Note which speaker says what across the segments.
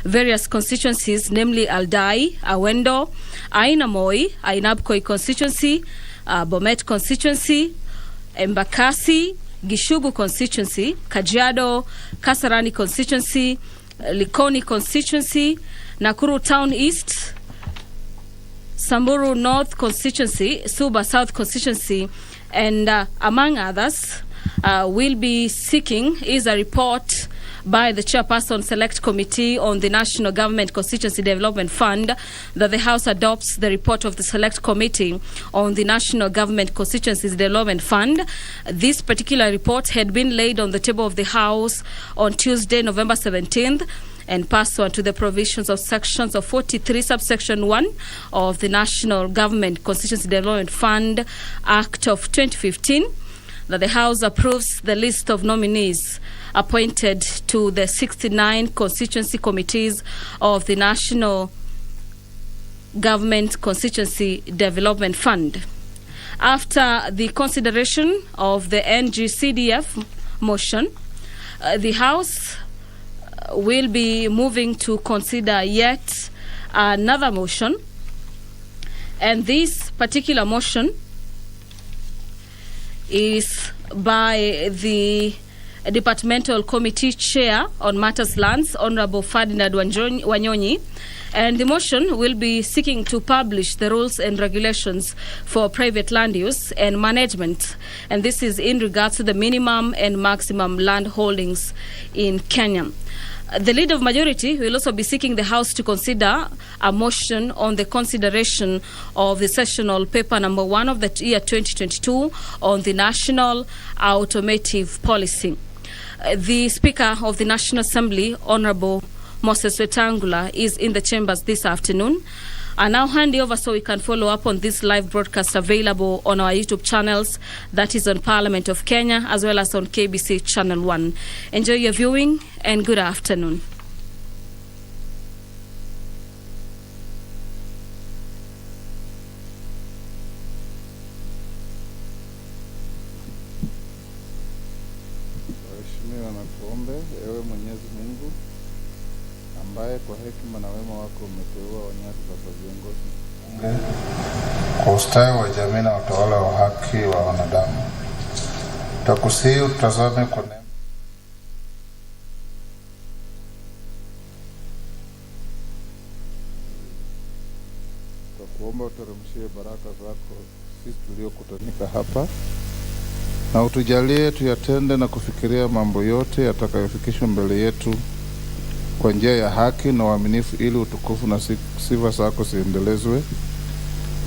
Speaker 1: various constituencies, namely Aldai, Awendo, Ainamoi, Ainabkoi constituency, Bomet constituency, Embakasi, Gishugu constituency, Kajiado, Kasarani constituency, Likoni constituency, Nakuru Town East, Samburu North constituency, Suba South constituency, and among others, will be seeking is a report by the Chairperson Select Committee on the National Government Constituency Development Fund that the House adopts the report of the Select Committee on the National Government Constituencies Development Fund. This particular report had been laid on the table of the House on Tuesday, November 17th, and pursuant to the provisions of sections of 43 subsection 1 of the National Government Constituency Development Fund Act of 2015, that the House approves the list of nominees appointed to the 69 constituency committees of the National Government Constituency Development Fund. After the consideration of the NGCDF motion, the House will be moving to consider yet another motion, and this particular motion is by the Departmental Committee Chair on Matters Lands, Honorable Ferdinand Wanyonyi, and the motion will be seeking to publish the rules and regulations for private land use and management, and this is in regards to the minimum and maximum land holdings in Kenya. The Leader of Majority will also be seeking the House to consider a motion on the consideration of the sessional paper number 1 of the year 2022 on the national automotive policy. The Speaker of the National Assembly, Honorable Moses Wetangula, is in the chambers this afternoon. I now hand over so we can follow up on this live broadcast available on our YouTube channels, that is on Parliament of Kenya, as well as on KBC Channel 1. Enjoy your viewing and good afternoon.
Speaker 2: Waheshimiwa na kuombe, ewe Mwenyezi Mungu ambaye kwa hekima na wema wako umeteua wanyadhifa kwa viongozi kwa ustawi wa jamii na utawala wa haki wa wanadamu, tutakusihi utazame kwa neema kwa kuomba uteremshie baraka zako sisi tuliokutanika hapa, na utujalie tuyatende na kufikiria mambo yote yatakayofikishwa mbele yetu kwa njia ya haki na uaminifu, ili utukufu na sifa zako ziendelezwe,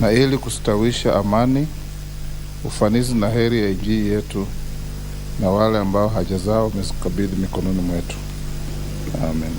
Speaker 2: na ili kustawisha amani, ufanisi na heri ya nchi yetu na wale ambao haja zao umezikabidhi mikononi mwetu. Amen.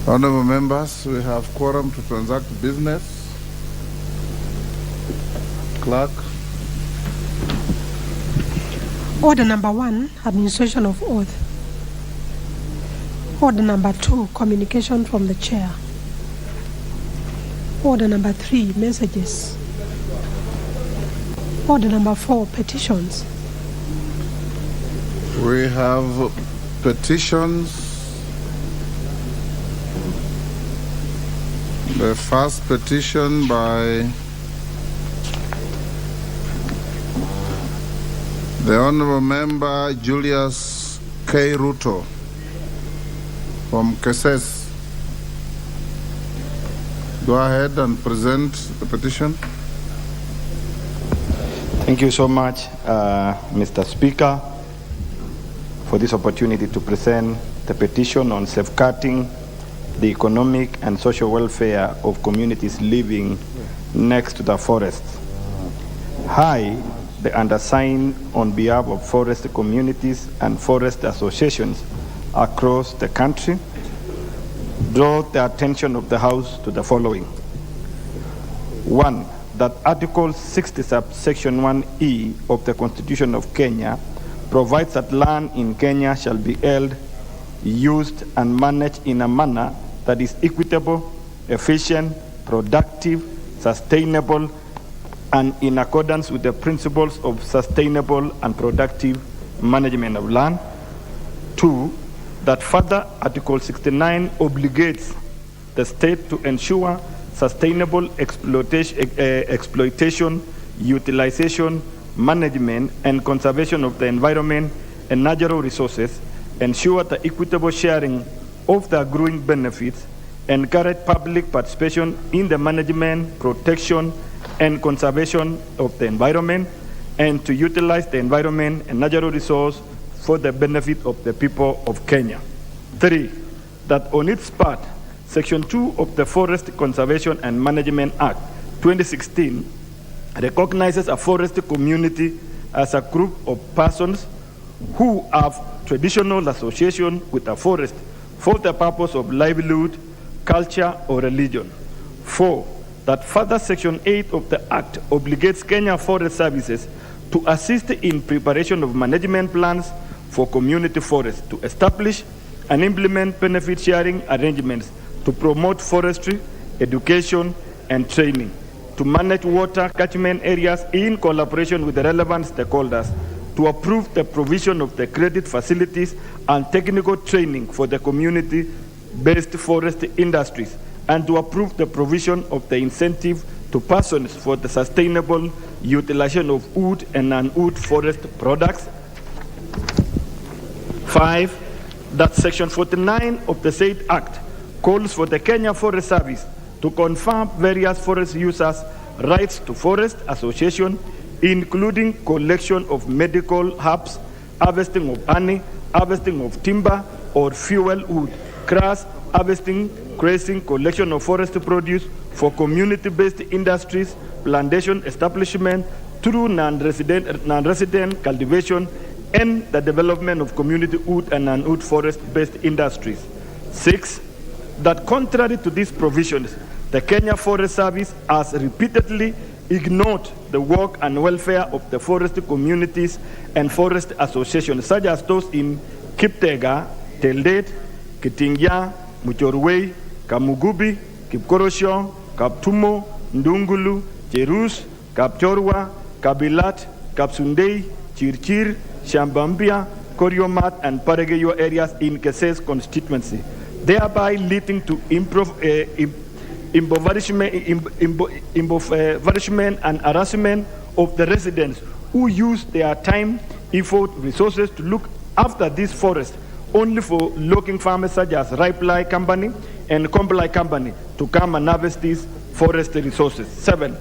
Speaker 2: Honorable members, we have quorum to transact business. Clerk.
Speaker 3: Order number 1, administration of oath. Order number 2, communication from the chair. Order number 3, messages. Order number 4, petitions.
Speaker 2: We have petitions. The first petition by the Honorable Member Julius K. Ruto from Keses. Go ahead and present the petition.
Speaker 4: Thank you so much, Mr. Speaker, for this opportunity to present the petition on safeguarding the economic and social welfare of communities living next to the forest. I, the undersigned, on behalf of forest communities and forest associations across the country, draw the attention of the House to the following. 1. That Article 60 subsection 1E of the Constitution of Kenya provides that land in Kenya shall be held, used, and managed in a manner that is equitable, efficient, productive, sustainable, and in accordance with the principles of sustainable and productive management of land. 2. That further Article 69 obligates the state to ensure sustainable exploitation, utilization, management, and conservation of the environment and natural resources, ensure the equitable sharing of the accruing benefits, encourage public participation in the management, protection, and conservation of the environment, and to utilize the environment and natural resource for the benefit of the people of Kenya. 3. That on its part, Section 2 of the Forest Conservation and Management Act 2016 recognizes a forest community as a group of persons who have traditional association with a forest for the purpose of livelihood, culture, or religion. 4. That further Section 8 of the Act obligates Kenya Forest Services to assist in preparation of management plans for community forests, to establish and implement benefit sharing arrangements, to promote forestry, education, and training, to manage water catchment areas in collaboration with the relevant stakeholders, to approve the provision of the credit facilities and technical training for the community-based forest industries, and to approve the provision of the incentive to persons for the sustainable utilization of wood and non-wood forest products. 5. That Section 49 of the said Act calls for the Kenya Forest Service to confirm various forest users' rights to forest association, including collection of medical herbs, harvesting of honey, harvesting of timber or fuel wood, grass, harvesting, grazing, collection of forest produce for community-based industries, plantation establishment through non-resident cultivation, and the development of community wood and non-wood forest-based industries. 6. That contrary to these provisions, the Kenya Forest Service has repeatedly ignored the work and welfare of the forest communities and forest associations, such as those in Kiptega, Teldet, Kitingya, Muchorwei, Kamugubi, Kipkorosho, Kaptumo, Ndungulu, Cherus, Kapchorwa, Kabilat, Kapsundei, Chirchir, Shambambia, Koriomat, and Paregeyo areas in Keses constituency, thereby leading to impoverishment and harassment of the residents who use their time, effort, resources to look after this forest, only for logging farmers such as Ripley Company and Compley Company to come and harvest these forest resources. 7.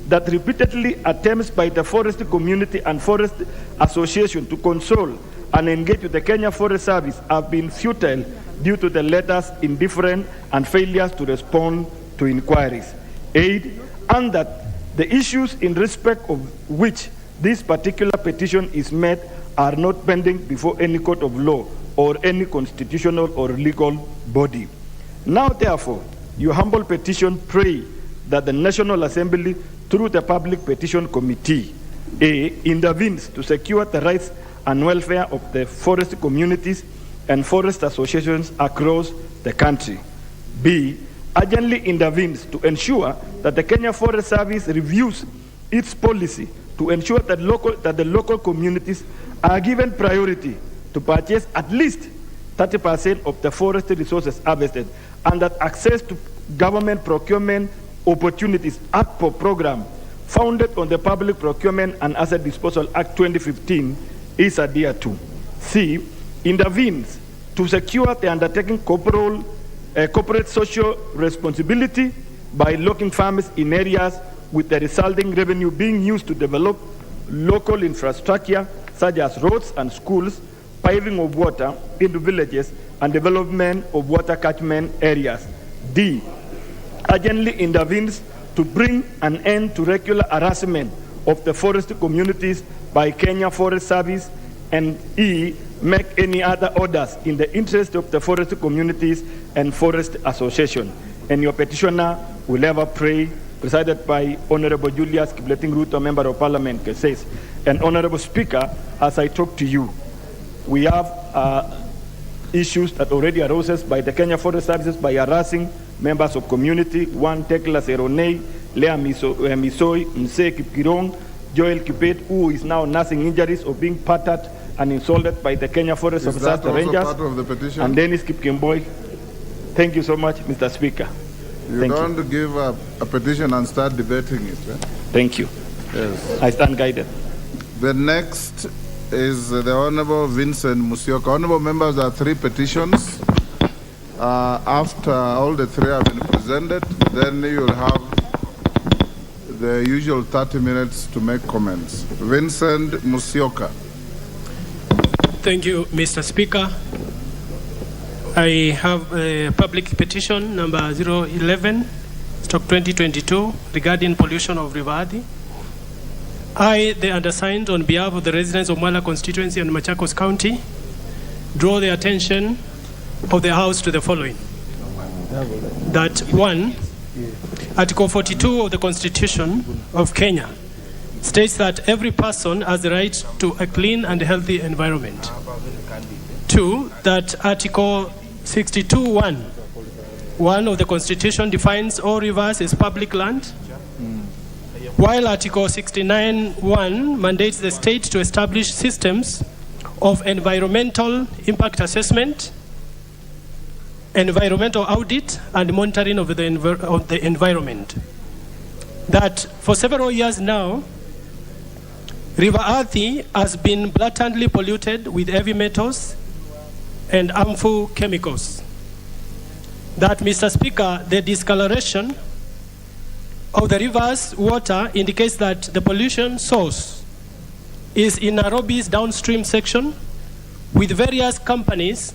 Speaker 4: That repeatedly attempts by the forest community and forest association to console and engage with the Kenya Forest Service have been futile due to the letters' indifference and failures to respond to inquiries. 8. And that the issues in respect of which this particular petition is made are not pending before any court of law or any constitutional or legal body. Now, therefore, your humble petition pray that the National Assembly, through the Public Petition Committee, A, intervenes to secure the rights and welfare of the forest communities and forest associations across the country. B, urgently intervenes to ensure that the Kenya Forest Service reviews its policy to ensure that the local communities are given priority to purchase at least 30% of the forest resources harvested, and that access to government procurement opportunities ACPO program founded on the Public Procurement and Asset Disposal Act 2015 is adhered to. C, intervenes to secure the undertaking corporate social responsibility by locking farmers in areas with the resulting revenue being used to develop local infrastructure such as roads and schools, paving of water into villages, and development of water catchment areas. D, urgently intervenes to bring an end to regular harassment of the forest communities by Kenya Forest Service. And E, make any other orders in the interest of the forest communities and forest association. And your petitioner will ever pray, presided by Honorable Julius Kibleting Ruto, Member of Parliament, says. And Honorable Speaker, as I talk to you, we have issues that already arose by the Kenya Forest Services by harassing members of community. One, Tekla Seronei, Lea Misoi, Mse Kipkirong, Joel Kipet, who is now nursing injuries of being patted and insulted by the Kenya Forest Services Rangers.
Speaker 2: Part of the petition?
Speaker 4: And Dennis Kipkimboy. Thank you so much, Mr. Speaker.
Speaker 2: You don't give a petition and start debating it. Eh?
Speaker 4: Thank you.
Speaker 2: Yes.
Speaker 4: I stand guided.
Speaker 2: The next is the Honorable Vincent Musyoka. Honorable members, there are 3 petitions. After all the 3 have been presented, then you'll have the usual 30 minutes to make comments. Vincent Musyoka.
Speaker 5: Thank you, Mr. Speaker. I have a public petition number 011/2022 regarding pollution of River Athi. I, the undersigned, on behalf of the residents of Mwala constituency and Machakos County, draw the attention of the House to the following. That 1, Article 42 of the Constitution of Kenya states that every person has the right to a clean and healthy environment. 2, that Article 62(1) of the Constitution defines all rivers as public land, while Article 69(1) mandates the state to establish systems of environmental impact assessment, environmental audit, and monitoring of the environment. That for several years now, River Athi has been blatantly polluted with heavy metals and harmful chemicals. That, Mr. Speaker, the discoloration of the river's water indicates that the pollution source is in Nairobi's downstream section, with various companies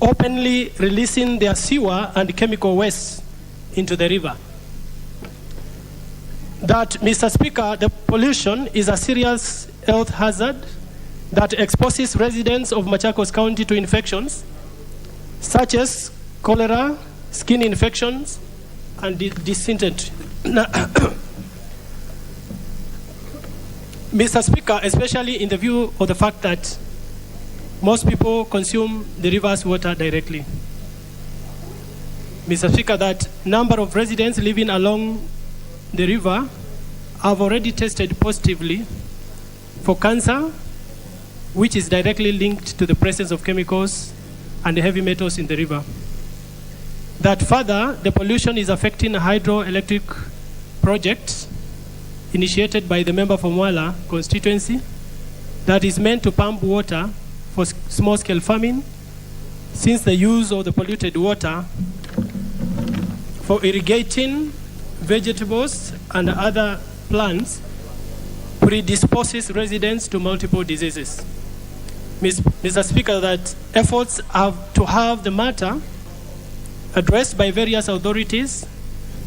Speaker 5: openly releasing their sewer and chemical waste into the river. That, Mr. Speaker, the pollution is a serious health hazard that exposes residents of Machakos County to infections such as cholera, skin infections, and dysentery. Mr. Speaker, especially in the view of the fact that most people consume the river's water directly. Mr. Speaker, that number of residents living along the river have already tested positively for cancer, which is directly linked to the presence of chemicals and heavy metals in the river. That further, the pollution is affecting hydroelectric projects initiated by the member from Mwala constituency that is meant to pump water for small-scale farming, since the use of the polluted water for irrigating vegetables and other plants predisposes residents to multiple diseases. Mr. Speaker, that efforts to have the matter addressed by various authorities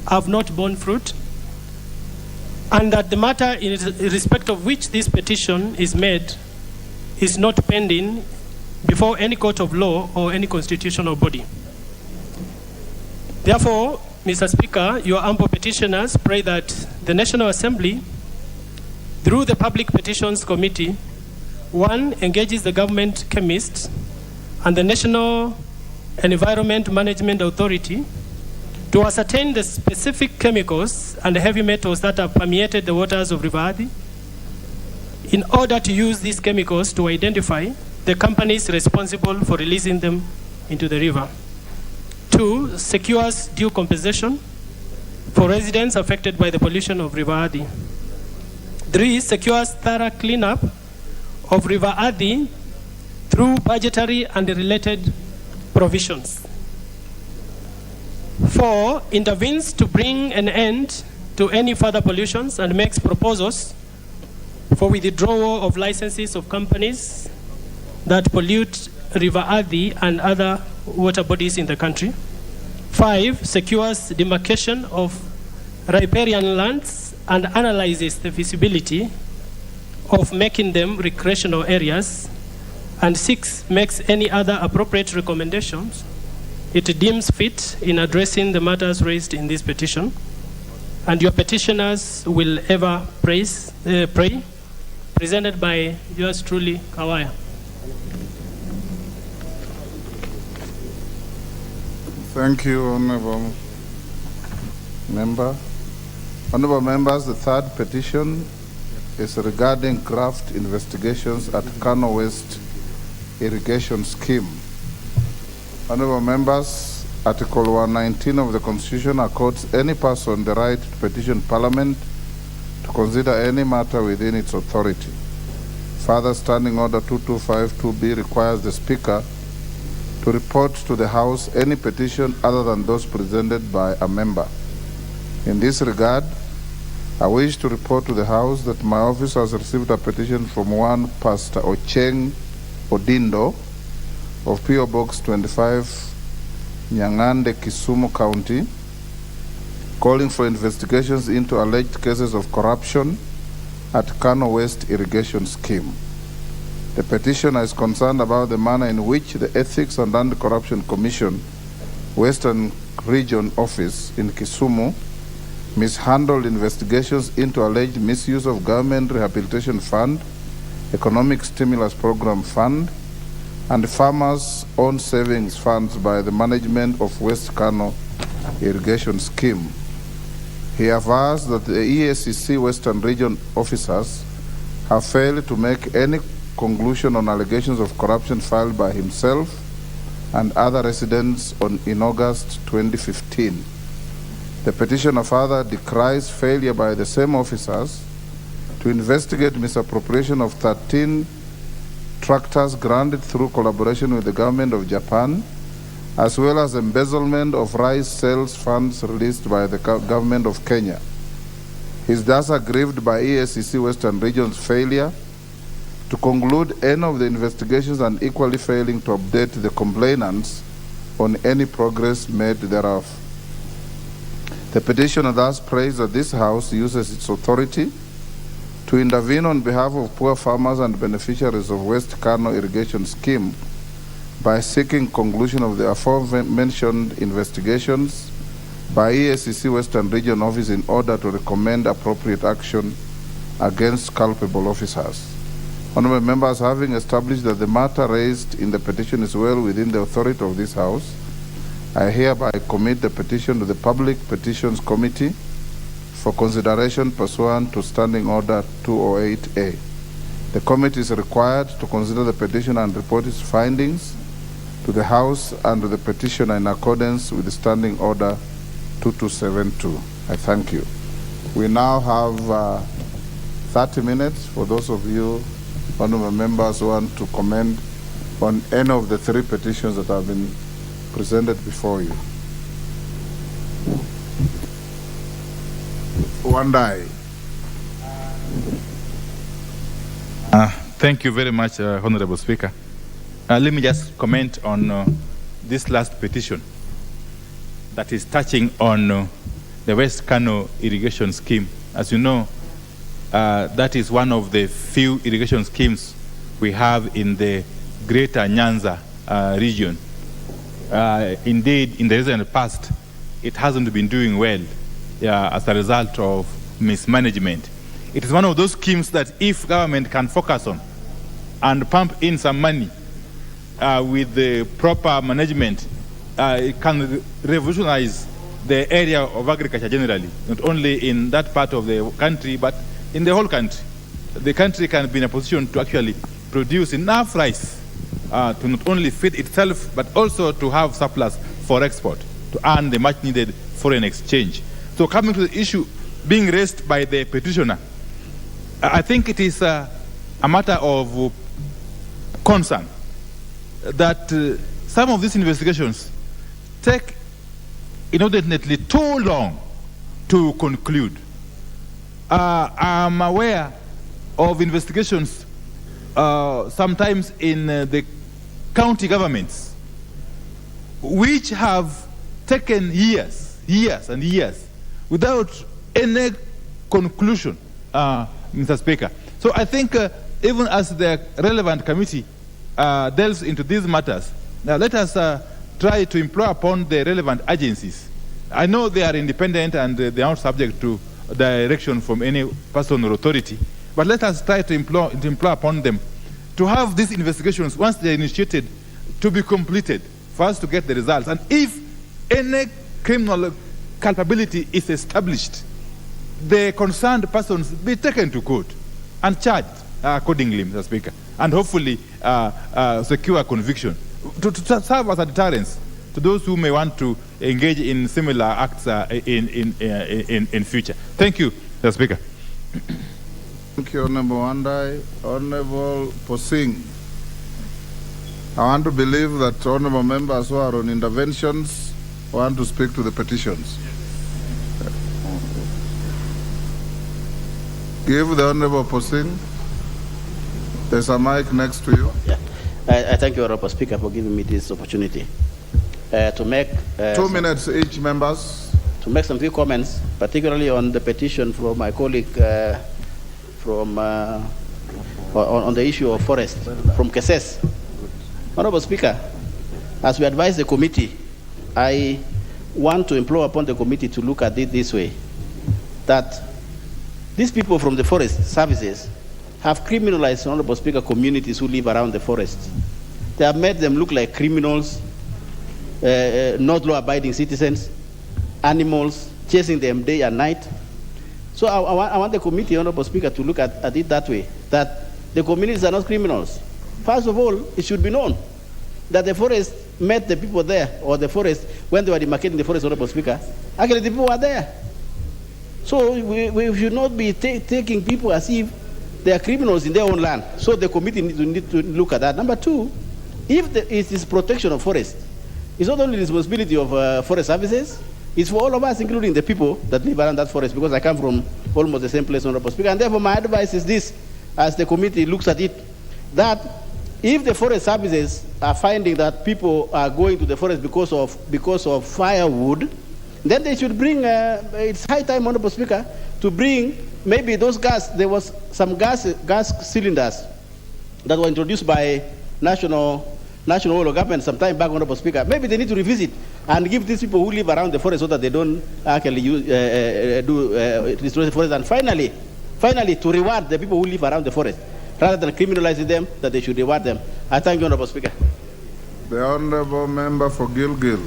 Speaker 5: have not borne fruit, and that the matter in respect of which this petition is made is not pending before any court of law or any constitutional body. Therefore, Mr. Speaker, your humble petitioners pray that the National Assembly, through the Public Petitions Committee, 1, engages the government chemists and the National Environment Management Authority to ascertain the specific chemicals and heavy metals that have permeated the waters of River Athi, in order to use these chemicals to identify the companies responsible for releasing them into the river. 2, secures due compensation for residents affected by the pollution of River Athi. 3, secures thorough cleanup of River Athi through budgetary and related provisions. 4, intervenes to bring an end to any further pollutions and makes proposals for withdrawal of licenses of companies that pollute River Athi and other water bodies in the country. 5, secures demarcation of riparian lands and analyzes the feasibility of making them recreational areas And 6, makes any other appropriate recommendations it deems fit in addressing the matters raised in this petition. And your petitioners will ever pray, presented by yours truly, Kawaya.
Speaker 2: Thank you, Honorable Member. Honorable Members, the third petition is regarding graft investigations at Kano West Irrigation Scheme. Honorable Members, Article 119 of the Constitution accords any person the right to petition Parliament to consider any matter within its authority. Further, Standing Order 2252B requires the Speaker to report to the House any petition other than those presented by a member. In this regard, I wish to report to the House that my office has received a petition from one Pastor Ocheng Odindo of P.O. Box 25, Nyang'ande, Kisumu County, calling for investigations into alleged cases of corruption at Kano West Irrigation Scheme. The petitioner is concerned about the manner in which the Ethics and Anti-Corruption Commission, Western Region Office in Kisumu, mishandled investigations into alleged misuse of Government Rehabilitation Fund, Economic Stimulus Program Fund, and farmers' own savings funds by the management of West Kano Irrigation Scheme. He avers that the EACC Western Region officers have failed to make any conclusion on allegations of corruption filed by himself and other residents in August 2015. The petitioner further decries failure by the same officers to investigate misappropriation of 13 tractors granted through collaboration with the government of Japan, as well as embezzlement of rice sales funds released by the government of Kenya. He is thus aggrieved by EACC Western Region's failure to conclude any of the investigations and equally failing to update the complainants on any progress made thereof. The petitioner thus prays that this House uses its authority to intervene on behalf of poor farmers and beneficiaries of West Kano Irrigation Scheme by seeking conclusion of the aforementioned investigations by EACC Western Region Office in order to recommend appropriate action against culpable officers. Honorable Members, having established that the matter raised in the petition is well within the authority of this House, I hereby commit the petition to the Public Petitions Committee for consideration pursuant to Standing Order 208A. The committee is required to consider the petition and report its findings to the House and to the petitioner in accordance with the Standing Order 2272. I thank you. We now have 30 minutes for those of you, honorable members, who want to comment on any of the 3 petitions that have been presented before you. Wandai.
Speaker 6: Thank you very much, Honorable Speaker. Let me just comment on this last petition that is touching on the West Kano Irrigation Scheme. As you know, that is one of the few irrigation schemes we have in the Greater Nyanza region. Indeed, in the recent past, it hasn't been doing well as a result of mismanagement. It is one of those schemes that if government can focus on and pump in some money with the proper management, it can revolutionize the area of agriculture generally, not only in that part of the country, but in the whole country. The country can be in a position to actually produce enough rice to not only feed itself, but also to have surplus for export, to earn the much needed foreign exchange. So coming to the issue being raised by the petitioner, I think it is a matter of concern that some of these investigations take inordinately too long to conclude. I'm aware of investigations sometimes in the county governments which have taken years and years without any conclusion, Mr. Speaker. So I think even as the relevant committee, delves into these matters. Now let us try to implore upon the relevant agencies. I know they are independent and they are not subject to direction from any person or authority, but let us try to implore upon them to have these investigations, once they are initiated, to be completed for us to get the results. And if any criminal culpability is established, the concerned persons be taken to court and charged accordingly, Mr. Speaker, and hopefully secure conviction to serve as a deterrence to those who may want to engage in similar acts in future. Thank you, Mr. Speaker.
Speaker 2: Thank you, Honorable Wandai. Honorable Posing. I want to believe that honorable members who are on interventions want to speak to the petitions. Give the Honorable Posing. There's a mic next to you.
Speaker 7: Yeah. I thank you, Honorable Speaker, for giving me this opportunity to make
Speaker 2: 2 minutes each, members.
Speaker 7: To make some few comments, particularly on the petition from my colleague on the issue of forest from KSS. Honorable Speaker, as we advise the committee, I want to implore upon the committee to look at it this way, that these people from the forest services have criminalized, Honorable Speaker, communities who live around the forest. They have made them look like criminals, not law-abiding citizens, animals, chasing them day and night. So I want the committee, Honorable Speaker, to look at it that way, that the communities are not criminals. First of all, it should be known that the forest met the people there, or the forest, when they were demarcating the forest, Honorable Speaker, actually the people were there. So we should not be taking people as if they are criminals in their own land. So the committee need to look at that. Number two, if it is protection of forest, it's not only the responsibility of forest services, it's for all of us, including the people that live around that forest, because I come from almost the same place, Honorable Speaker. And therefore my advice is this, as the committee looks at it, that if the forest services are finding that people are going to the forest because of firewood, then they should bring, it's high time, Honorable Speaker, to bring maybe those gas, there was some gas cylinders that were introduced by national oil government some time back, Honorable Speaker. Maybe they need to revisit and give these people who live around the forest so that they don't actually destroy the forest. And finally, to reward the people who live around the forest, rather than criminalizing them, that they should reward them. I thank you, Honorable Speaker.
Speaker 2: The Honorable Member for Gilgil.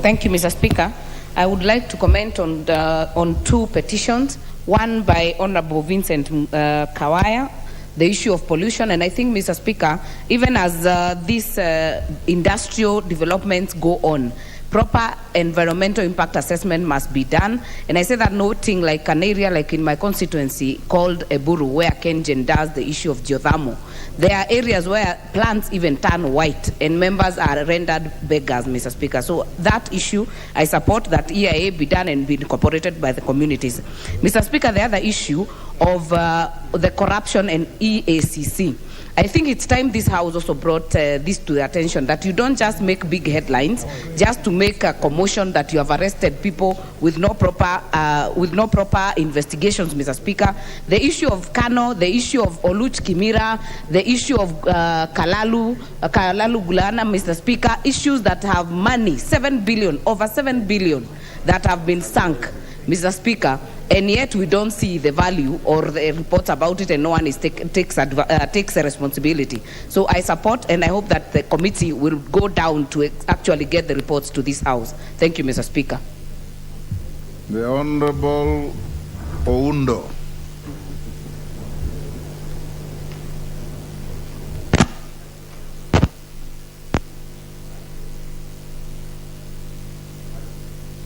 Speaker 8: Thank you, Mr. Speaker. I would like to comment on two petitions. One by Honorable Vincent Kawaya, the issue of pollution. And I think, Mr. Speaker, even as these industrial developments go on, proper environmental impact assessment must be done. And I say that noting like an area like in my constituency called Eburu, where Kengen does the issue of geothermal. There are areas where plants even turn white and members are rendered beggars, Mr. Speaker. So that issue, I support that EIA be done and be incorporated by the communities. Mr. Speaker, the other issue of the corruption and EACC. I think it's time this House also brought this to the attention, that you don't just make big headlines just to make a commotion that you have arrested people with no proper investigations, Mr. Speaker. The issue of Kano, the issue of Oluch Kimira, the issue of Kalalu Gulana, Mr. Speaker, issues that have money, 7 billion, over 7 billion that have been sunk, Mr. Speaker. And yet we don't see the value or the reports about it, and no one takes a responsibility. So I support, and I hope that the committee will go down to actually get the reports to this House. Thank you, Mr. Speaker.
Speaker 2: The Honorable Oundo.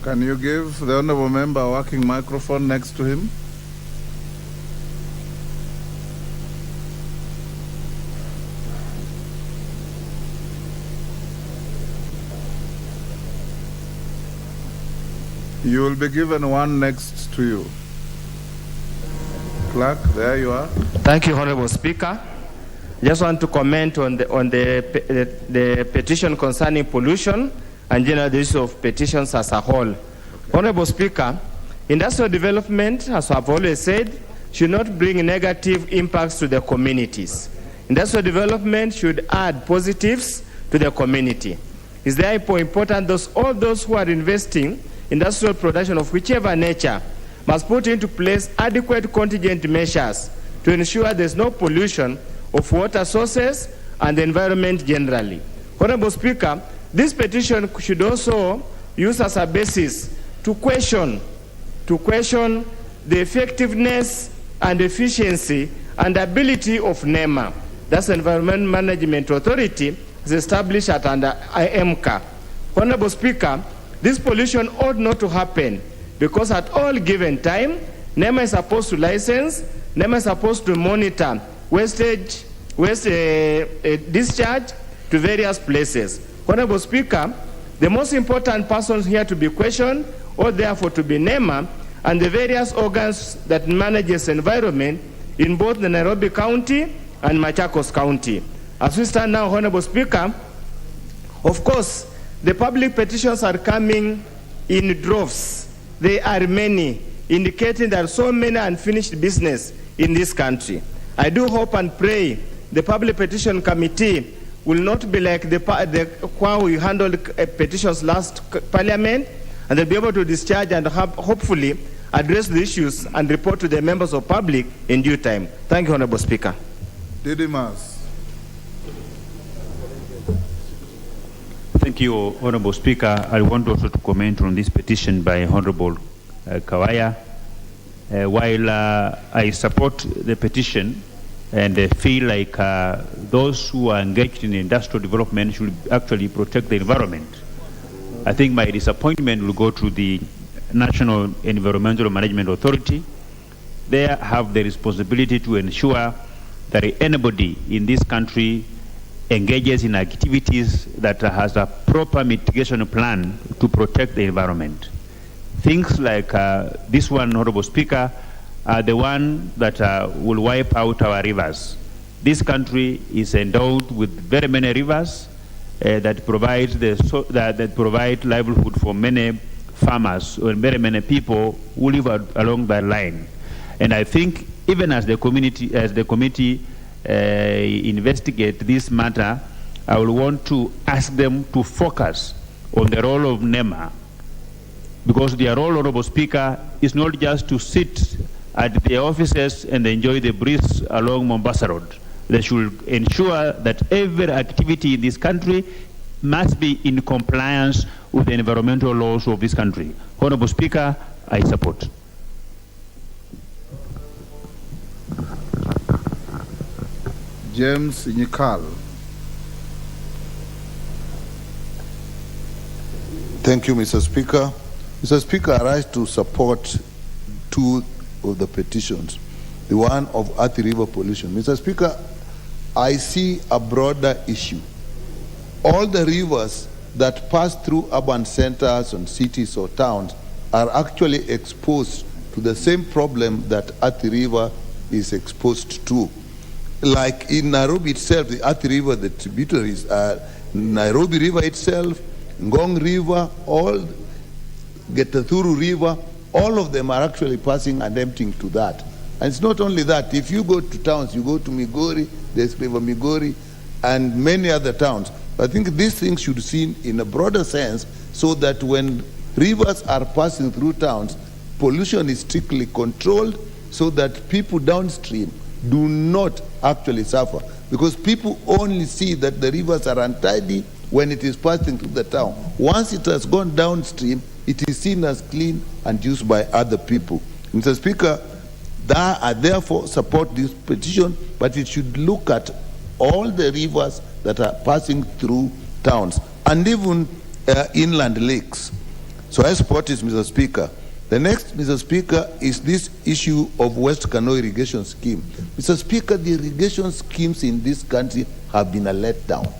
Speaker 2: Can you give the Honorable Member a working microphone next to him? You will be given one next to you. Clerk, there you are.
Speaker 9: Thank you, Honorable Speaker. Just want to comment on the petition concerning pollution and general the issue of petitions as a whole. Honorable Speaker, Industrial development, as I've always said, should not bring negative impacts to the communities. Industrial development should add positives to the community. It's therefore important that all those who are investing in industrial production of whichever nature must put into place adequate contingent measures to ensure there's no pollution of water sources and the environment generally. Honorable Speaker, this petition should also use as a basis to question the effectiveness and efficiency and ability of NEMA, that's Environment Management Authority, is established at under IMCA. Honorable Speaker, this pollution ought not to happen because at all given time, NEMA is supposed to license, NEMA is supposed to monitor waste discharge to various places. Honorable Speaker, the most important persons here to be questioned ought therefore to be NEMA and the various organs that manages environment in both the Nairobi County and Machakos County. As we stand now, Honorable Speaker, of course, the public petitions are coming in droves. They are many, indicating there are so many unfinished business in this country. I do hope and pray the Public Petition Committee will not be like how we handled petitions last Parliament, and they'll be able to discharge and hopefully address the issues and report to the members of public in due time. Thank you, Honorable Speaker.
Speaker 2: Didymus.
Speaker 10: Thank you, Honorable Speaker. I want also to comment on this petition by Honorable Kawaya. While I support the petition and feel like those who are engaged in industrial development should actually protect the environment, I think my disappointment will go to the National Environmental Management Authority. They have the responsibility to ensure that anybody in this country engages in activities that has a proper mitigation plan to protect the environment. Things like this one, Honorable Speaker, are the one that will wipe out our rivers. This country is endowed with very many rivers that provide livelihood for many farmers or very many people who live along that line. And I think even as the committee investigate this matter, I will want to ask them to focus on the role of NEMA, because their role, Honorable Speaker, is not just to sit at their offices and enjoy the breeze along Mombasa Road. They should ensure that every activity in this country must be in compliance with the environmental laws of this country. Honorable Speaker, I support.
Speaker 2: James Nyikal.
Speaker 11: Thank you, Mr. Speaker. Mr. Speaker, I rise to support two of the petitions, the one of Athi River pollution. Mr. Speaker, I see a broader issue. All the rivers that pass through urban centers and cities or towns are actually exposed to the same problem that Athi River is exposed to. Like in Nairobi itself, the Athi River, the tributaries are Nairobi River itself, Ngong River, all Getathuru River, all of them are actually passing and emptying to that. And it's not only that. If you go to towns, you go to Migori, there's River Migori, and many other towns. I think these things should be seen in a broader sense so that when rivers are passing through towns, pollution is strictly controlled so that people downstream do not actually suffer. Because people only see that the rivers are untidy when it is passing through the town. Once it has gone downstream, it is seen as clean and used by other people. Mr. Speaker, I therefore support this petition, but it should look at all the rivers that are passing through towns and even inland lakes. So I support this, Mr. Speaker. The next, Mr. Speaker, is this issue of West Kano irrigation scheme. Mr. Speaker, the irrigation schemes in this country have been a letdown.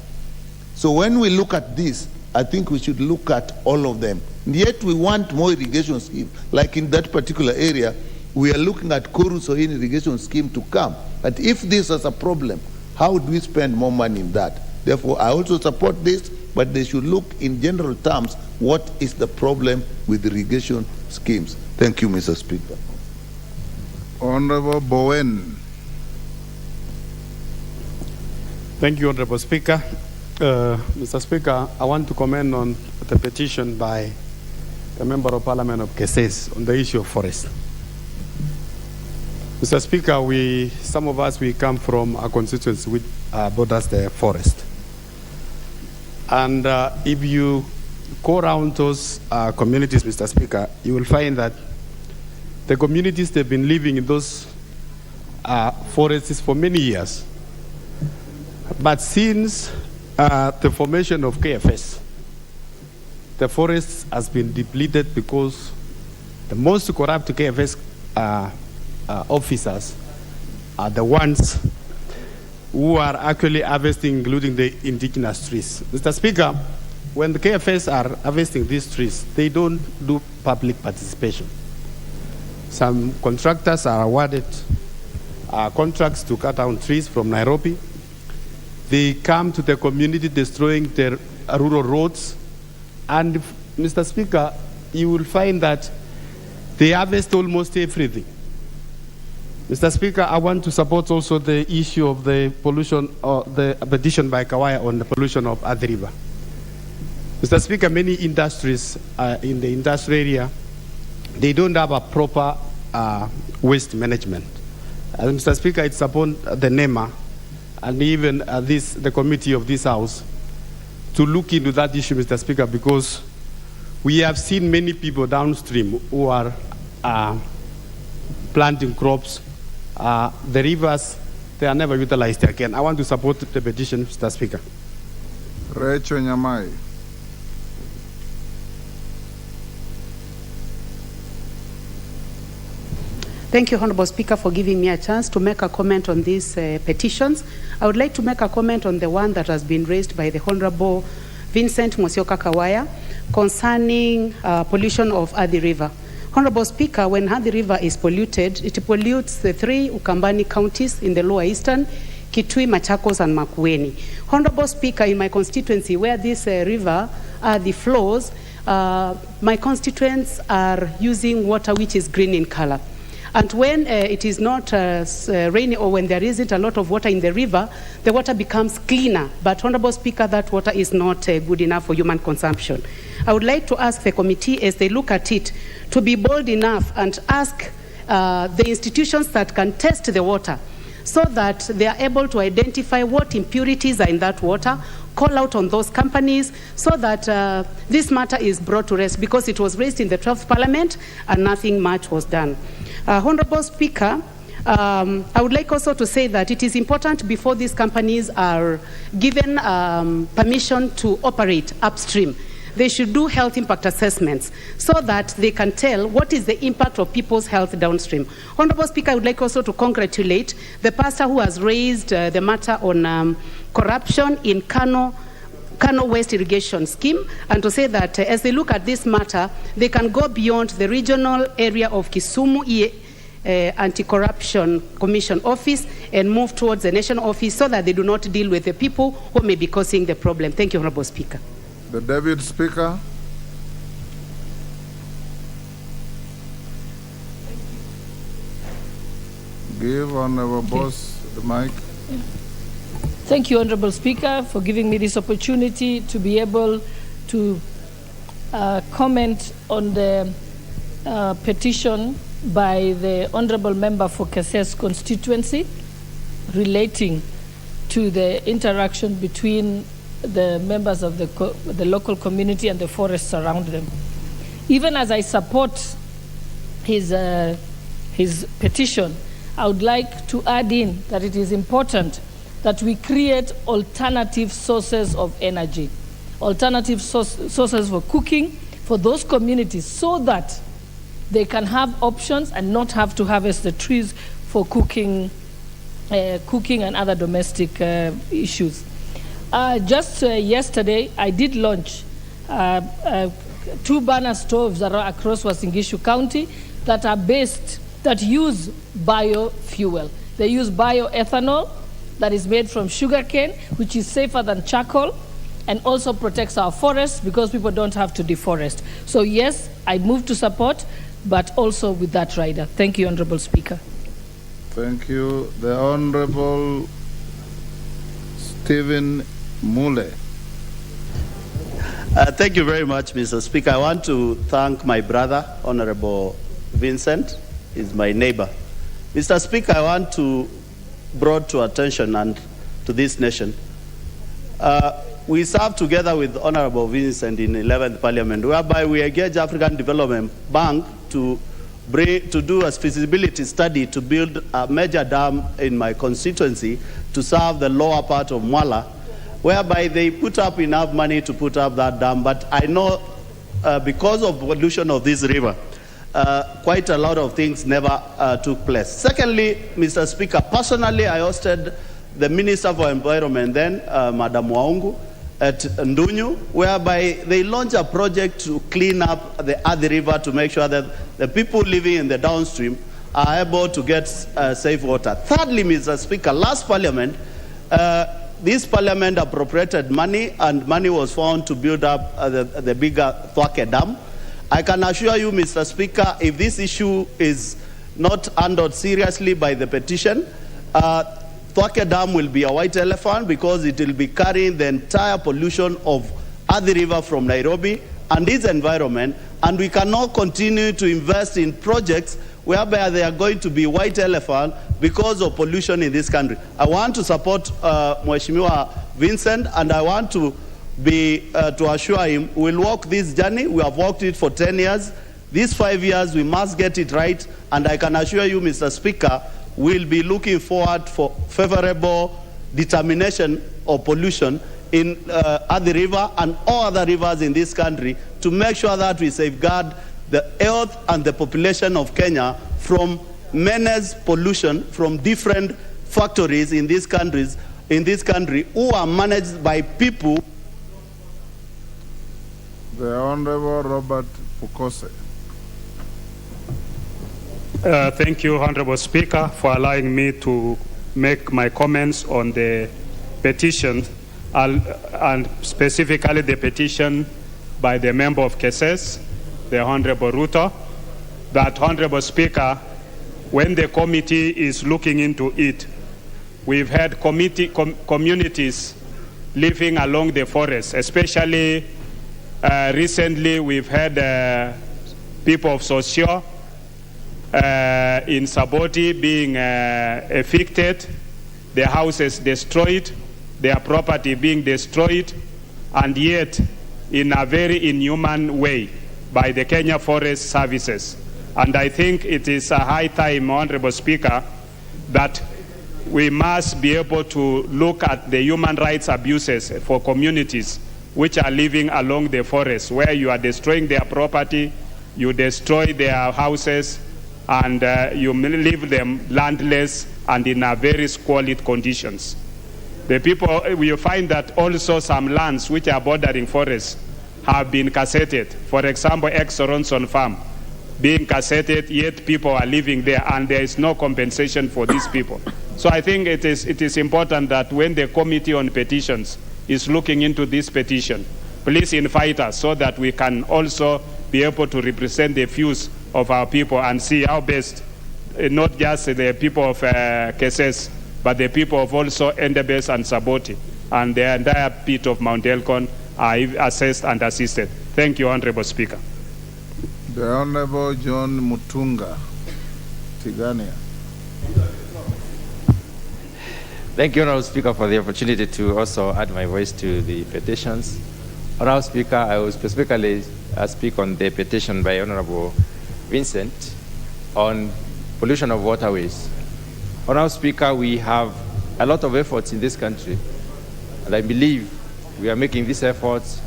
Speaker 11: So when we look at this, I think we should look at all of them. And yet we want more irrigation schemes. Like in that particular area, we are looking at Korusoin irrigation scheme to come. But if this is a problem, how do we spend more money in that? Therefore, I also support this, but they should look in general terms, what is the problem with irrigation schemes? Thank you, Mr. Speaker.
Speaker 2: Honorable Bowen.
Speaker 12: Thank you, Honorable Speaker. Mr. Speaker, I want to comment on the petition by the Member of Parliament of Keses on the issue of forest. Mr. Speaker, some of us, we come from a constituency which borders the forest. And if you go around those communities, Mr. Speaker, you will find that the communities, they've been living in those forests for many years. But since the formation of KFS, the forest has been depleted because the most corrupt KFS officers are the ones who are actually harvesting, including the indigenous trees. Mr. Speaker, when the KFS are harvesting these trees, they don't do public participation. Some contractors are awarded contracts to cut down trees from Nairobi. They come to the community destroying their rural roads. And Mr. Speaker, you will find that they harvest almost everything. Mr. Speaker, I want to support also the issue of the pollution, or the petition by Kawaya on the pollution of Athi River. Mr. Speaker, many industries in the industrial area, they don't have a proper waste management. Mr. Speaker, it's upon the NEMA and even the committee of this House to look into that issue, Mr. Speaker, because we have seen many people downstream who are planting crops. The rivers, they are never utilized again. I want to support the petition, Mr. Speaker.
Speaker 2: Rachel Nyamai.
Speaker 13: Thank you, Honorable Speaker, for giving me a chance to make a comment on these petitions. I would like to make a comment on the one that has been raised by the Honorable Vincent Musyoka Kawaya concerning pollution of Athi River. Honorable Speaker, when Athi River is polluted, it pollutes the 3 Ukambani counties in the Lower Eastern, Kitui, Machakos, and Makueni. Honorable Speaker, in my constituency where this river Athi flows, my constituents are using water which is green in color. And when it is not rainy, or when there isn't a lot of water in the river, the water becomes cleaner. But, Honorable Speaker, that water is not good enough for human consumption. I would like to ask the committee, as they look at it, to be bold enough and ask the institutions that can test the water, so that they are able to identify what impurities are in that water, call out on those companies, so that this matter is brought to rest, because it was raised in the 12th Parliament and nothing much was done. Honorable Speaker, I would like also to say that it is important, before these companies are given permission to operate upstream, they should do health impact assessments so that they can tell what is the impact of people's health downstream. Honorable Speaker, I would like also to congratulate the pastor who has raised the matter on corruption in Kano West Irrigation Scheme, and to say that as they look at this matter, they can go beyond the regional area of Kisumu Anti-Corruption Commission office and move towards the national office, so that they do not deal with the people who may be causing the problem. Thank you, Honorable Speaker.
Speaker 2: The David Speaker. Give Honorable Boss the mic.
Speaker 14: Thank you, Honorable Speaker, for giving me this opportunity to be able to comment on the petition by the Honorable Member for Keses constituency relating to the interaction between the members of the local community and the forests around them. Even as I support his petition, I would like to add in that it is important that we create alternative sources of energy, alternative sources for cooking for those communities, so that they can have options and not have to harvest the trees for cooking and other domestic issues. Just yesterday, I did launch 2 burner stoves across Uasin Gishu County that use biofuel. They use bioethanol that is made from sugarcane, which is safer than charcoal, and also protects our forests because people don't have to deforest. So yes, I move to support, but also with that rider. Thank you, Honorable Speaker.
Speaker 2: Thank you. The Honorable Stephen Mule.
Speaker 7: Thank you very much, Mr. Speaker. I want to thank my brother, Honorable Vincent. He's my neighbor. Mr. Speaker, I want to bring to attention and to this nation. We served together with Honorable Vincent in 11th Parliament, whereby we engaged African Development Bank to do a feasibility study to build a major dam in my constituency to serve the lower part of Mwala, whereby they put up enough money to put up that dam. But I know because of pollution of this river, quite a lot of things never took place. Secondly, Mr. Speaker, personally I hosted the Minister for Environment then, Madam Waungu, at Ndunyu, whereby they launched a project to clean up the Athi River to make sure that the people living in the downstream are able to get safe water. Thirdly, Mr. Speaker, last Parliament, this Parliament appropriated money, and money was found to build up the bigger Thwake Dam. I can assure you, Mr. Speaker, if this issue is not handled seriously by the petition, Thwake Dam will be a white elephant because it will be carrying the entire pollution of Athi River from Nairobi and its environment, and we cannot continue to invest in projects whereby they are going to be white elephant because of pollution in this country. I want to support Mheshimiwa Vincent, and I want to assure him we'll walk this journey. We have walked it for 10 years. These 5 years, we must get it right, and I can assure you, Mr. Speaker, we'll be looking forward for favorable determination of pollution in Athi River and all other rivers in this country to make sure that we safeguard the health and the population of Kenya from menace pollution from different factories in these country who are managed by people.
Speaker 2: The Honorable Robert Pukose.
Speaker 15: Thank you, Honorable Speaker, for allowing me to make my comments on the petition, and specifically the petition by the member of KSS, the Honorable Ruto, that, Honorable Speaker, when the committee is looking into it, we've had communities living along the forest, especially recently we've had people of Socio in Saboti being evicted, their houses destroyed, their property being destroyed, and yet in a very inhuman way by the Kenya Forest Services. And I think it is a high time, Honorable Speaker, that we must be able to look at the human rights abuses for communities which are living along the forest, where you are destroying their property, you destroy their houses, and you leave them landless and in a very squalid conditions. The people, we find that also some lands which are bordering forests have been cassetted. For example, Ex-Soronson Farm being cassetted, yet people are living there, and there is no compensation for these people. So I think it is important that when the Committee on Petitions is looking into this petition, please invite us so that we can also be able to represent the views of our people and see how best, not just the people of KSS, but the people of also Endebess and Saboti and the entire pit of Mount Elgon are assessed and assisted. Thank you, Honorable Speaker.
Speaker 2: The Honorable John Mutunga, Tigania.
Speaker 16: Thank you, Honorable Speaker, for the opportunity to also add my voice to the petitions. Honorable Speaker, I will specifically speak on the petition by Honorable Vincent on pollution of waterways. Honorable Speaker, we have a lot of efforts in this country, and I believe we are making these efforts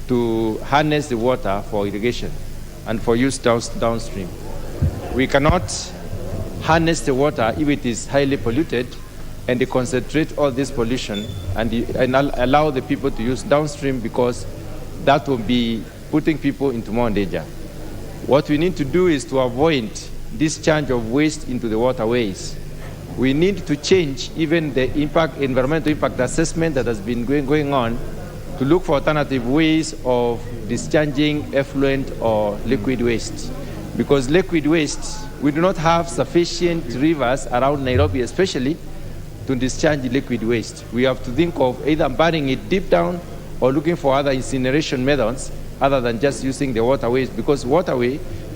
Speaker 16: to harness the water for irrigation and for use downstream. We cannot harness the water if it is highly polluted and concentrate all this pollution and allow the people to use downstream, because that will be putting people into more danger. What we need to do is to avoid discharge of waste into the waterways. we need to change even the environmental impact assessment that has been going on to look for alternative ways of discharging effluent or liquid waste. Because liquid waste, we do not have sufficient rivers around Nairobi especially to discharge liquid waste. We have to think of either burning it deep down or looking for other incineration methods other than just using the waterways, because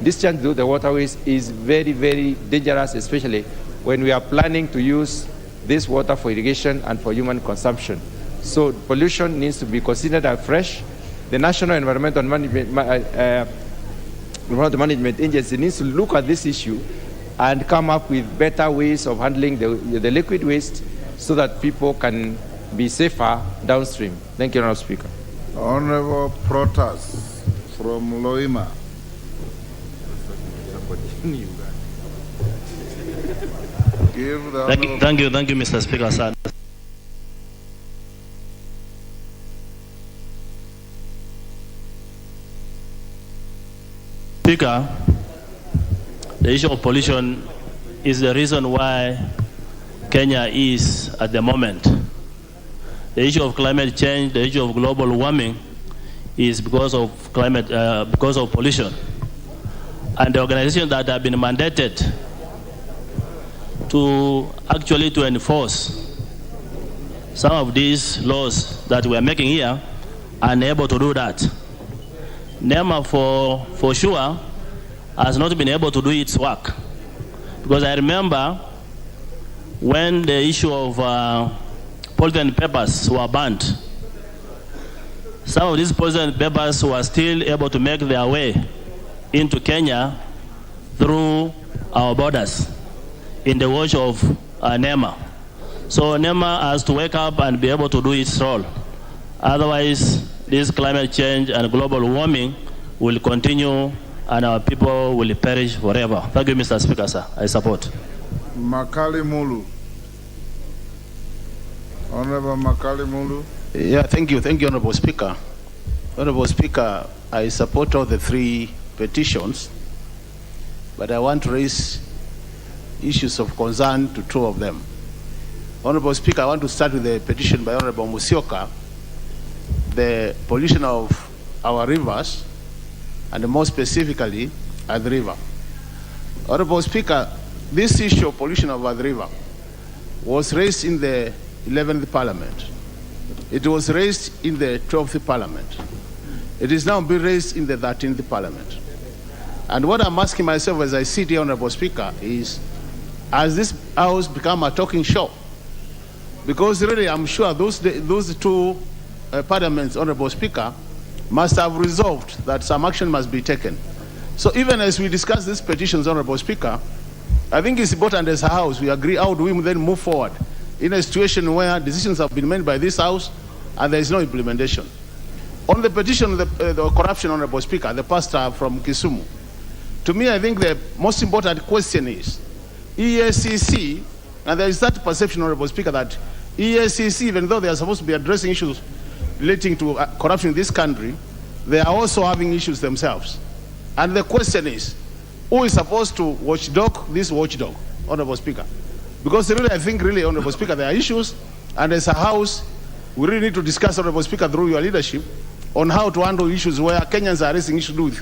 Speaker 16: discharge through the waterways is very, very dangerous, especially when we are planning to use this water for irrigation and for human consumption. So pollution needs to be considered afresh. The National Environmental Management Agency needs to look at this issue and come up with better ways of handling the liquid waste so that people can be safer downstream. Thank you, Honourable Speaker.
Speaker 2: Honourable Protas from Loima.
Speaker 17: Thank you, Mr. Speaker, sir. Speaker, the issue of pollution is the reason why Kenya is at the moment. The issue of climate change, the issue of global warming is because of because of pollution. And the organizations that have been mandated to enforce some of these laws that we are making here are unable to do that. NEMA for sure has not been able to do its work, because I remember when the issue of polythene papers were banned, some of these polythene papers were still able to make their way into Kenya through our borders in the watch of NEMA. So NEMA has to wake up and be able to do its role. Otherwise, this climate change and global warming will continue and our people will perish forever. Thank you, Mr. Speaker, sir. I support.
Speaker 2: Makali Mulu. Honorable Makali Mulu.
Speaker 7: Yeah, thank you, Honorable Speaker. Honorable Speaker, I support all the three petitions, but I want to raise issues of concern to two of them. Honorable Speaker, I want to start with the petition by Honorable Musyoka, the pollution of our rivers, and more specifically, Athi River. Honorable Speaker, this issue of pollution of Athi River was raised in the 11th Parliament. It was raised in the 12th Parliament. It is now being raised in the 13th Parliament. And what I'm asking myself as I sit here, Honorable Speaker, is, has this House become a talking shop? Because really, I'm sure those two parliaments, Honorable Speaker, must have resolved that some action must be taken. So even as we discuss these petitions, Honorable Speaker, I think it's important as a House we agree how do we then move forward in a situation where decisions have been made by this House and there is no implementation. On the petition, the corruption, Honorable Speaker, the pastor from Kisumu, to me, I think the most important question is EACC, and there is that perception, Honorable Speaker, that EACC, even though they are supposed to be addressing issues relating to corruption in this country, they are also having issues themselves. And the question is, who is supposed to watchdog this watchdog, Honorable Speaker? Because really, I think really, Honorable Speaker, there are issues, and as a House, we really need to discuss, Honorable Speaker, through your leadership, on how to handle issues where Kenyans are raising issues with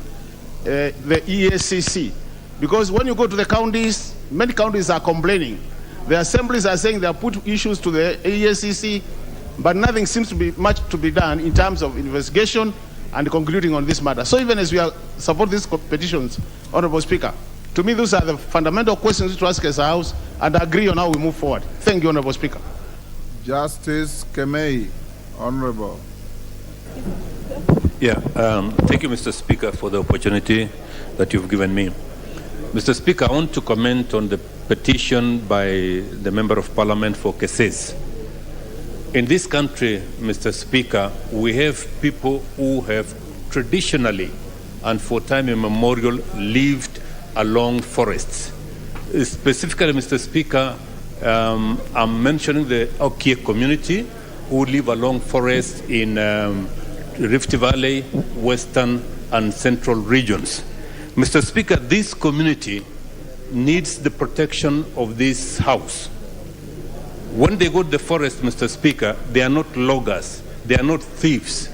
Speaker 7: the EACC. Because when you go to the counties, many counties are complaining. The assemblies are saying they have put issues to the EACC, but nothing seems to be much to be done in terms of investigation and concluding on this matter. So even as we support these petitions, Honorable Speaker, to me those are the fundamental questions to ask as a House and agree on how we move forward. Thank you, Honorable Speaker.
Speaker 2: Justice Kemei, Honorable.
Speaker 18: Yeah, thank you, Mr. Speaker, for the opportunity that you've given me. Mr. Speaker, I want to comment on the petition by the Member of Parliament for KBC. In this country, Mr. Speaker, we have people who have traditionally and for time immemorial lived along forests. Specifically, Mr. Speaker, I'm mentioning the Okie community who live along forests in Rift Valley, Western and Central regions. Mr. Speaker, this community needs the protection of this House When they go to the forest, Mr. Speaker, they are not loggers, they are not thieves.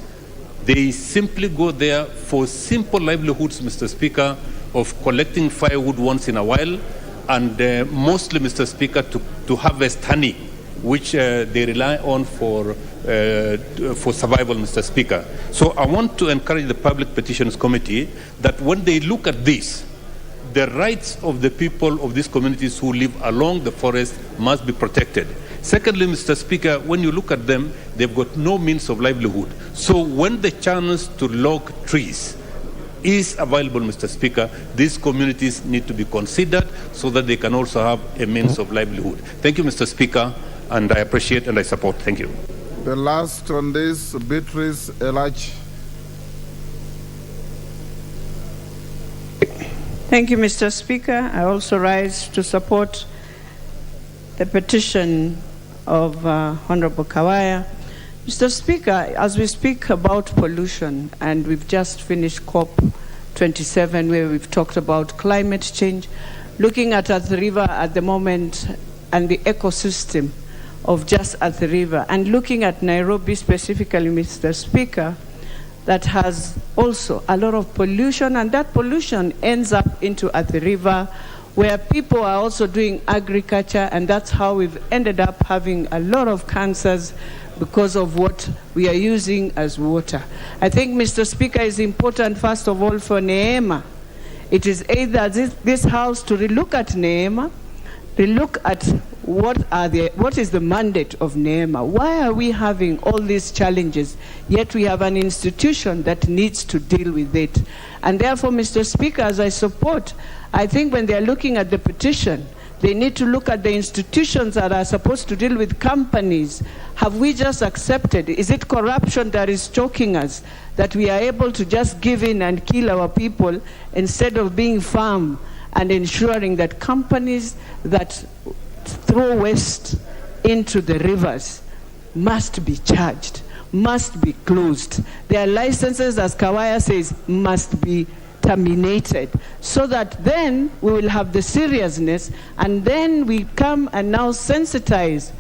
Speaker 18: They simply go there for simple livelihoods, Mr. Speaker, of collecting firewood once in a while, and mostly, Mr. Speaker, to harvest honey, which they rely on for survival, Mr. Speaker. So I want to encourage the Public Petitions Committee that when they look at this, the rights of the people of these communities who live along the forest must be protected. Secondly, Mr. Speaker, when you look at them, they've got no means of livelihood. So when the chance to log trees is available, Mr. Speaker, these communities need to be considered so that they can also have a means of livelihood. Thank you, Mr. Speaker, and I appreciate and I support. Thank you.
Speaker 2: The last on this, Beatrice Elach.
Speaker 19: Thank you, Mr. Speaker. I also rise to support the petition of Honorable Kawaya. Mr. Speaker, as we speak about pollution, and we've just finished COP27 where we've talked about climate change, looking at the river at the moment and the ecosystem of just at the river, and looking at Nairobi specifically, Mr. Speaker, that has also a lot of pollution, and that pollution ends up into at the river, where people are also doing agriculture, and that's how we've ended up having a lot of cancers because of what we are using as water. I think, Mr. Speaker, is important, first of all, for Neema. It is either this House to relook at Neema, relook at what is the mandate of Neema. Why are we having all these challenges, yet we have an institution that needs to deal with it? And therefore, Mr. Speaker, as I support, I think when they are looking at the petition, they need to look at the institutions that are supposed to deal with companies. Have we just accepted? Is it corruption that is choking us, that we are able to just give in and kill our people instead of being firm and ensuring that companies that throw waste into the rivers must be charged, must be closed? Their licenses, as Kawaya says, must be terminated, so that then we will have the seriousness, and then we come and now sensitize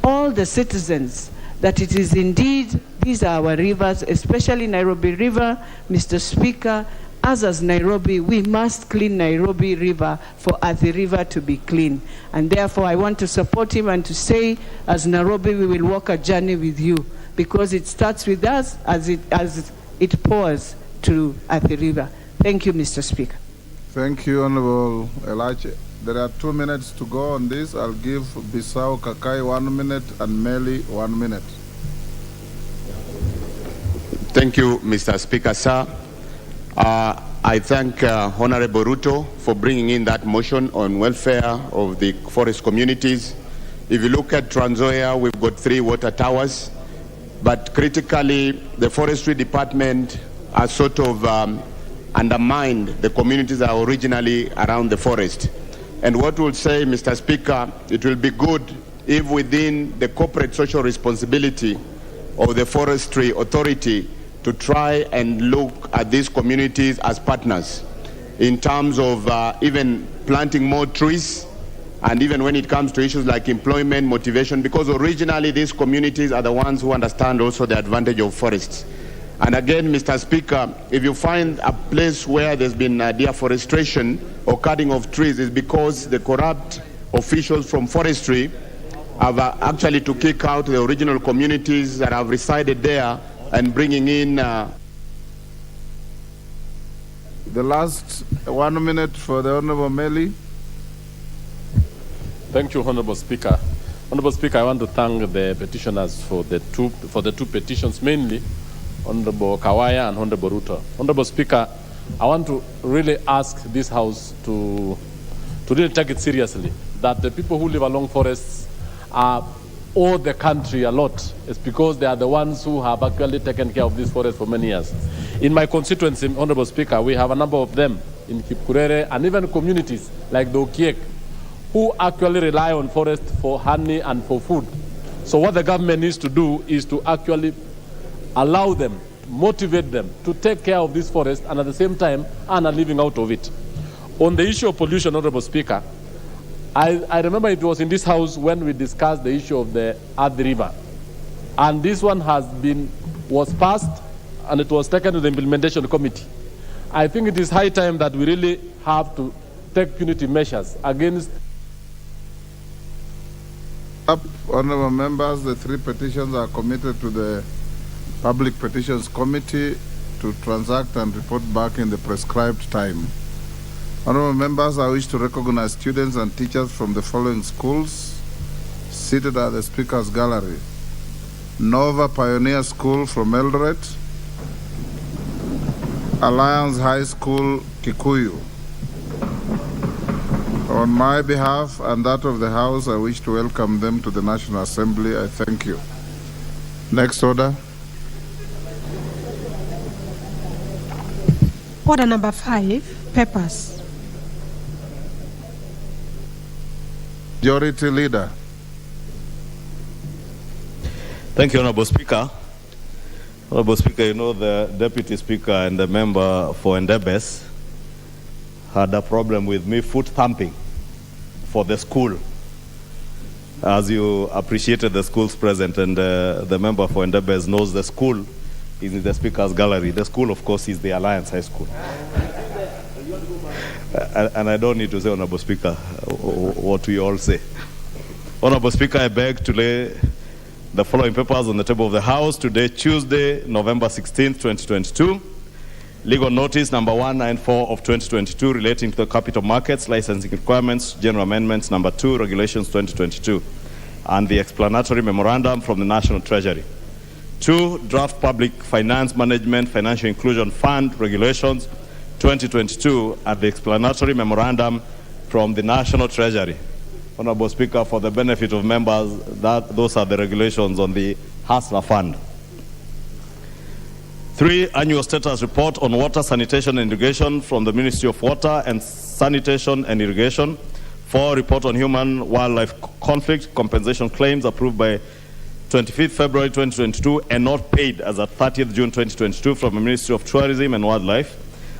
Speaker 19: all the citizens that it is indeed, these are our rivers, especially Nairobi River, Mr. Speaker. As Nairobi, we must clean Nairobi River for Athi River to be clean. And therefore, I want to support him and to say, as Nairobi, we will walk a journey with you, because it starts with us as it pours to Athi River. Thank you, Mr. Speaker.
Speaker 2: Thank you, Honorable Elache. There are 2 minutes to go on this. I'll give Bissau Kakai 1 minute and Meli 1 minute.
Speaker 20: Thank you, Mr. Speaker, sir. I thank Honorable Ruto for bringing in that motion on welfare of the forest communities. If you look at Trans Nzoia, we've got 3 water towers, but critically, the forestry department has sort of undermined the communities that are originally around the forest. And what we'll say, Mr. Speaker, it will be good if within the corporate social responsibility of the forestry authority to try and look at these communities as partners in terms of even planting more trees, and even when it comes to issues like employment, motivation, because originally these communities are the ones who understand also the advantage of forests. And again, Mr. Speaker, if you find a place where there's been deforestation or cutting of trees, it's because the corrupt officials from forestry have actually to kick out the original communities that have resided there and bringing in...
Speaker 2: The last 1 minute for the Honorable Meli.
Speaker 21: Thank you, Honorable Speaker. Honorable Speaker, I want to thank the petitioners for the two petitions, mainly Honorable Kawaya and Honorable Ruto. Honorable Speaker, I want to really ask this House to really take it seriously, that the people who live along forests owe the country a lot. It's because they are the ones who have actually taken care of this forest for many years. In my constituency, Honorable Speaker, we have a number of them in Kipkurere and even communities like the Okiek who actually rely on forest for honey and for food. So what the government needs to do is to actually allow them, motivate them to take care of this forest and at the same time earn a living out of it. On the issue of pollution, Honorable Speaker, I remember it was in this house when we discussed the issue of the Athi River. And this one was passed and it was taken to the implementation committee. I think it is high time that we really have to take punitive measures against.
Speaker 2: Honorable members, the 3 petitions are committed to the Public Petitions Committee to transact and report back in the prescribed time. Honorable members, I wish to recognize students and teachers from the following schools seated at the Speaker's Gallery. Nova Pioneer School from Eldoret, Alliance High School, Kikuyu. On my behalf and that of the House, I wish to welcome them to the National Assembly. I thank you. Next order.
Speaker 3: Order number 5, papers.
Speaker 2: Majority Leader.
Speaker 1: Thank you, Honorable Speaker. Honorable Speaker, you know the Deputy Speaker and the member for Ndebes had a problem with me foot thumping for the school. As you appreciated the schools present, and the member for Ndebes knows the school is in the Speaker's Gallery. The school, of course, is the Alliance High School. And I don't need to say, Honorable Speaker, what we all say. Honorable Speaker, I beg to lay the following papers on the table of the House today, Tuesday, November 16th, 2022. Legal notice number 194 of 2022 relating to the capital markets, licensing requirements, general amendments number 2, regulations 2022, and the explanatory memorandum from the National Treasury. 2, draft public finance management, financial inclusion fund regulations 2022, and the explanatory memorandum from the National Treasury. Honorable Speaker, for the benefit of members, those are the regulations on the Hustler Fund. 3, annual status report on water, sanitation and irrigation from the Ministry of Water and Sanitation and Irrigation. 4, report on human-wildlife conflict compensation claims approved by 25th February 2022 and not paid as at 30th June 2022 from the Ministry of Tourism and Wildlife.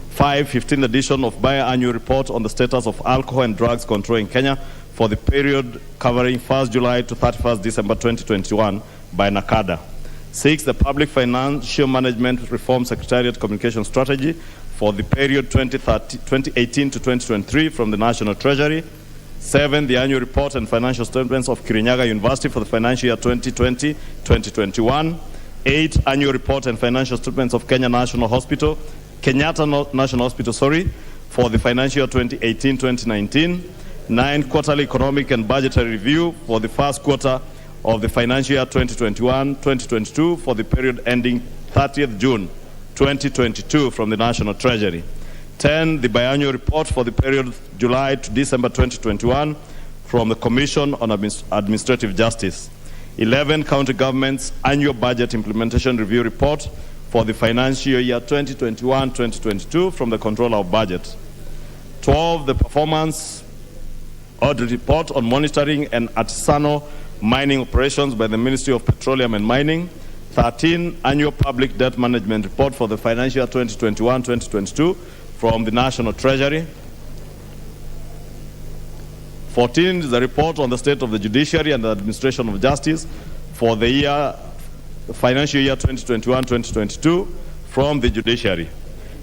Speaker 1: 5, 15th edition of biannual report on the status of alcohol and drugs control in Kenya for the period covering 1st July to 31st December 2021 by NACADA. 6, the Public Financial Management Reform Secretariat Communication Strategy for the period 2018 to 2023 from the National Treasury. 7, the annual report and financial statements of Kirinyaga University for the financial year 2020-2021. 8, annual report and financial statements of Kenyatta National Hospital for the financial year 2018-2019. 9, quarterly economic and budgetary review for the first quarter of the financial year 2021-2022 for the period ending 30th June 2022 from the National Treasury. 10, the biannual report for the period July to December 2021 from the Commission on Administrative Justice. 11, county government's annual budget implementation review report for the financial year 2021-2022 from the Controller of Budget. 12, the performance audit report on monitoring and artisanal mining operations by the Ministry of Petroleum and Mining. 13, annual public debt management report for the financial year 2021-2022 from the National Treasury. 14 is the report on the state of the judiciary and the administration of justice for the financial year 2021-2022 from the judiciary.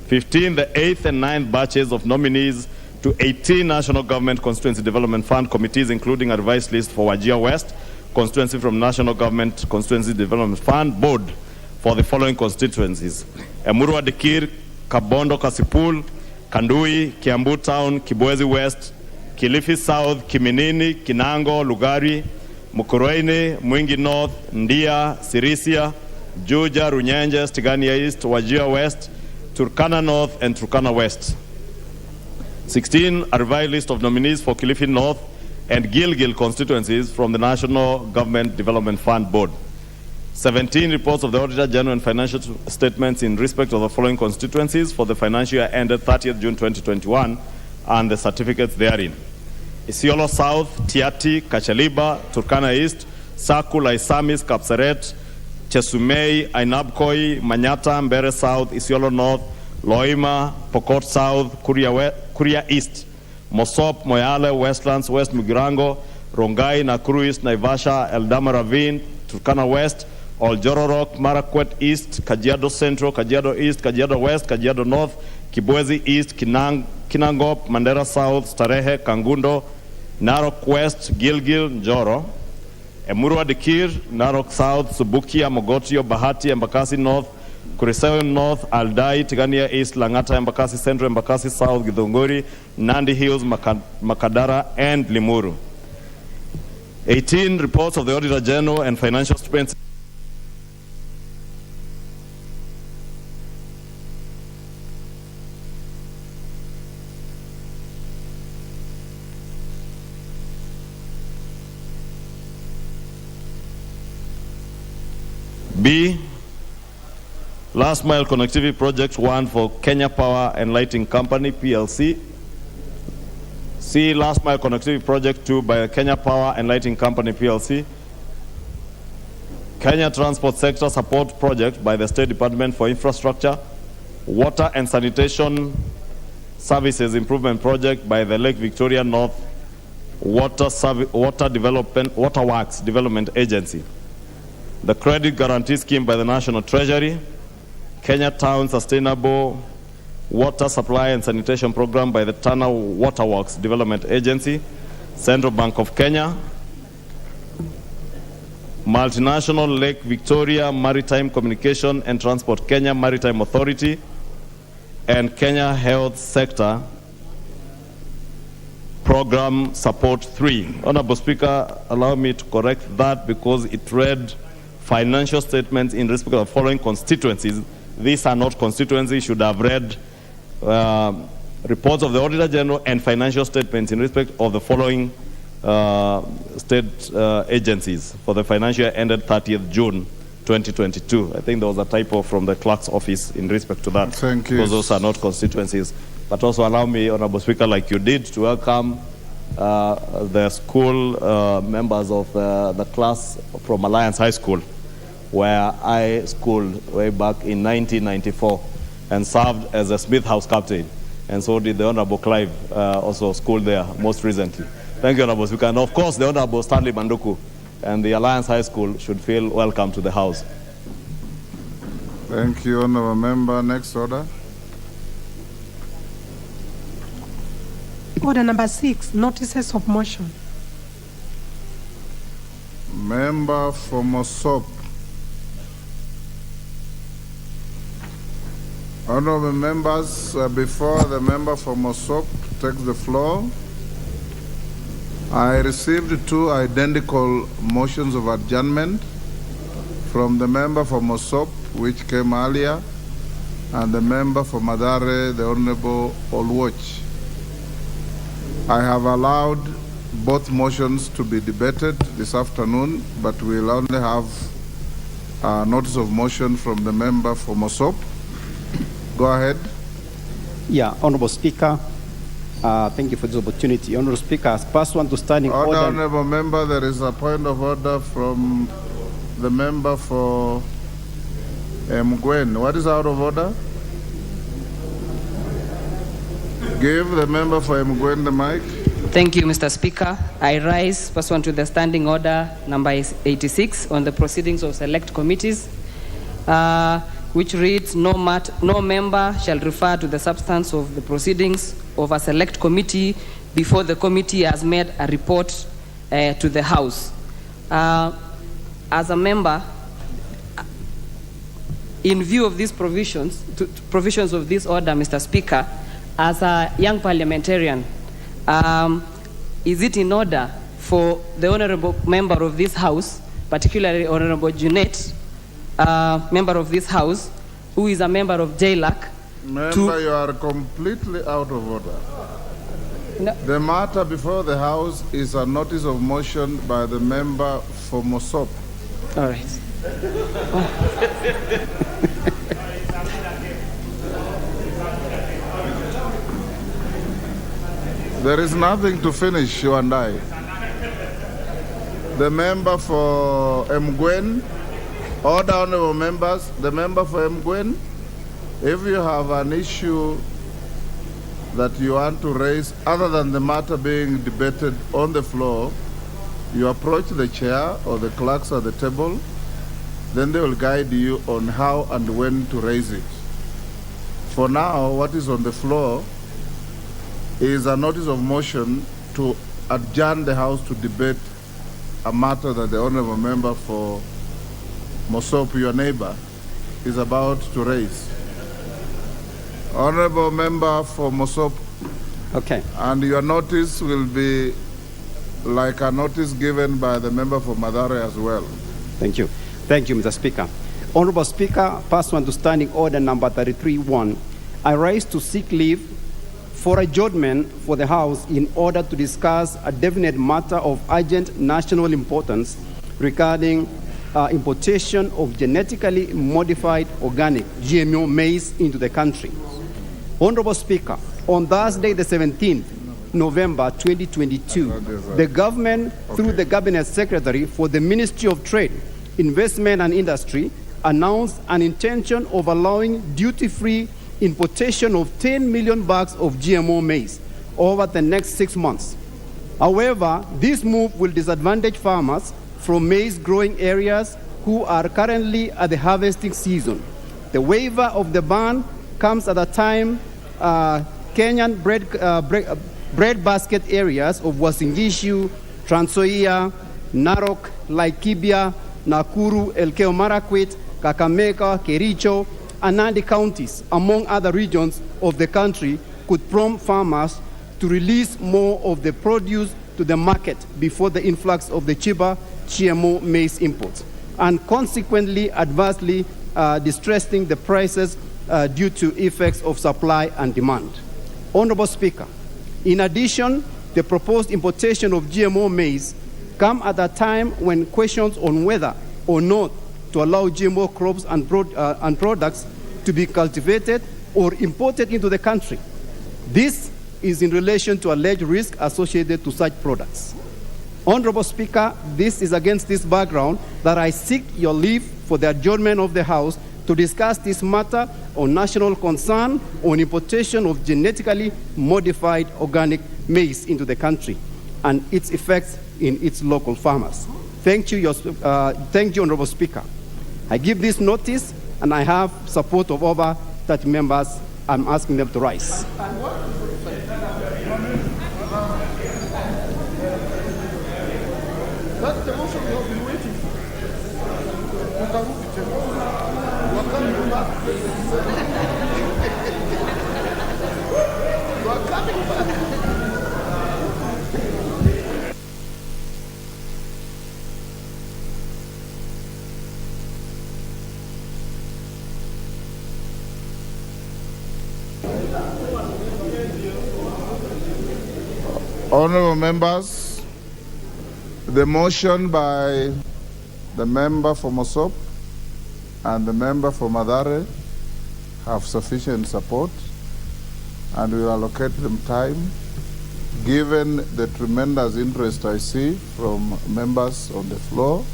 Speaker 1: 15, the 8th and 9th batches of nominees to 18 National Government Constituency Development Fund committees, including a revised list for Wajir West constituency from National Government Constituency Development Fund Board for the following constituencies: Emurua Dikir, Kabondo Kasipul, Kandui, Kiambu Town, Kibwezi West, Kilifi South, Kiminini, Kinango, Lugari, Mukurweini, Mwingi North, Ndia, Sirisia, Juja, Runyenje, Stigania East, Wajir West, Turkana North, and Turkana West. 16, a revised list of nominees for Kilifi North and Gilgil constituencies from the National Government Development Fund Board. 17, reports of the Auditor General and financial statements in respect of the following constituencies for the financial year ended 30th June 2021 and the certificates therein: Isiolo South, Tiati, Kachaliba, Turkana East, Saku, Laisamis, Kapseret, Chesumei, Ainabkoi, Manyata, Mbere South, Isiolo North, Loima, Pokot South, Kuria East, Mosop, Moyale, Westlands, West Mugirango, Rongai, Nakuru East, Naivasha, Eldama Ravine, Turkana West, Oljororok, Marakwet East, Kajiado Central, Kajiado East, Kajiado West, Kajiado North, Kibwezi East, Kinangop, Mandera South, Starehe, Kangundo, Narok West, Gilgil, Njoro, Emurua Dikir, Narok South, Subukia, Mogotio, Bahati, Embakasi North, Kurisewe North, Aldai, Tigania East, Langata, Embakasi Central, Embakasi South, Githunguri, Nandi Hills, Makadara, and Limuru. 18, reports of the Auditor General and financial statements. B, Last Mile Connectivity Project 1 for Kenya Power and Lighting Company, PLC. C, Last Mile Connectivity Project 2 by Kenya Power and Lighting Company, PLC. Kenya Transport Sector Support Project by the State Department for Infrastructure. Water and Sanitation Services Improvement Project by the Lake Victoria North Waterworks Development Agency. The Credit Guarantee Scheme by the National Treasury, Kenya Town Sustainable Water Supply and Sanitation Program by the Tana Waterworks Development Agency, Central Bank of Kenya, Multinational Lake Victoria Maritime Communication and Transport Kenya Maritime Authority, and Kenya Health Sector Program Support 3. Honorable Speaker, allow me to correct that because it read financial statements in respect of the following constituencies. These are not constituencies. Should have read reports of the Auditor General and financial statements in respect of the following state agencies for the financial year ended 30th June 2022. I think there was a typo from the clerk's office in respect to that.
Speaker 2: Thank you.
Speaker 1: Because those are not constituencies. But also allow me, Honorable Speaker, like you did, to welcome the school members of the class from Alliance High School, where I schooled way back in 1994 and served as a Smith House captain. And so did the Honorable Clive, also schooled there most recently. Thank you, Honorable Speaker. And of course, the Honorable Stanley Manduku and the Alliance High School should feel welcome to the House.
Speaker 2: Thank you, Honorable Member. Next order.
Speaker 3: Order number 6, notices of motion.
Speaker 2: Member for Mosop. Honorable members, before the member for Mosop takes the floor, I received 2 identical motions of adjournment from the member for Mosop, which came earlier, and the member for Madare, the Honorable Olwach. I have allowed both motions to be debated this afternoon, but we'll only have a notice of motion from the member for Mosop. Go ahead.
Speaker 4: Yeah, Honorable Speaker, thank you for this opportunity. Honorable Speaker, as pursuant to standing order.
Speaker 2: Honorable Member, there is a point of order from the member for Mgwen. What is out of order? Give the member for Mgwen the mic.
Speaker 8: Thank you, Mr. Speaker. I rise pursuant to the standing order number 86 on the proceedings of select committees, which reads, no member shall refer to the substance of the proceedings of a select committee before the committee has made a report to the House. As a member, in view of these provisions of this order, Mr. Speaker, as a young parliamentarian, is it in order for the honorable member of this House, particularly Honorable Junet, member of this House, who is a member of JLAC,
Speaker 2: Member, you are completely out of order.
Speaker 8: No.
Speaker 2: The matter before the House is a notice of motion by the member for Mosop.
Speaker 8: All right.
Speaker 2: There is nothing to finish, you and I. The member for Mgwen, order, honorable members, the member for Mgwen, if you have an issue that you want to raise, other than the matter being debated on the floor, you approach the chair or the clerks at the table, then they will guide you on how and when to raise it. For now, what is on the floor is a notice of motion to adjourn the House to debate a matter that the honorable member for Mosop, your neighbor, is about to raise. Honorable member for Mosop.
Speaker 4: Okay.
Speaker 2: And your notice will be like a notice given by the member for Madare as well.
Speaker 4: Thank you. Thank you, Mr. Speaker. Honorable Speaker, pursuant to Standing Order number 33-1, I rise to seek leave for adjournment for the House in order to discuss a definite matter of urgent national importance regarding importation of genetically modified organic GMO maize into the country. Honorable Speaker, on Thursday, the 17th November 2022, the government, through the Cabinet Secretary for the Ministry of Trade, Investment and Industry, announced an intention of allowing duty-free importation of 10 million bags of GMO maize over the next 6 months. However, this move will disadvantage farmers from maize-growing areas who are currently at the harvesting season. The waiver of the ban comes at a time Kenyan bread basket areas of Uasin Gishu, Trans Nzoia, Narok, Laikipia, Nakuru, Elgeyo Marakwet, Kakamega, Kericho, and Nandi counties, among other regions of the country, could prompt farmers to release more of the produce to the market before the influx of the cheaper GMO maize imports, and consequently adversely distressing the prices due to effects of supply and demand. Honorable Speaker, in addition, the proposed importation of GMO maize come at a time when questions on whether or not to allow GMO crops and products to be cultivated or imported into the country. This is in relation to alleged risk associated to such products. Honorable Speaker, this is against this background that I seek your leave for the adjournment of the House to discuss this matter of national concern on importation of genetically modified organic maize into the country and its effects in its local farmers. Thank you, Honorable Speaker. I give this notice and I have support of over 30 members. I'm asking them to rise.
Speaker 2: That's the motion we have been waiting for. You are coming back. Honorable members, the motion by the member for Mosop and the member for Madare have sufficient support, and we will allocate them time. Given the tremendous interest I see from members on the floor,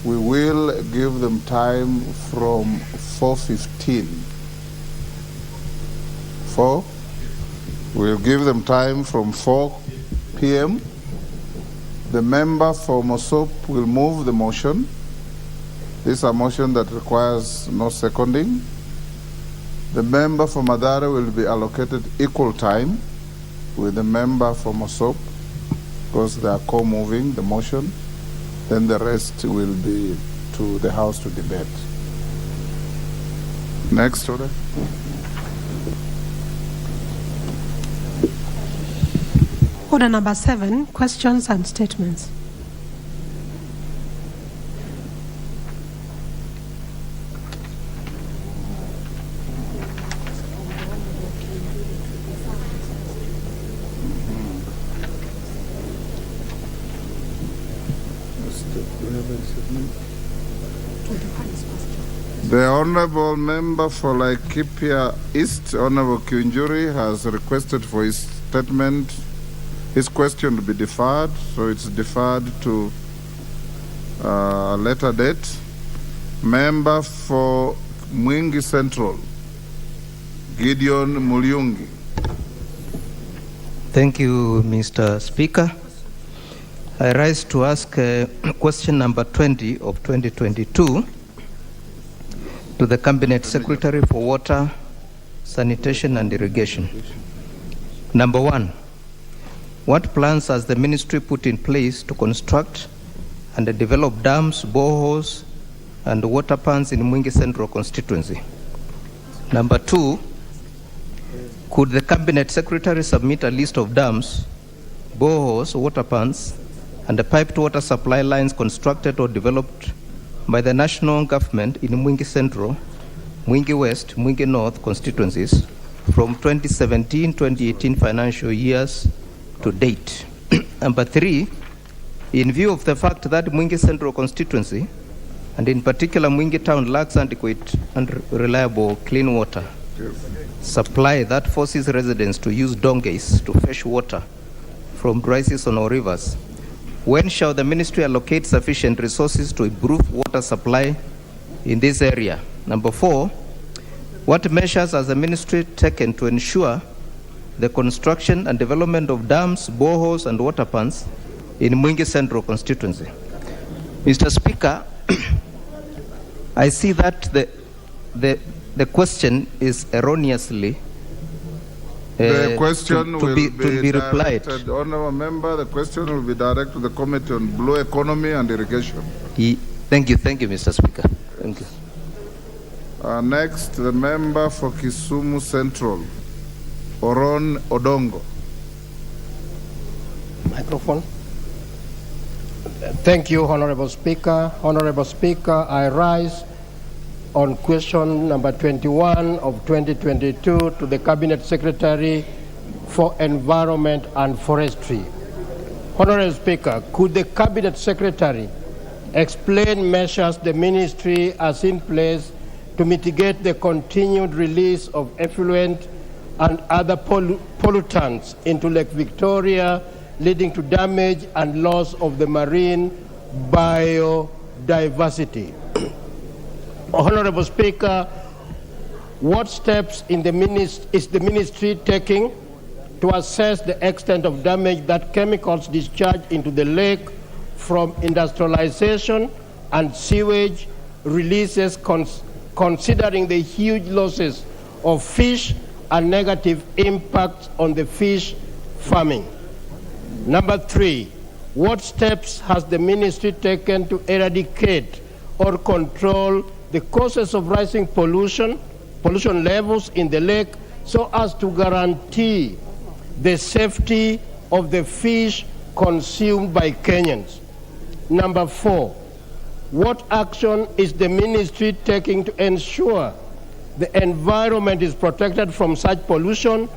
Speaker 2: we will give them time from 4:15. We'll give them time from 4 p.m. The member for Mosop will move the motion. This is a motion that requires no seconding. The member for Madare will be allocated equal time with the member for Mosop because they are co-moving the motion. Then the rest will be to the House to debate. Next order.
Speaker 3: Order number 7, questions and statements.
Speaker 2: The Honorable Member for Laikipia East, Honorable Kiunjuri, has requested for his statement, his question to be deferred, so it's deferred to a later date. Member for Mwingi Central, Gideon Mulyungi.
Speaker 5: Thank you, Mr. Speaker. I rise to ask question number 20 of 2022 to the Cabinet Secretary for Water, Sanitation and Irrigation. Number 1, what plans has the ministry put in place to construct and develop dams, boreholes, and water pans in Mwingi Central constituency? Number 2, could the Cabinet Secretary submit a list of dams, boreholes, water pans, and the piped water supply lines constructed or developed by the national government in Mwingi Central, Mwingi West, Mwingi North constituencies from 2017-2018 financial years to date? Number 3, in view of the fact that Mwingi Central constituency, and in particular Mwingi town, lacks adequate and reliable clean water supply that forces residents to use donkeys to fetch water from dry season or rivers, when shall the ministry allocate sufficient resources to improve water supply in this area? Number 4, what measures has the ministry taken to ensure the construction and development of dams, boreholes, and water pans in Mwingi Central constituency? Mr. Speaker, I see that the question is erroneously
Speaker 2: the question
Speaker 5: to be replied.
Speaker 2: Directed, Honourable Member, the question will be directed to the Committee on Blue Economy and Irrigation.
Speaker 5: Thank you, Mr. Speaker. Thank you.
Speaker 2: Next, the member for Kisumu Central, Oron Odongo.
Speaker 22: Microphone. Thank you, Honourable Speaker. Honourable Speaker, I rise on question number 21 of 2022 to the Cabinet Secretary for Environment and Forestry. Honourable Speaker, could the Cabinet Secretary explain measures the ministry has in place to mitigate the continued release of effluent and other pollutants into Lake Victoria, leading to damage and loss of the marine biodiversity? Honourable Speaker, what steps is the ministry taking to assess the extent of damage that chemicals discharged into the lake from industrialization and sewage releases, considering the huge losses of fish and negative impacts on the fish farming? Number 3, what steps has the ministry taken to eradicate or control the causes of rising pollution levels in the lake so as to guarantee the safety of the fish consumed by Kenyans? Number 4, what action is the ministry taking to ensure the environment is protected from such pollution,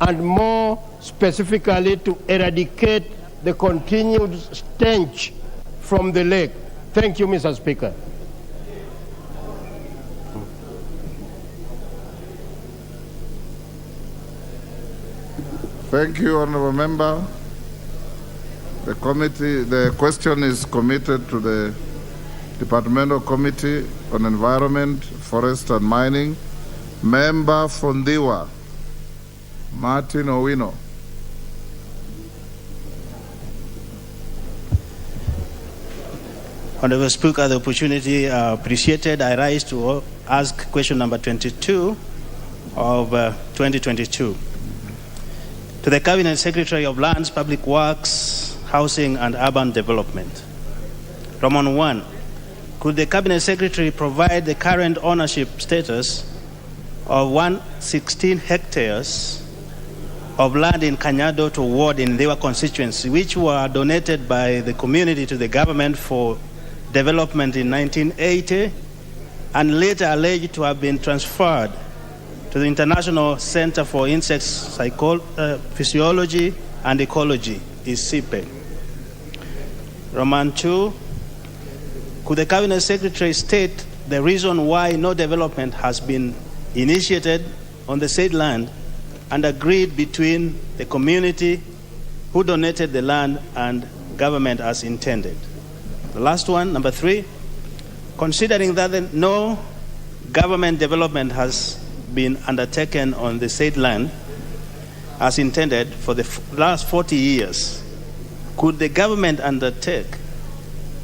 Speaker 22: and more specifically to eradicate the continued stench from the lake? Thank you, Mr. Speaker.
Speaker 2: Thank you, Honourable Member. The question is committed to the Departmental Committee on Environment, Forest and Mining. Member Fondiwa, Martin Owino.
Speaker 23: Honourable Speaker, the opportunity appreciated. I rise to ask question number 22 of 2022. To the Cabinet Secretary of Lands, Public Works, Housing and Urban Development. Roman 1, could the Cabinet Secretary provide the current ownership status of 116 hectares of land in Kanyado to ward in Dewa constituency, which were donated by the community to the government for development in 1980 and later alleged to have been transferred to the International Center for Insect Physiology and Ecology, ICIPE. Roman 2, could the Cabinet Secretary state the reason why no development has been initiated on the said land and agreed between the community who donated the land and government as intended? The last one, number 3, considering that no government development has been undertaken on the said land, as intended for the last 40 years, could the government undertake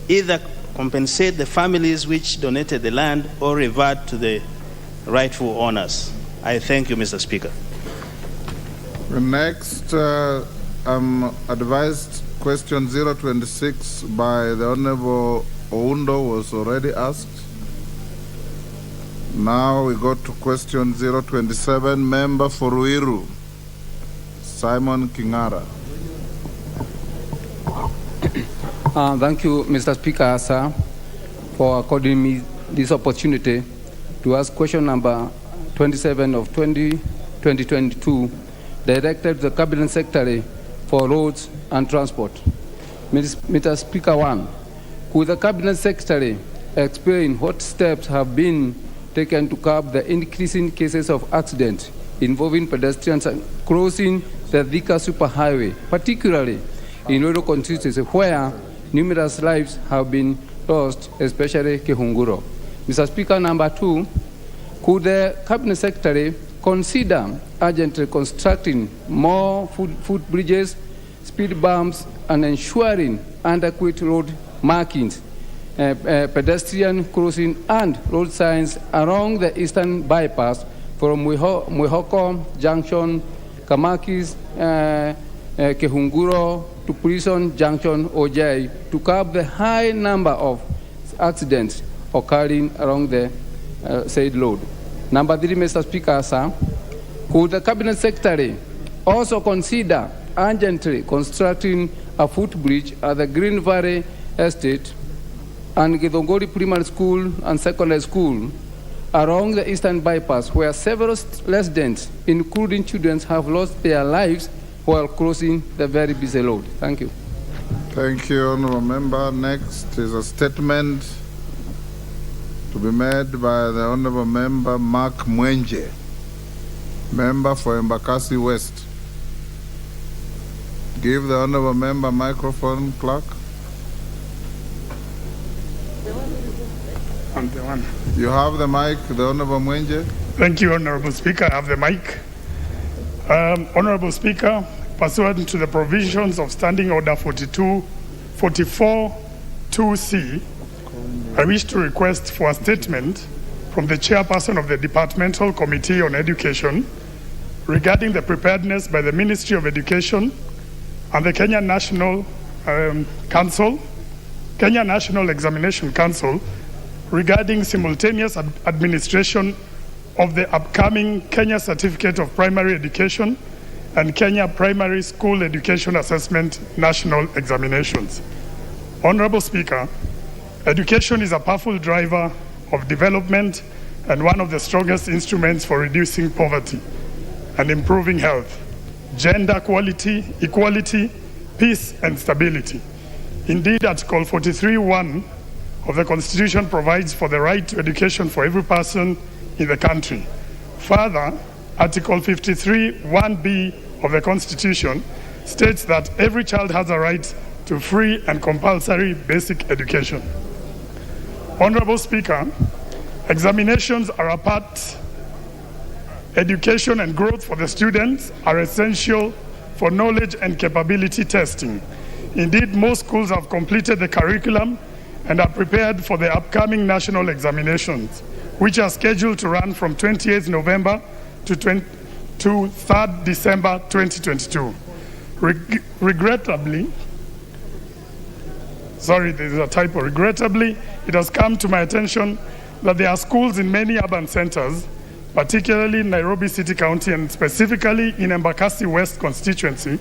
Speaker 23: either compensate the families which donated the land or revert to the rightful owners? I thank you, Mr. Speaker.
Speaker 2: Next, I'm advised question 026 by the Honorable Oundo was already asked. Now we go to question 027, Member for Ruiru, Simon Kingara.
Speaker 6: Thank you, Mr. Speaker, sir, for according me this opportunity to ask question number 27 of 2022, directed to the Cabinet Secretary for Roads and Transport. Mr. Speaker, 1, could the Cabinet Secretary explain what steps have been taken to curb the increasing cases of accidents involving pedestrians crossing the Thika superhighway, particularly in rural constituencies where numerous lives have been lost, especially Kehunguro? Mr. Speaker, number 2, could the Cabinet Secretary consider urgently constructing more footbridges, speed bumps, and ensuring adequate road markings, pedestrian crossing, and road signs along the eastern bypass from Mwihoko Junction, Kamakis, Kehunguro to Prison Junction, Ojai, to curb the high number of accidents occurring along the said road? Number 3, Mr. Speaker, sir, could the Cabinet Secretary also consider urgently constructing a footbridge at the Green Valley Estate and Githongori Primary School and Secondary School along the eastern bypass, where several residents, including children, have lost their lives while crossing the very busy road? Thank you.
Speaker 2: Thank you, Honourable Member. Next is a statement to be made by the Honourable Member Mark Mwenje, Member for Embakasi West. Give the Honourable Member microphone, clerk.
Speaker 9: I'm the one.
Speaker 2: You have the mic, the Honourable Mwenje.
Speaker 9: Thank you, Honourable Speaker. I have the mic. Honourable Speaker, pursuant to the provisions of Standing Order 44(2)C, I wish to request for a statement from the chairperson of the Departmental Committee on Education regarding the preparedness by the Ministry of Education and the Kenya National Examination Council regarding simultaneous administration of the upcoming Kenya Certificate of Primary Education and Kenya Primary School Education Assessment National Examinations. Honorable Speaker, education is a powerful driver of development and one of the strongest instruments for reducing poverty and improving health, gender equality, peace, and stability. Indeed, Article 43(1) of the Constitution provides for the right to education for every person in the country. Further, Article 53(1)(b) of the Constitution states that every child has a right to free and compulsory basic education. Honorable Speaker, examinations are a part. Education and growth for the students are essential for knowledge and capability testing. Indeed, most schools have completed the curriculum and are prepared for the upcoming national examinations, which are scheduled to run from 28th November to 3rd December 2022. Regrettably, it has come to my attention that there are schools in many urban centers, particularly in Nairobi City County and specifically in Embakasi West constituency,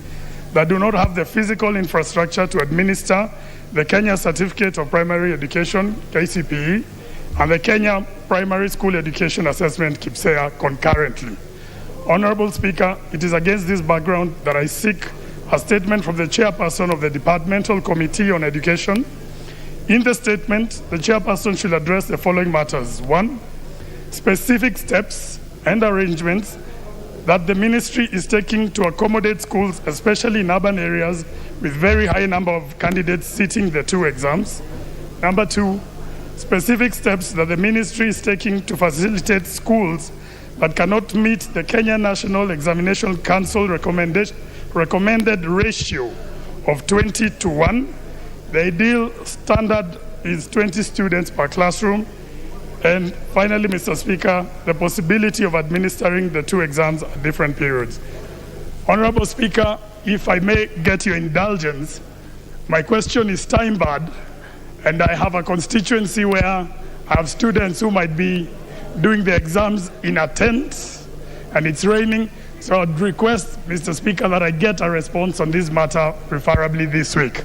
Speaker 9: that do not have the physical infrastructure to administer the Kenya Certificate of Primary Education, KCPE, and the Kenya Primary School Education Assessment, KIPSEA, concurrently. Honorable Speaker, it is against this background that I seek a statement from the chairperson of the Departmental Committee on Education. In the statement, the chairperson should address the following matters. 1, specific steps and arrangements that the ministry is taking to accommodate schools, especially in urban areas with very high number of candidates sitting the 2 exams. Number 2, specific steps that the ministry is taking to facilitate schools that cannot meet the Kenya National Examination Council recommended ratio of 20:1. The ideal standard is 20 students per classroom. And finally, Mr. Speaker, the possibility of administering the two exams at different periods. Honorable Speaker, if I may get your indulgence, my question is time-barred, and I have a constituency where I have students who might be doing the exams in a tent, and it's raining. So I'd request, Mr. Speaker, that I get a response on this matter, preferably this week.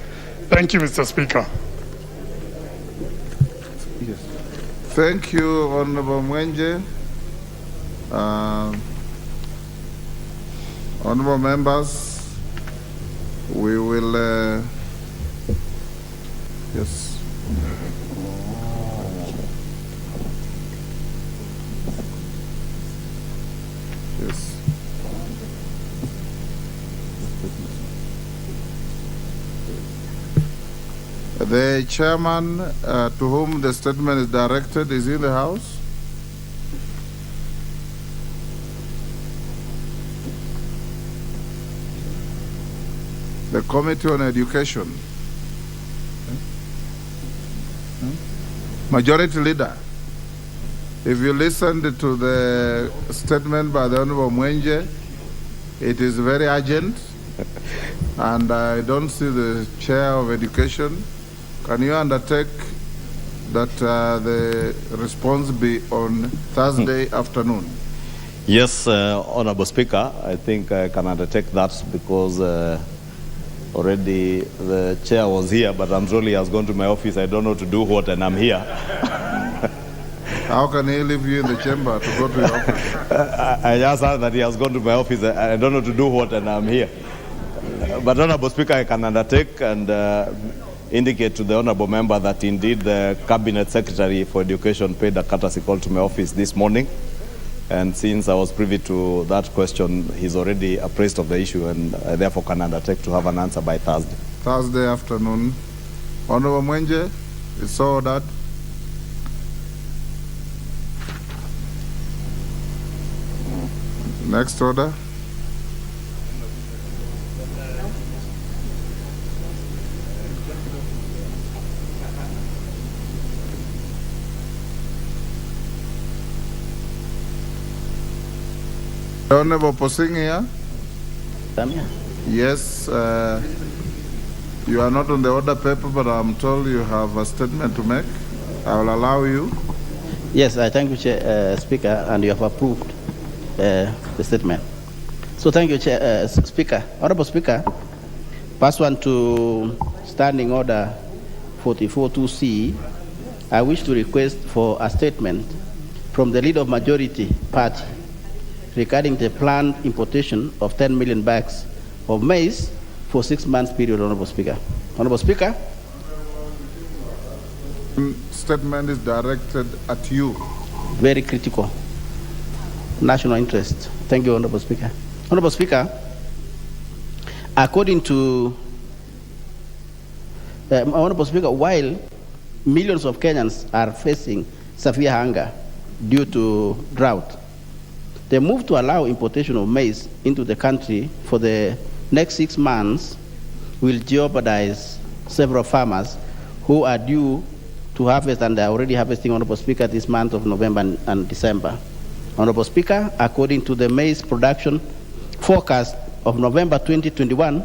Speaker 9: Thank you, Mr. Speaker.
Speaker 2: Yes. Thank you, Honorable Mwenje. Honorable members, we will, yes. Yes. The chairman to whom the statement is directed is in the house. The Committee on Education. Majority Leader, if you listened to the statement by the Honorable Mwenje, it is very urgent, and I don't see the Chair of Education. Can you undertake that the response be on Thursday afternoon?
Speaker 1: Yes, Honorable Speaker, I think I can undertake that because already the chair was here, but I'm sure he has gone to my office. I don't know to do what, and I'm here.
Speaker 2: How can he leave you in the chamber to go to your office?
Speaker 1: I just heard that he has gone to my office. I don't know to do what, and I'm here. But Honorable Speaker, I can undertake and indicate to the Honorable Member that indeed the Cabinet Secretary for Education paid a courtesy call to my office this morning. And since I was privy to that question, he's already appraised of the issue, and I therefore can undertake to have an answer by Thursday.
Speaker 2: Thursday afternoon. Honorable Mwenje, it's so ordered. Next order. Honorable Posing here? Yes, you are not on the order paper, but I'm told you have a statement to make. I will allow you.
Speaker 7: Yes, I thank you, Speaker, and you have approved the statement. So thank you, Speaker. Honorable Speaker, pursuant to Standing Order 44.2c, I wish to request for a statement from the Leader of Majority Party regarding the planned importation of 10 million bags of maize for 6 months period, Honorable Speaker. Honorable Speaker.
Speaker 2: Statement is directed at you.
Speaker 7: Very critical. National interest. Thank you, Honorable Speaker. Honorable Speaker, according to Honorable Speaker, while millions of Kenyans are facing severe hunger due to drought, the move to allow importation of maize into the country for the next 6 months will jeopardize several farmers who are due to harvest and are already harvesting, Honorable Speaker, this month of November and December. Honorable Speaker, according to the maize production forecast of November 2021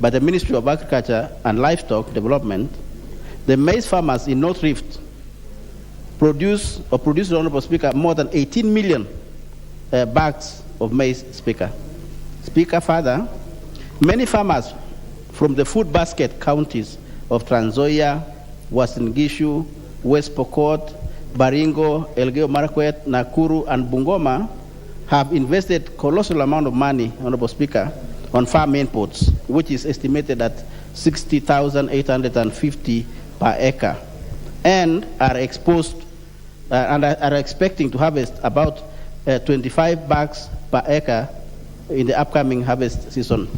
Speaker 7: by the Ministry of Agriculture and Livestock Development, the maize farmers in North Rift produced, Honorable Speaker, more than 18 million bags of maize, Speaker. Speaker, further, many farmers from the food basket counties of Trans Nzoia, Uasin Gishu, West Pokot, Baringo, Elgeyo Marakwet, Nakuru, and Bungoma have invested colossal amount of money, Honorable Speaker, on farm inputs, which is estimated at 60,850 per acre, and are exposed and are expecting to harvest about 25 bags per acre in the upcoming harvest season.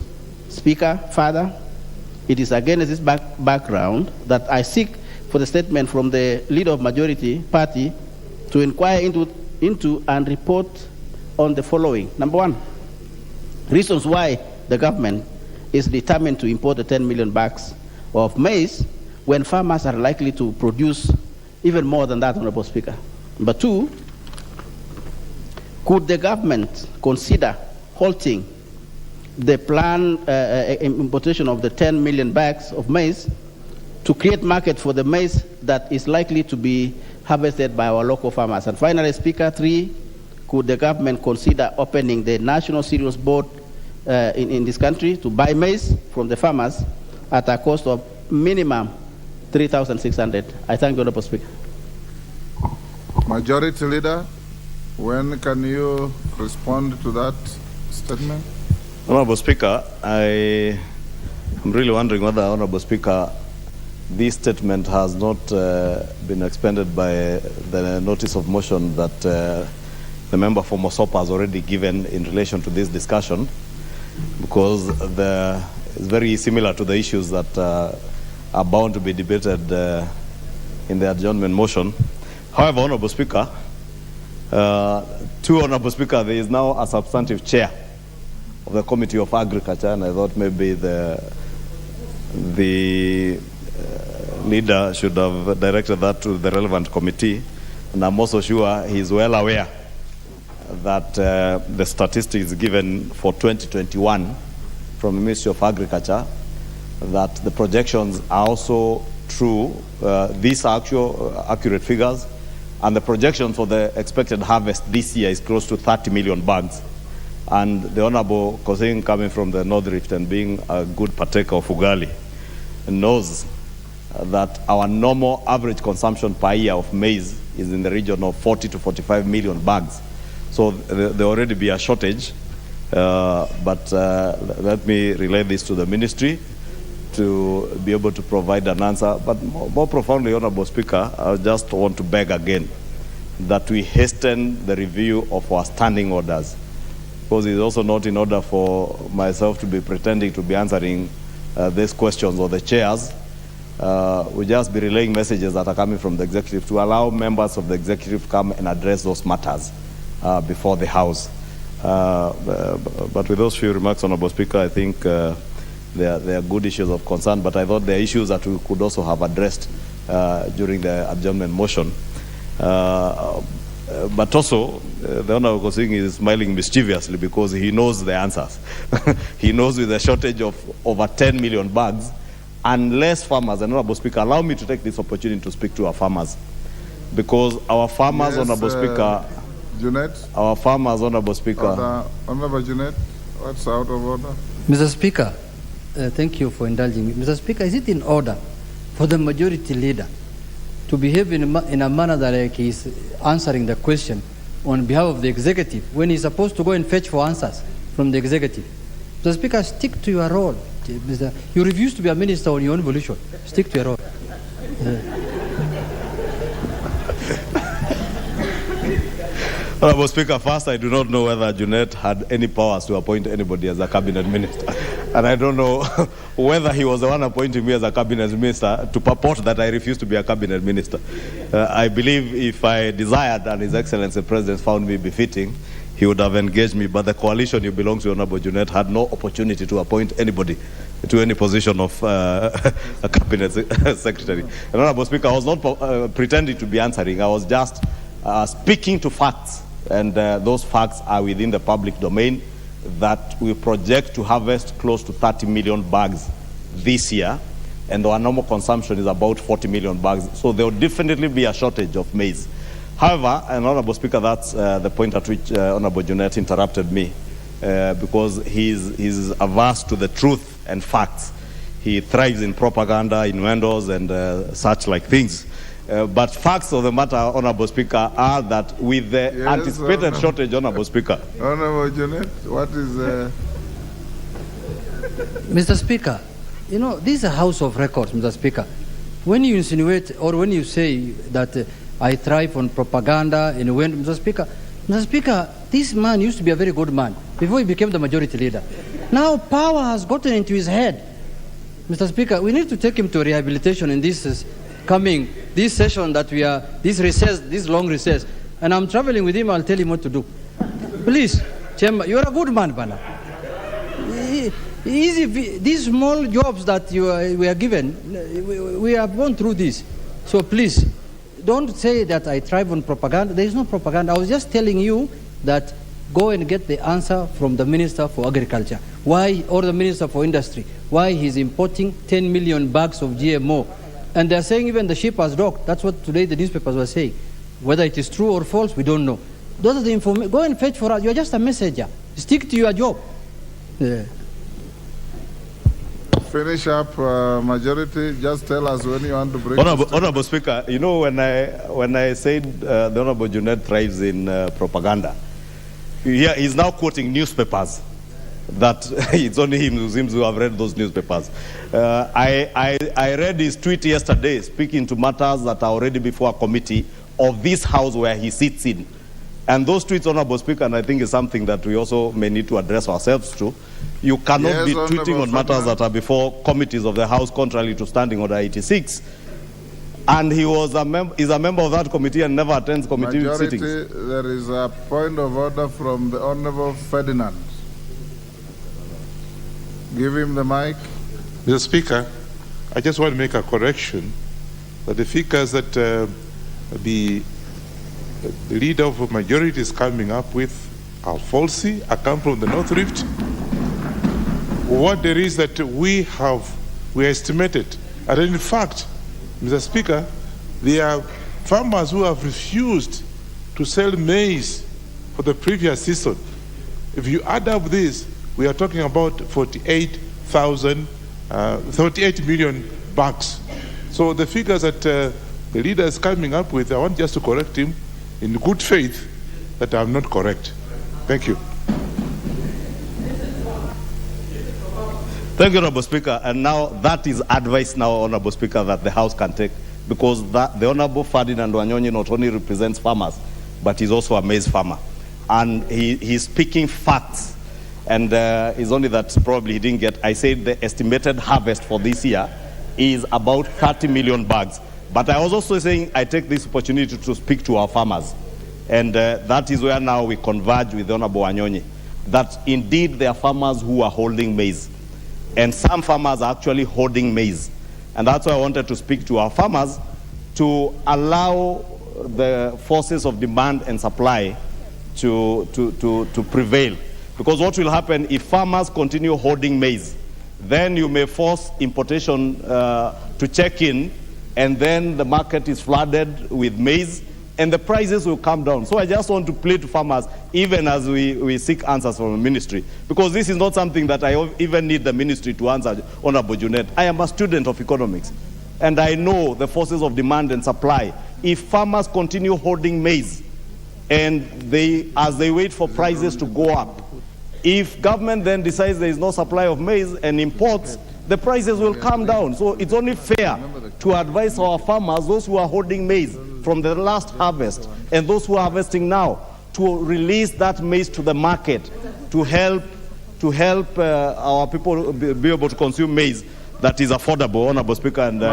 Speaker 7: Speaker, further, it is against this background that I seek for the statement from the Leader of Majority Party to inquire into and report on the following. Number one, reasons why the government is determined to import the 10 million bags of maize when farmers are likely to produce even more than that, Honorable Speaker. Number two, could the government consider halting the planned importation of the 10 million bags of maize to create market for the maize that is likely to be harvested by our local farmers? And finally, Speaker, three, could the government consider opening the National Cereals Board in this country to buy maize from the farmers at a cost of minimum 3,600? I thank you, Honorable Speaker.
Speaker 2: Majority Leader, when can you respond to that statement?
Speaker 1: Honorable Speaker, I am really wondering whether, Honorable Speaker, this statement has not been expended by the notice of motion that the member for Mosopa has already given in relation to this discussion, because it's very similar to the issues that are bound to be debated in the adjournment motion. However, Honorable Speaker, Honorable Speaker, there is now a substantive chair of the Committee of Agriculture, and I thought maybe the leader should have directed that to the relevant committee. And I'm also sure he's well aware that the statistics given for 2021 from the Ministry of Agriculture, that the projections are also true. These are accurate figures, and the projection for the expected harvest this year is close to 30 million bags. And the Honorable Kosing, coming from the North Rift and being a good partaker of ugali, knows that our normal average consumption per year of maize is in the region of 40 to 45 million bags. So there already be a shortage, but let me relay this to the ministry to be able to provide an answer. But more profoundly, Honorable Speaker, I just want to beg again that we hasten the review of our standing orders, because it's also not in order for myself to be pretending to be answering these questions or the chairs. We just be relaying messages that are coming from the executive to allow members of the executive to come and address those matters before the House. But with those few remarks, Honorable Speaker, I think they are good issues of concern, but I thought they are issues that we could also have addressed during the adjournment motion. But also, the Honorable Kosing is smiling mischievously because he knows the answers. He knows with a shortage of over 10 million bags, unless farmers, and Honorable Speaker, allow me to take this opportunity to speak to our farmers, because our farmers, yes, Honorable Speaker,
Speaker 2: Junet?
Speaker 1: Our farmers, Honorable Speaker.
Speaker 2: Honorable Junet, what's out of order?
Speaker 10: Mr. Speaker, thank you for indulging me. Mr. Speaker, is it in order for the majority leader to behave in a manner that like he's answering the question on behalf of the executive when he's supposed to go and fetch for answers from the executive? Mr. Speaker, stick to your role. You refuse to be a minister on your own volition. Stick to your role.
Speaker 1: Honorable Speaker, first, I do not know whether Junet had any powers to appoint anybody as a cabinet minister. And I don't know whether he was the one appointing me as a cabinet minister to purport that I refuse to be a cabinet minister. I believe if I desired and His Excellency the President found me befitting, he would have engaged me. But the coalition you belong to, Honorable Junet, had no opportunity to appoint anybody to any position of a cabinet secretary. And Honorable Speaker, I was not pretending to be answering. I was just speaking to facts. And those facts are within the public domain, that we project to harvest close to 30 million bags this year, and our normal consumption is about 40 million bags. So there will definitely be a shortage of maize. However, and Honorable Speaker, that's the point at which Honorable Junet interrupted me, because he's averse to the truth and facts. He thrives in propaganda, innuendos, and such like things. But facts of the matter, Honorable Speaker, are that with the anticipated shortage, Honorable Speaker.
Speaker 2: Honorable Junet, what is...
Speaker 10: Mr. Speaker, you know, this is a house of records, Mr. Speaker. When you insinuate or when you say that I thrive on propaganda, and when, Mr. Speaker, this man used to be a very good man before he became the majority leader. Now power has gotten into his head. Mr. Speaker, we need to take him to rehabilitation in this session that we are, this recess, this long recess. And I'm traveling with him, I'll tell him what to do. Please, Chairman, you're a good man, Bana. Easy, these small jobs that we are given, we have gone through this. So please, don't say that I thrive on propaganda. There is no propaganda. I was just telling you that go and get the answer from the Minister for Agriculture. Why, or the Minister for Industry, why he's importing 10 million bags of GMO. And they're saying even the ship has docked. That's what today the newspapers were saying. Whether it is true or false, we don't know. Those are the information. Go and fetch for us. You're just a messenger. Stick to your job. Yeah.
Speaker 2: Finish up, majority. Just tell us when you want to bring.
Speaker 1: Honorable Speaker, you know, when I said the Honorable Junet thrives in propaganda, he's now quoting newspapers. That it's only him who seems to have read those newspapers. I read his tweet yesterday speaking to matters that are already before a committee of this House where he sits in. And those tweets, Honorable Speaker, and I think is something that we also may need to address ourselves to. You cannot be tweeting on matters that are before committees of the House contrary to Standing Order 86. And he was is a member of that committee and never attends committee
Speaker 2: Majority,
Speaker 1: sittings.
Speaker 2: There is a point of order from the Honorable Ferdinand. Give him the mic.
Speaker 11: Mr. Speaker, I just want to make a correction that the figures that the leader of the majority is coming up with are falsy. I come from the North Rift. What there is that we estimated, and in fact, Mr. Speaker, there are farmers who have refused to sell maize for the previous season. If you add up this, we are talking about 38 million bags. So the figures that the leader is coming up with, I want just to correct him in good faith that I'm not correct. Thank you.
Speaker 1: Thank you, Honorable Speaker. And now that is advice now, Honorable Speaker, that the House can take, because the Honorable Ferdinand Wanyonyi not only represents farmers, but he's also a maize farmer. And he's speaking facts. And it's only that probably he didn't get. I said the estimated harvest for this year is about 30 million bags. But I was also saying I take this opportunity to speak to our farmers. And that is where now we converge with Honorable Wanyonyi, that indeed there are farmers who are holding maize. And some farmers are actually holding maize. And that's why I wanted to speak to our farmers to allow the forces of demand and supply to prevail. Because what will happen if farmers continue holding maize, then you may force importation to check in, and then the market is flooded with maize, and the prices will come down. So I just want to plead to farmers, even as we seek answers from the ministry, because this is not something that I even need the ministry to answer, Honorable Junet. I am a student of economics, and I know the forces of demand and supply. If farmers continue holding maize, and as they wait for prices to go up, if government then decides there is no supply of maize and imports, the prices will come down. So it's only fair to advise our farmers, those who are holding maize from the last harvest and those who are harvesting now, to release that maize to the market to help our people be able to consume maize that is affordable, Honorable Speaker, and for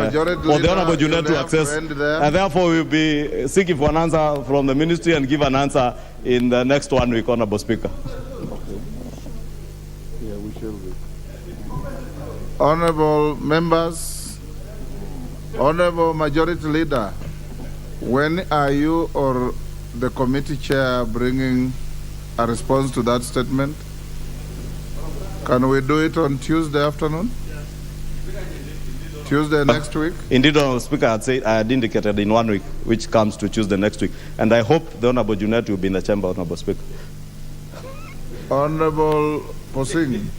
Speaker 1: the Honorable Junet to access. And therefore we'll be seeking for an answer from the ministry and give an answer in the next 1 week, Honorable Speaker.
Speaker 2: Honorable members, Honorable Majority Leader, when are you or the committee chair bringing a response to that statement? Can we do it on Tuesday afternoon? Tuesday next week?
Speaker 1: Indeed, Honorable Speaker, I had indicated in 1 week, which comes to Tuesday next week. And I hope the Honorable Junet will be in the chamber, Honorable Speaker.
Speaker 2: Honorable Proceedings,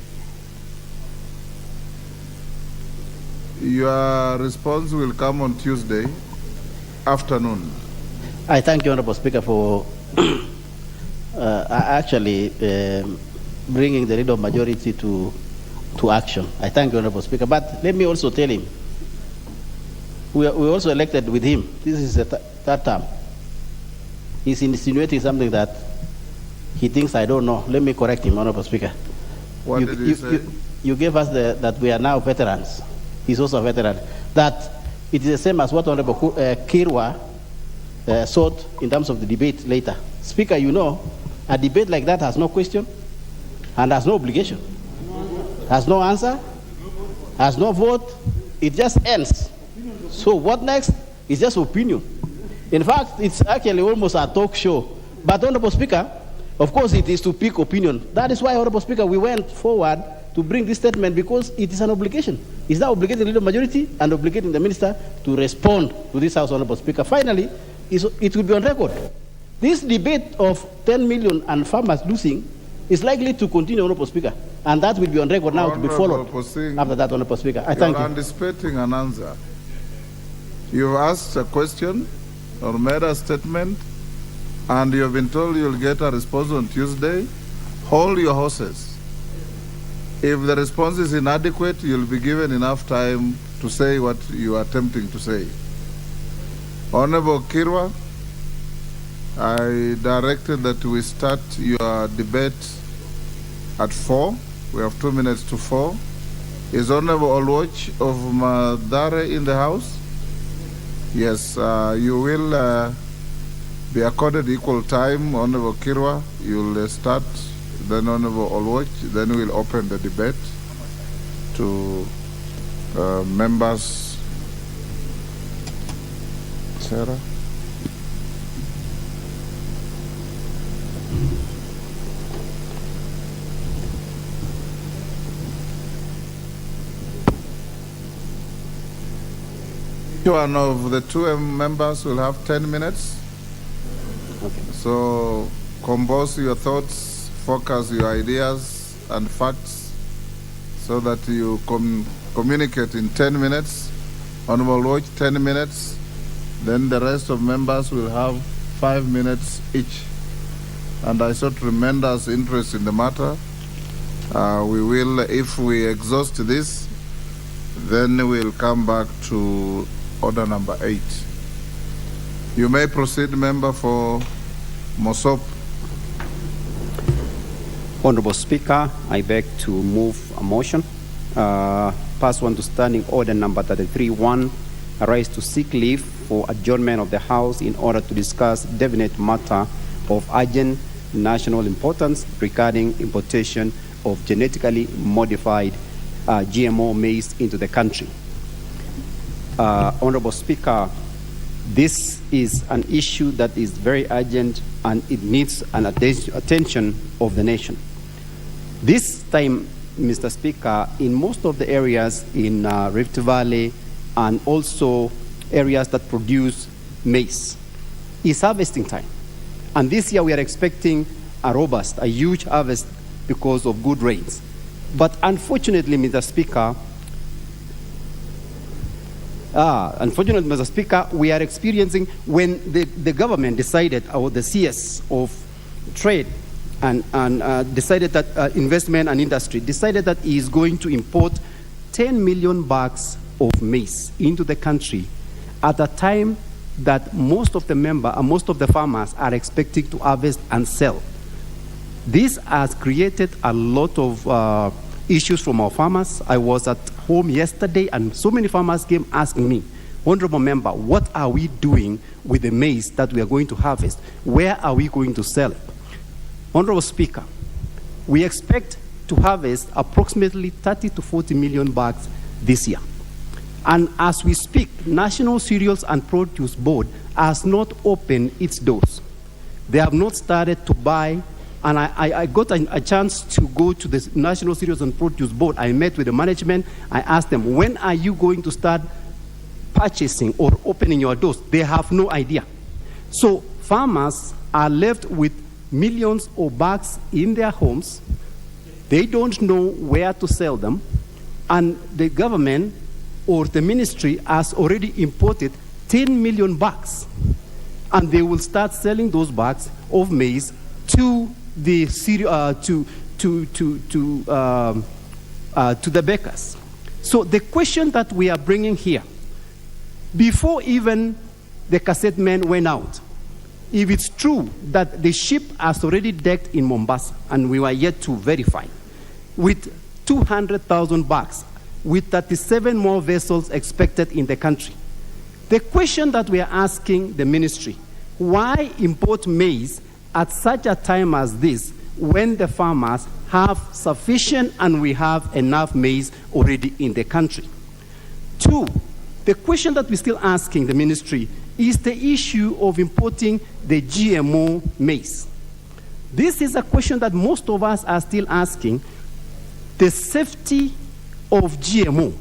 Speaker 2: your response will come on Tuesday afternoon.
Speaker 7: I thank you, Honorable Speaker, for actually bringing the leader of majority to action. I thank you, Honorable Speaker. But let me also tell him, we also elected with him. This is the third term. He's insinuating something that he thinks I don't know. Let me correct him, Honorable Speaker.
Speaker 2: What did he say?
Speaker 7: You gave us that we are now veterans. He's also a veteran. That it is the same as what Honorable Kirwa sought in terms of the debate later. Speaker, you know A debate like that has no question and has no obligation, has no answer, has no vote. It just ends. So what next is just opinion. In fact, it's actually almost a talk show. But Honorable Speaker, of course it is to pick opinion. That is why, Honorable Speaker, we went forward to bring this statement because it is an obligation. It's now obligating the leader of majority and obligating the minister to respond to this House, Honorable Speaker. Finally, it will be on record. This debate of 10 million and farmers losing is likely to continue, Honorable Speaker, and that will be on record now to be followed after that, Honorable Speaker. I thank you.
Speaker 2: You're anticipating an answer. You've asked a question or made a statement, and you've been told you'll get a response on Tuesday. Hold your horses. If the response is inadequate, you'll be given enough time to say what you are attempting to say. Honorable Kirwa, I directed that we start your debate at 4. We have 2 minutes to 4. Is Honorable Olwach of Madare in the House? Yes, you will be accorded equal time. Honorable Kirwa, you'll start, then Honorable Olwach, then we'll open the debate to members. Sarah? One of the two members will have 10 minutes.
Speaker 7: Okay.
Speaker 2: So compose your thoughts, focus your ideas and facts so that you communicate in 10 minutes. Honorable Watch, 10 minutes. Then the rest of members will have 5 minutes each. And I saw tremendous interest in the matter. We will, if we exhaust this, then we'll come back to order number 8. You may proceed, member for Mosop.
Speaker 4: Honorable Speaker, I beg to move a motion. Pass one to standing order number 33-1, arise to seek leave for adjournment of the House in order to discuss definite matter of urgent national importance regarding importation of genetically modified GMO maize into the country. Honorable Speaker, this is an issue that is very urgent and it needs an attention of the nation. This time, Mr. Speaker, in most of the areas in Rift Valley and also areas that produce maize, is harvesting time. And this year we are expecting a huge harvest because of good rains. But unfortunately, Mr. Speaker, we are experiencing when the government decided, or the CS of trade and decided that investment and industry decided that he is going to import 10 million bags of maize into the country at a time that most of the farmers are expecting to harvest and sell. This has created a lot of issues from our farmers. I was at home yesterday and so many farmers came asking me, Honorable Member, what are we doing with the maize that we are going to harvest? Where are we going to sell it? Honorable Speaker, we expect to harvest approximately 30 to 40 million bags this year. And as we speak, National Cereals and Produce Board has not opened its doors. They have not started to buy. And I got a chance to go to the National Cereals and Produce Board. I met with the management. I asked them, when are you going to start purchasing or opening your doors? They have no idea. So farmers are left with millions of bags in their homes. They don't know where to sell them. And the government or the ministry has already imported 10 million bags. And they will start selling those bags of maize to the bakers. So the question that we are bringing here, before even the cassette men went out, if it's true that the ship has already docked in Mombasa, and we were yet to verify, with 200,000 bags, with 37 more vessels expected in the country, the question that we are asking the ministry, why import maize at such a time as this, when the farmers have sufficient and we have enough maize already in the country. Two, the question that we're still asking the ministry is the issue of importing the GMO maize. This is a question that most of us are still asking, the safety of GMO.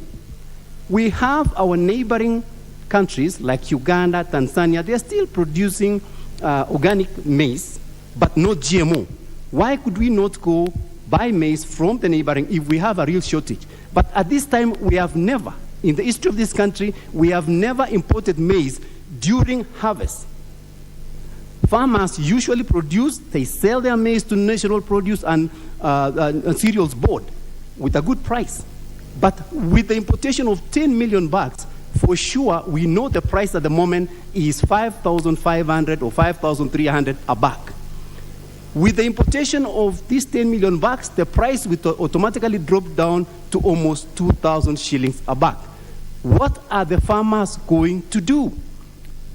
Speaker 4: We have our neighboring countries like Uganda, Tanzania, they're still producing organic maize, but not GMO. Why could we not go buy maize from the neighboring if we have a real shortage? But at this time, we have never, in the history of this country, we have never imported maize during harvest. Farmers usually produce, they sell their maize to National Produce and Cereals Board with a good price. But with the importation of 10 million bags, for sure, we know the price at the moment is 5,500 or 5,300 a bag. With the importation of these 10 million bags, the price will automatically drop down to almost 2,000 shillings a bag. What are the farmers going to do?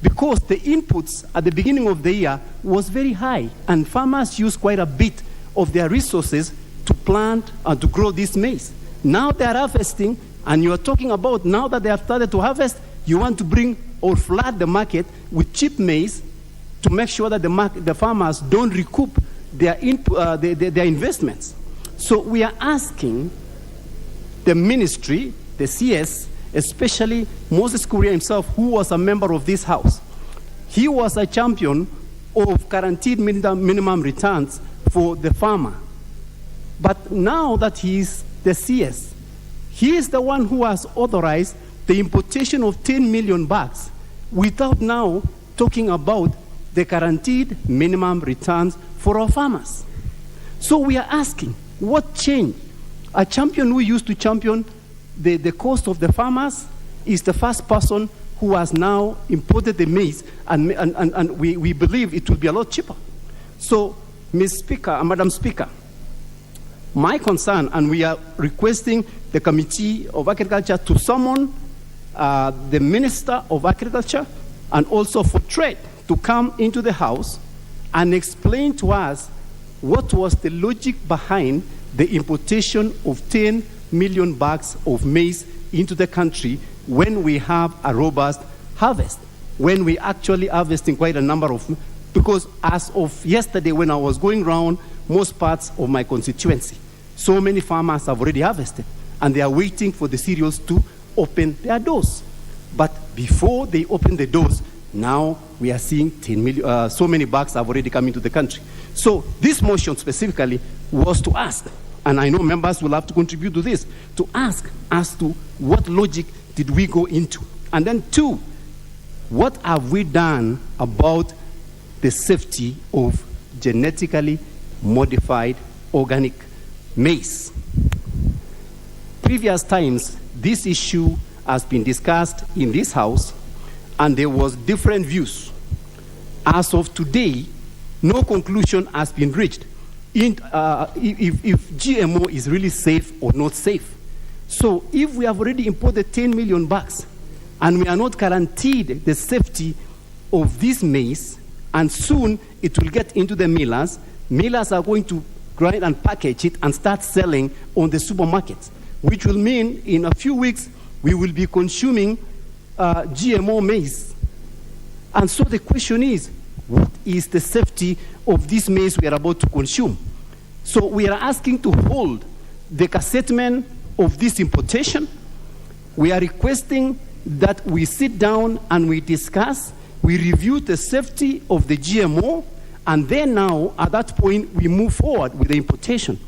Speaker 4: Because the inputs at the beginning of the year was very high, and farmers used quite a bit of their resources to plant and to grow this maize. Now they are harvesting, and you are talking about now that they have started to harvest, you want to bring or flood the market with cheap maize to make sure that the farmers don't recoup their investments. So we are asking the ministry, the CS, especially Moses Kuria himself, who was a member of this house. He was a champion of guaranteed minimum returns for the farmer. But now that he is the CS, he is the one who has authorized the importation of 10 million bags without now talking about the guaranteed minimum returns for our farmers. So we are asking, what changed? A champion who used to champion the cost of the farmers is the first person who has now imported the maize, and we believe it will be a lot cheaper. So, Madam Speaker, my concern, and we are requesting the Committee of Agriculture to summon the Minister of Agriculture and also for Trade to come into the House and explain to us what was the logic behind the importation of 10 million bags of maize into the country when we have a robust harvest, when we actually harvesting quite a number of, because as of yesterday when I was going around most parts of my constituency, so many farmers have already harvested and they are waiting for the cereals to open their doors. But before they open the doors, now we are seeing 10 million, so many bags have already come into the country. So this motion specifically was to ask, and I know members will have to contribute to this, to ask as to what logic did we go into? And then two, what have we done about the safety of genetically modified organic maize? Previous times, this issue has been discussed in this House, and there was different views. As of today, no conclusion has been reached if GMO is really safe or not safe. So if we have already imported 10 million bags and we are not guaranteed the safety of this maize, and soon it will get into the millers are going to grind and package it and start selling on the supermarkets, which will mean in a few weeks we will be consuming GMO maize. And so the question is, what is the safety of this maize we are about to consume? So we are asking to hold the cassettlement of this importation. We are requesting that we sit down and we discuss, we review the safety of the GMO, and then now, at that point, we move forward with the importation.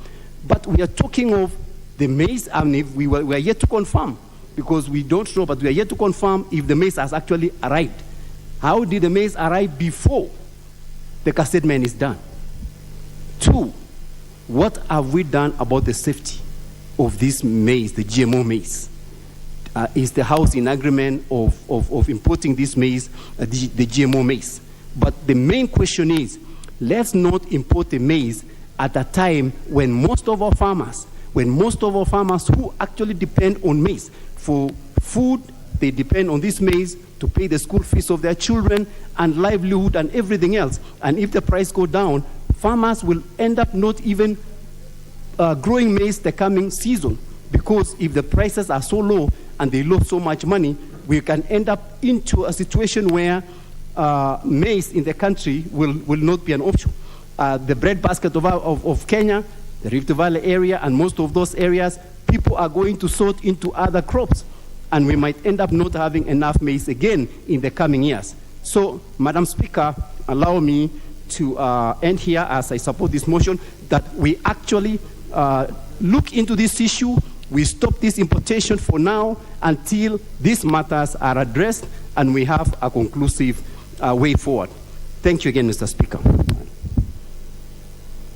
Speaker 4: But we are talking of the maize, and we are yet to confirm, because we don't know, but we are yet to confirm if the maize has actually arrived. How did the maize arrive before the cassettlement is done? Two, what have we done about the safety of this maize, the GMO maize? Is the House in agreement of importing this maize, the GMO maize? But the main question is, let's not import the maize at a time when most of our farmers who actually depend on maize for food They depend on this maize to pay the school fees of their children and livelihood and everything else. And if the price go down, farmers will end up not even growing maize the coming season, because if the prices are so low and they lose so much money, we can end up into a situation where maize in the country will not be an option. The breadbasket of Kenya, the Rift Valley area, and most of those areas, people are going to sort into other crops, and we might end up not having enough maize again in the coming years. So, Madam Speaker, allow me to end here as I support this motion, that we actually look into this issue. We stop this importation for now until these matters are addressed and we have a conclusive way forward. Thank you again, Mr. Speaker.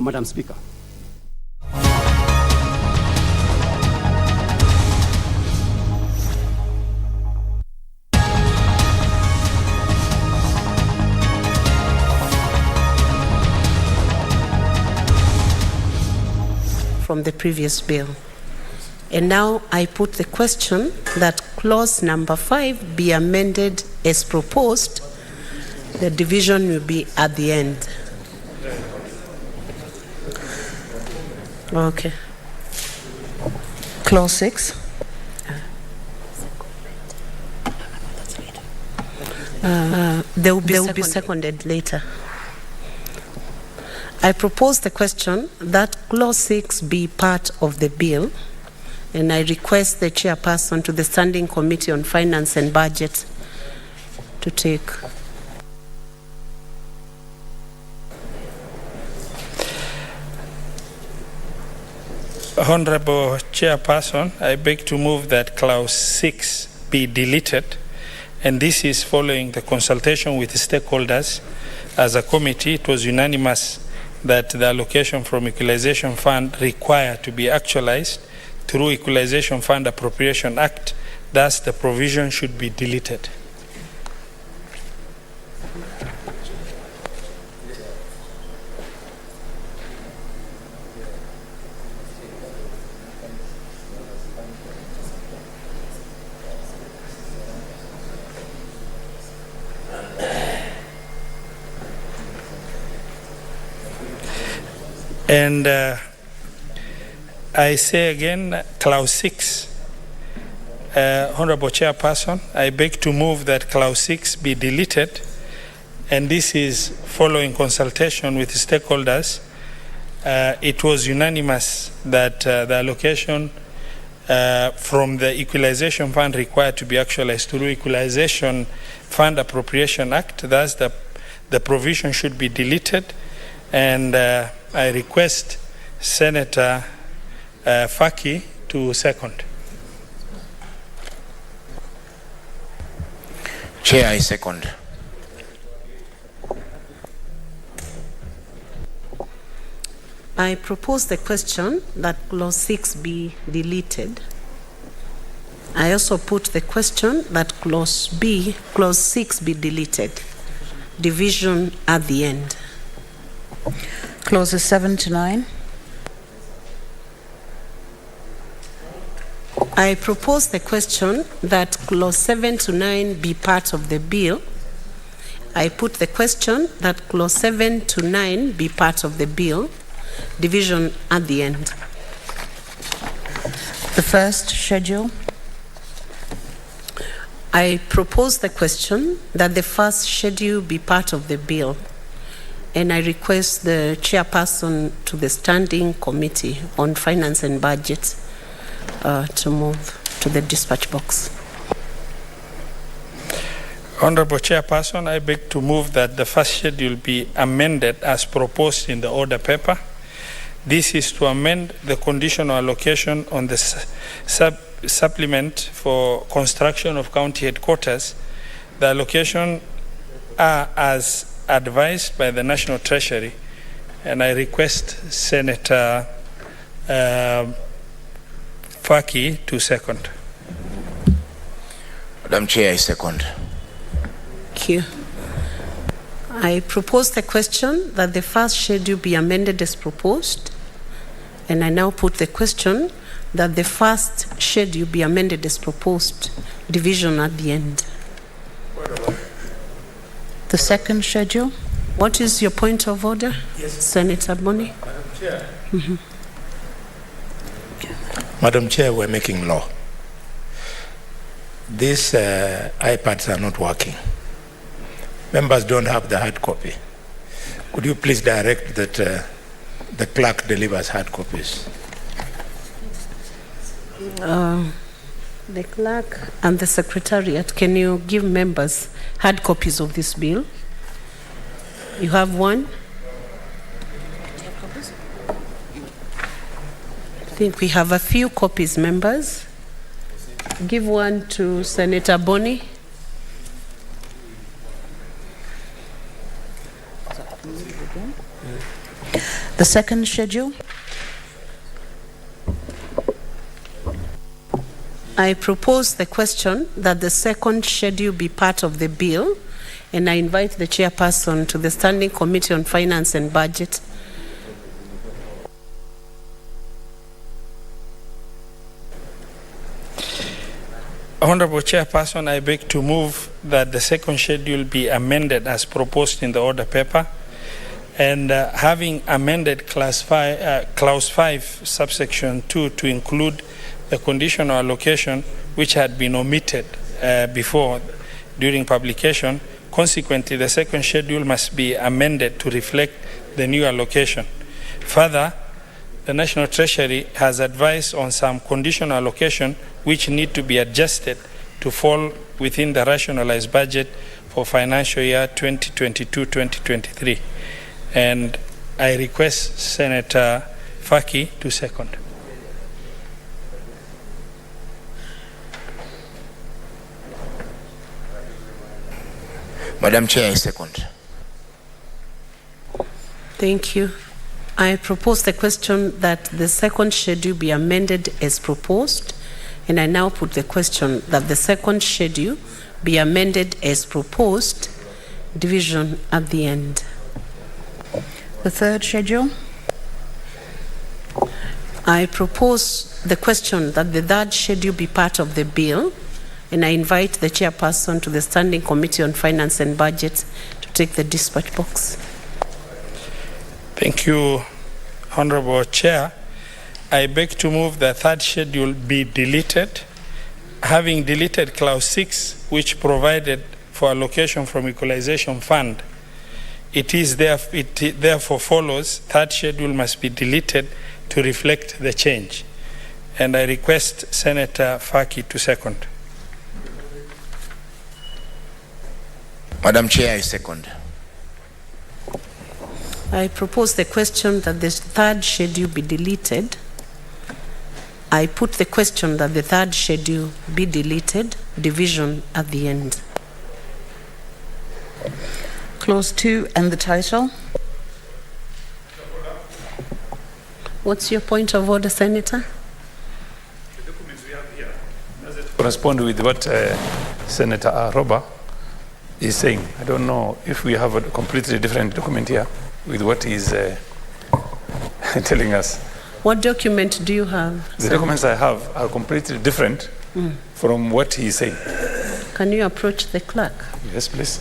Speaker 4: Madam Speaker.
Speaker 12: From the previous bill. And now I put the question that clause number 5 be amended as proposed. The division will be at the end. Okay.
Speaker 13: Clause 6.
Speaker 12: They will be seconded later. I propose the question that clause 6 be part of the bill, and I request the chairperson to the Standing Committee on Finance and Budget to take.
Speaker 14: Honorable Chairperson, I beg to move that clause 6 be deleted, and this is following the consultation with the stakeholders. As a committee, it was unanimous that the allocation from Equalization Fund require to be actualized through Equalization Fund Appropriation Act. Thus, the provision should be deleted. And I say again, clause 6, Honorable Chairperson, I beg to move that clause 6 be deleted, and this is following consultation with stakeholders. It was unanimous that the allocation from the Equalization Fund required to be actualized through Equalization Fund Appropriation Act. Thus, the provision should be deleted, and I request Senator Faki to second.
Speaker 24: Chair, I second.
Speaker 12: I propose the question that clause 6 be deleted. I also put the question that clause 6 be deleted. Division at the end.
Speaker 13: Clauses 7 to 9.
Speaker 12: I propose the question that clause 7 to 9 be part of the bill. I put the question that clause 7 to 9 be part of the bill. Division at the end.
Speaker 13: The first schedule.
Speaker 12: I propose the question that the first schedule be part of the bill, and I request the chairperson to the Standing Committee on Finance and Budget to move to the dispatch box.
Speaker 14: Honorable Chairperson, I beg to move that the first schedule be amended as proposed in the order paper. This is to amend the conditional allocation on the supplement for construction of county headquarters. The allocation are as advised by the National Treasury, and I request Senator Faki to second.
Speaker 24: Madam Chair, I second.
Speaker 12: Thank you. I propose the question that the first schedule be amended as proposed, and I now put the question that the first schedule be amended as proposed. division at the end.
Speaker 13: The second schedule.
Speaker 12: What is your point of order?
Speaker 14: Yes.
Speaker 12: Senator Boni?
Speaker 14: Madam Chair. Madam Chair, we're making law. These iPads are not working. Members don't have the hard copy. Could you please direct that the clerk delivers hard copies?
Speaker 12: The clerk and the secretariat, can you give members hard copies of this bill? You have one? I think we have a few copies, members. Give one to Senator Boni.
Speaker 13: The second schedule.
Speaker 12: I propose the question that the second schedule be part of the bill, and I invite the chairperson to the Standing Committee on Finance and Budget.
Speaker 14: Honorable Chairperson, I beg to move that the second schedule be amended as proposed in the order paper, and having amended clause 5, subsection 2 to include the conditional allocation which had been omitted before during publication. Consequently, the second schedule must be amended to reflect the new allocation. Further, the National Treasury has advised on some conditional allocation which need to be adjusted to fall within the rationalized budget for financial year 2022-2023. And I request Senator Faki to second.
Speaker 24: Madam Chair, I second.
Speaker 12: Thank you. I propose the question that the second schedule be amended as proposed, and I now put the question that the second schedule be amended as proposed, division at the end.
Speaker 13: The third schedule.
Speaker 12: I propose the question that the third schedule be part of the bill, and I invite the chairperson to the Standing Committee on Finance and Budget to take the dispatch box.
Speaker 14: Thank you, Honorable Chair. I beg to move the third schedule be deleted. Having deleted clause 6, which provided for allocation from equalization fund, it therefore follows third schedule must be deleted to reflect the change. And I request Senator Faki to second.
Speaker 24: Madam Chair, I second.
Speaker 12: I propose the question that the third schedule be deleted. I put the question that the third schedule be deleted, division at the end.
Speaker 13: Clause 2 and the title.
Speaker 12: What's your point of order, Senator?
Speaker 14: The documents we have here, does it correspond with what Senator Aroba is saying? I don't know if we have a completely different document here with what he's telling us.
Speaker 12: What document do you have?
Speaker 14: The documents I have are completely different from what he's saying.
Speaker 12: Can you approach the clerk?
Speaker 14: Yes, please.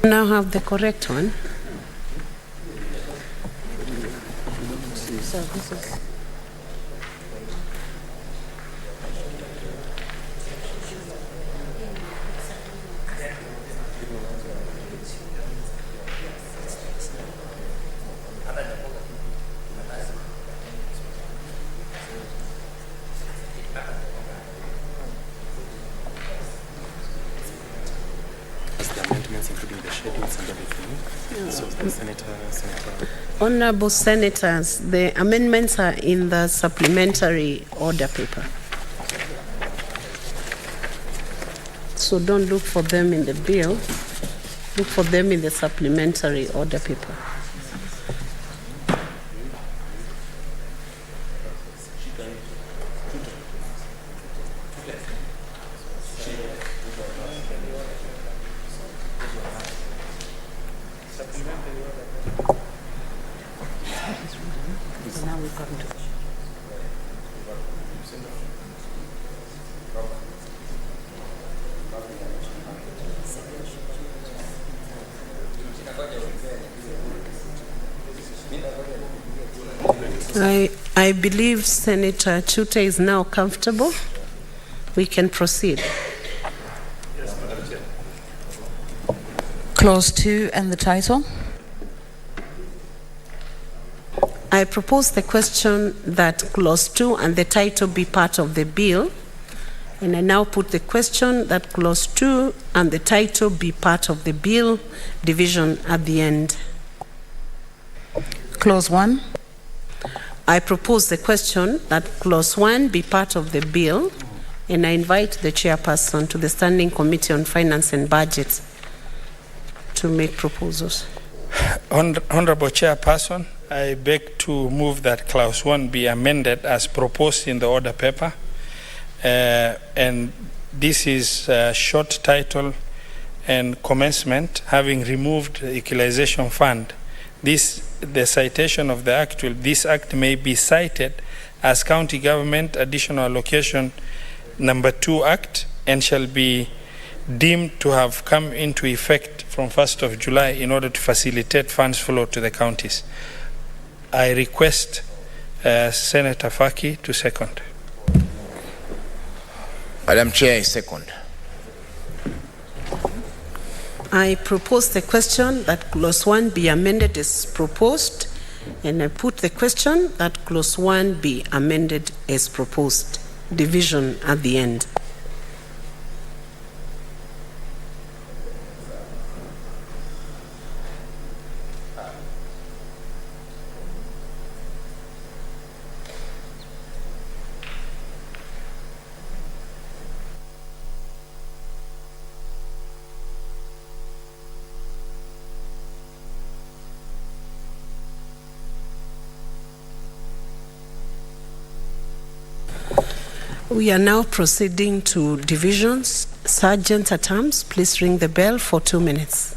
Speaker 12: Now have the correct one. So this is Honorable Senators, the amendments are in the supplementary order paper. So don't look for them in the bill. Look for them in the supplementary order paper. I believe Senator Chute is now comfortable. We can proceed.
Speaker 13: Clause 2 and the title.
Speaker 12: I propose the question that Clause 2 and the title be part of the bill. And I now put the question that Clause 2 and the title be part of the bill, division at the end.
Speaker 13: Clause 1.
Speaker 12: I propose the question that Clause 1 be part of the bill, and I invite the chairperson to the Standing Committee on Finance and Budget to make proposals.
Speaker 14: Honorable Chairperson, I beg to move that Clause 1 be amended as proposed in the order paper. And this is a short title and commencement, having removed the equalization fund. The citation of the act this act may be cited as County Government Additional Allocation Number 2 Act and shall be deemed to have come into effect from 1st of July in order to facilitate funds flow to the counties. I request Senator Faki to second.
Speaker 24: Madam Chair, I second.
Speaker 12: I propose the question that Clause 1 be amended as proposed, and I put the question that Clause 1 be amended as proposed, division at the end. We are now proceeding to divisions. Sergeant at arms, please ring the bell for 2 minutes.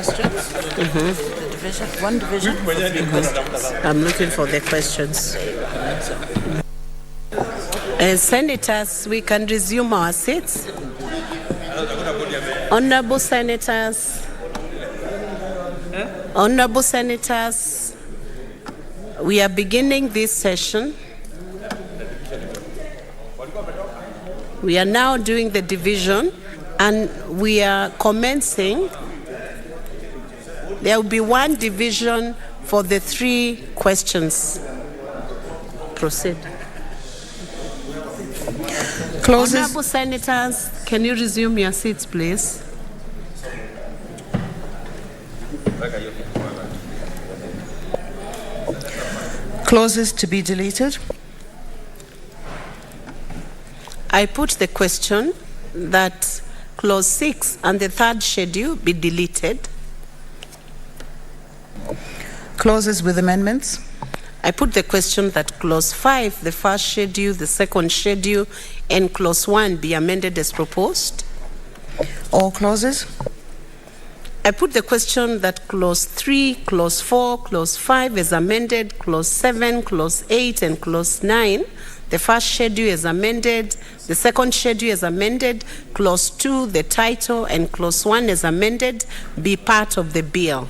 Speaker 12: Questions? The division, one division. I'm looking for the questions. Senators, we can resume our seats. Honorable senators, we are beginning this session. We are now doing the division, and we are commencing. There will be one division for the 3 questions. Proceed.
Speaker 13: Clauses.
Speaker 12: Honorable senators, can you resume your seats, please?
Speaker 13: Clauses to be deleted.
Speaker 12: I put the question that clause 6 and the 3rd schedule be deleted.
Speaker 13: Clauses with amendments.
Speaker 12: I put the question that clause 5, the 1st schedule, the 2nd schedule, and clause 1 be amended as proposed.
Speaker 13: All clauses.
Speaker 12: I put the question that clause 3, clause 4, clause 5 is amended, clause 7, clause 8, and clause 9. The 1st schedule is amended, the 2nd schedule is amended, clause 2, the title, and clause 1 is amended, be part of the bill.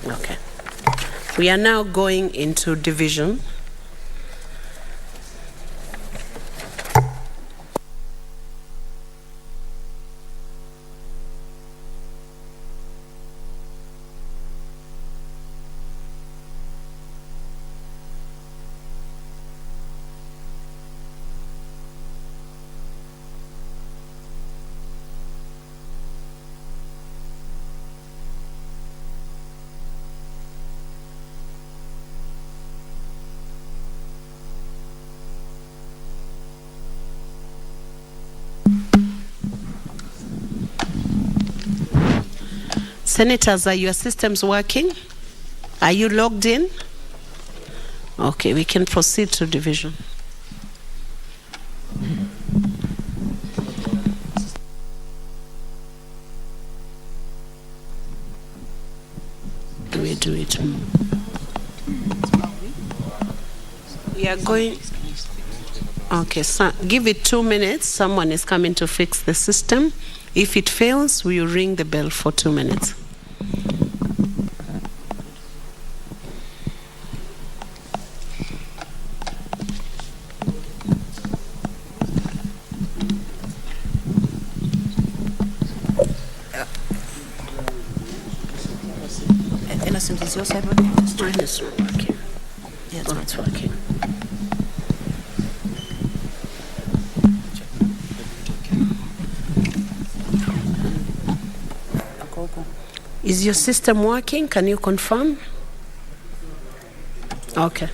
Speaker 12: Okay. We are now going into division. Senators, are your systems working? Are you logged in? Okay, we can proceed to division. Do we do it? We are going. Okay, so give it 2 minutes. Someone is coming to fix the system. If it fails, we will ring the bell for 2 minutes.
Speaker 13: Innocent, is your side working?
Speaker 12: Mine is not working.
Speaker 13: Yes,
Speaker 12: Oh, it's working. Is your system working? Can you confirm? Okay.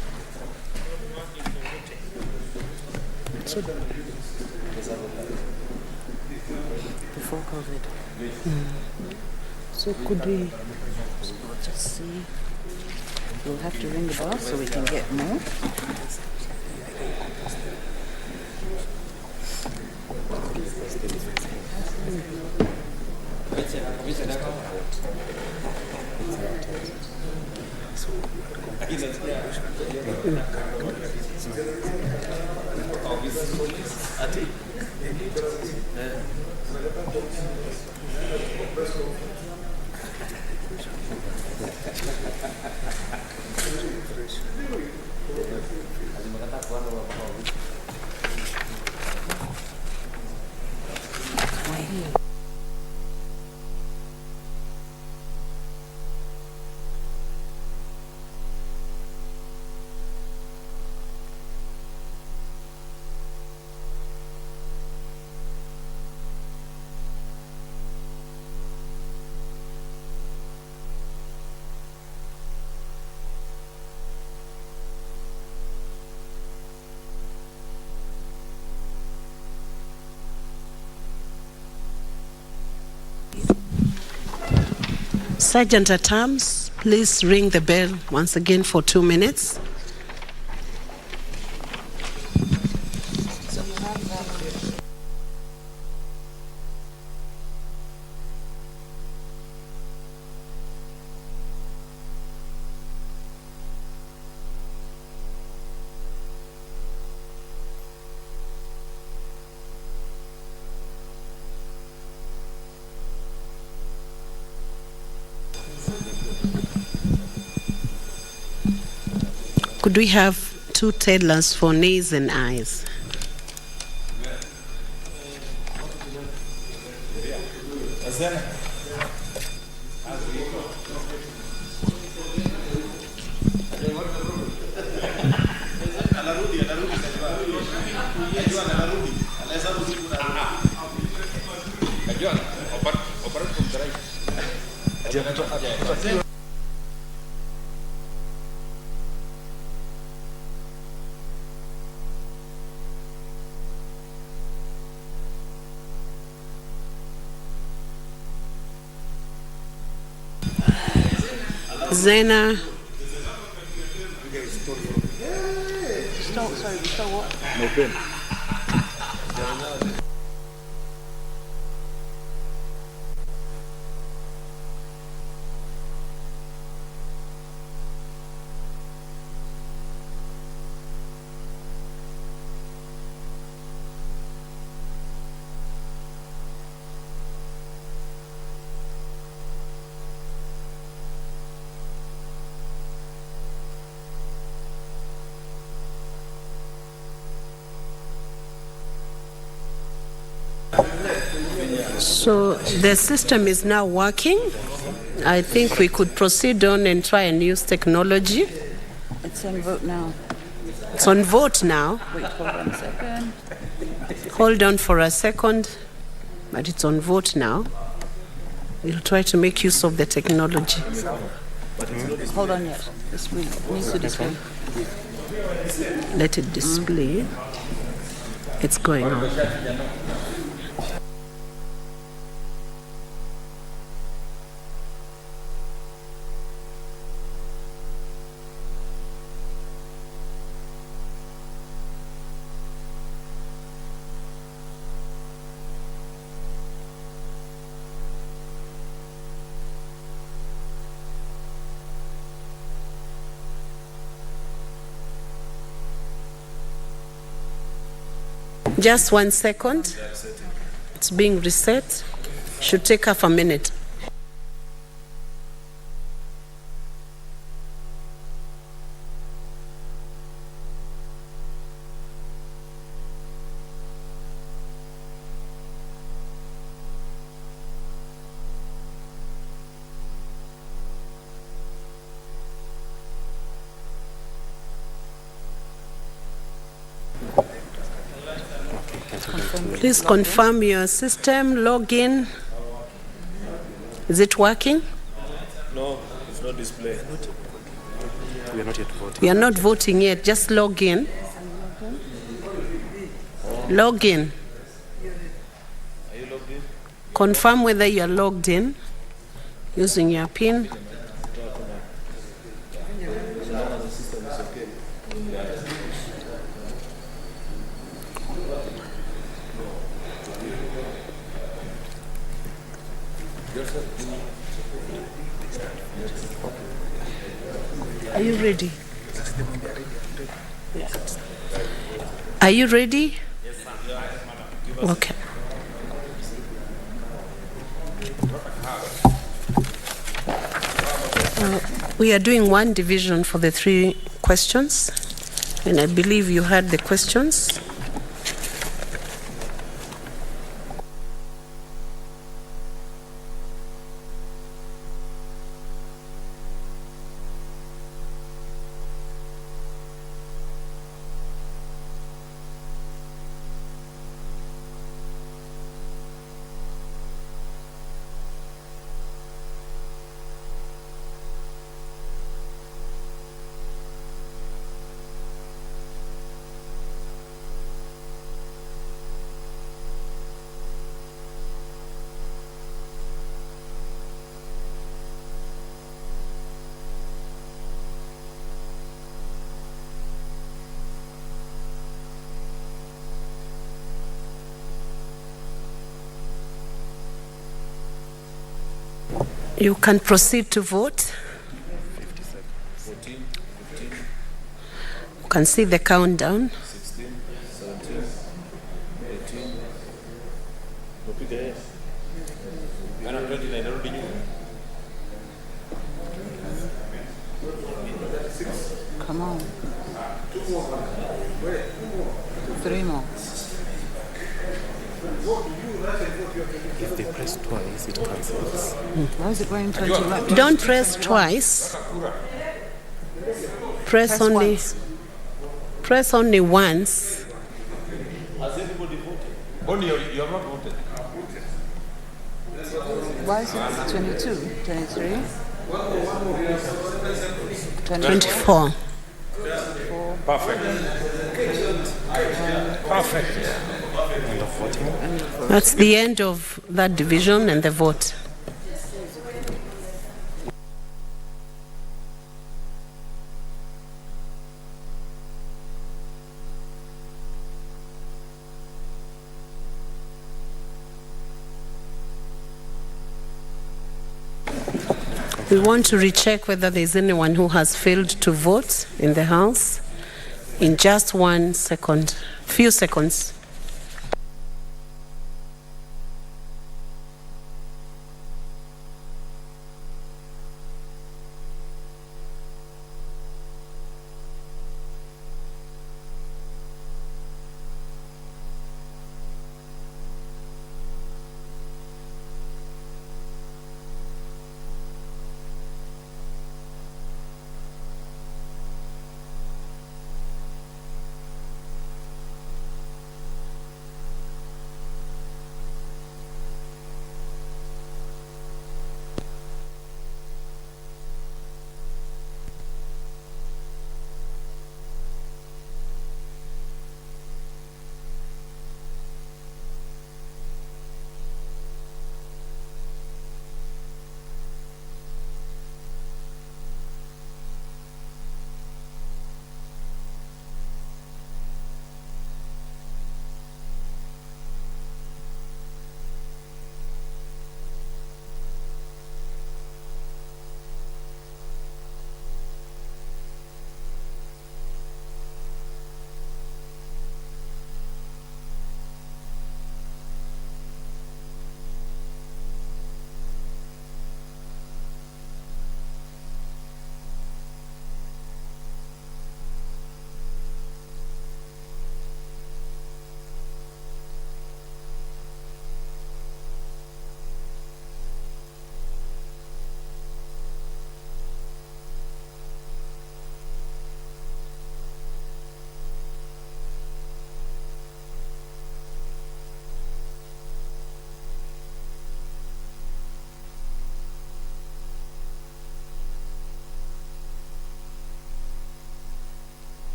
Speaker 13: Before COVID.
Speaker 12: So could we
Speaker 13: Just see. We'll have to ring the bell so we can get more.
Speaker 12: Sergeant at Arms, please ring the bell once again for 2 minutes. Could we have two tellers for nays and ayes? Zena.
Speaker 13: Sorry, what?
Speaker 21: No pen.
Speaker 12: So the system is now working. I think we could proceed on and try and use technology.
Speaker 13: It's on vote now.
Speaker 12: It's on vote now.
Speaker 13: Wait, hold on a second.
Speaker 12: Hold on for a second, but it's on vote now. We'll try to make use of the technology.
Speaker 13: Hold on yet. This needs to display.
Speaker 12: Let it display. It's going on. Just 1 second. It's being reset. Should take half a minute. Please confirm your system, log in. Is it working?
Speaker 15: No, it's not displayed. We are not yet voting.
Speaker 12: We are not voting yet, just log in. Log in.
Speaker 15: Are you logged in?
Speaker 12: Confirm whether you are logged in using your PIN. Are you ready? Yes. Are you ready? Okay. We are doing one division for the 3 questions, and I believe you heard the questions. You can proceed to vote.
Speaker 15: 14, 15.
Speaker 12: You can see the countdown.
Speaker 15: 16, 17, 18.
Speaker 13: Come on. 3 more.
Speaker 15: If they press twice, it cancels.
Speaker 13: Why is it going 21?
Speaker 12: Don't press twice. Press only.
Speaker 13: Once.
Speaker 12: Press only once.
Speaker 15: Has everybody voted? Only you have not voted.
Speaker 13: Why is it 22, 23?
Speaker 12: 24.
Speaker 15: Perfect. Perfect. End of voting.
Speaker 12: That's the end of that division and the vote. We want to recheck whether there's anyone who has failed to vote in the House in just 1 second, few seconds.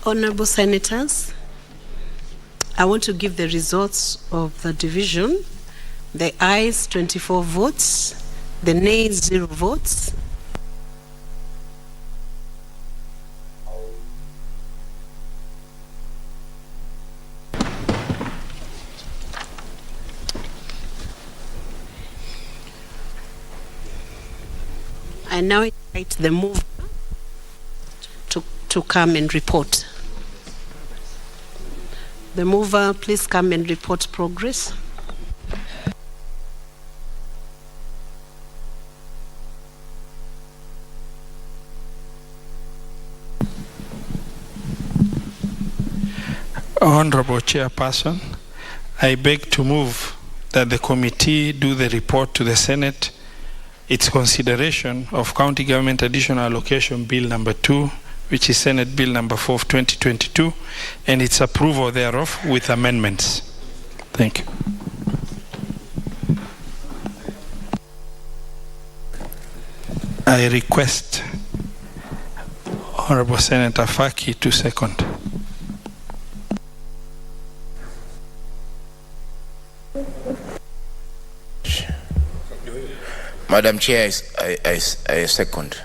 Speaker 12: Honorable Senators, I want to give the results of the division. The ayes 24 votes, the nays 0 votes. I now invite the mover to come and report. The mover, please come and report progress.
Speaker 14: Honorable Chairperson, I beg to move that the committee do the report to the Senate, its consideration of County Government Additional Allocation Bill number 2, which is Senate Bill number 4 of 2022, and its approval thereof with amendments. Thank you. I request Honorable Senator Faki to second.
Speaker 24: Madam Chair, I second.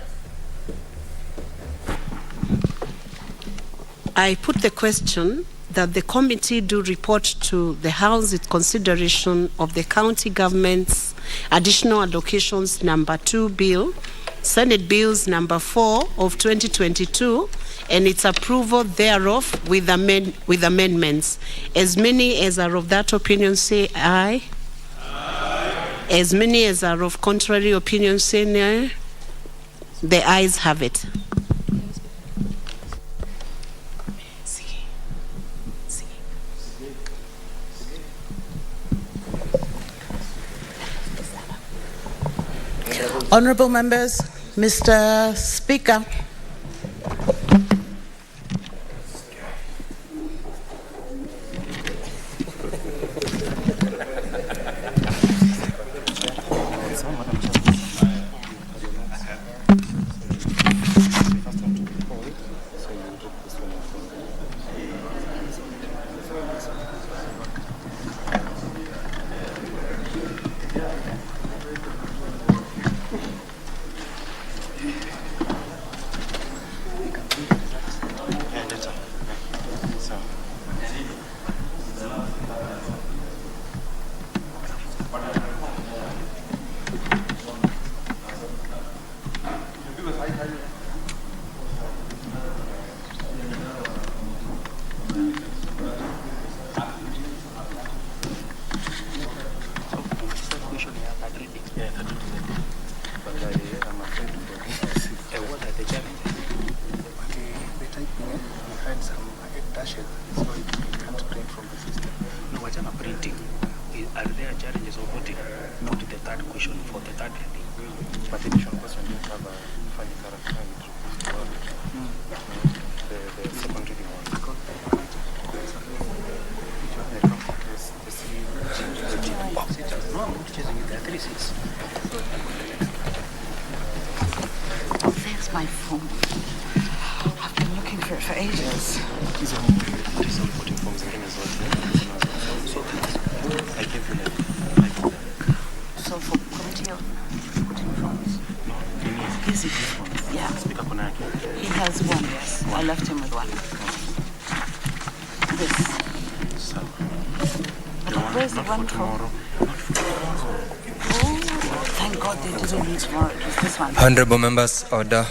Speaker 12: I put the question that the committee do report to the House its consideration of the county government's additional allocations number 2 bill, Senate Bills number 4 of 2022, and its approval thereof with amendments. As many as are of that opinion say aye. Aye. As many as are of contrary opinion say nay. The ayes have it.
Speaker 16: Honorable members, Mr. Speaker,
Speaker 13: my phone. I've been looking for it for ages. So for committee of voting forms? Is it this one? Yeah. He has one, yes. I left him with one. This. But where's the one for? Oh, thank God they didn't meet tomorrow. It was this one.
Speaker 17: Honorable members, order.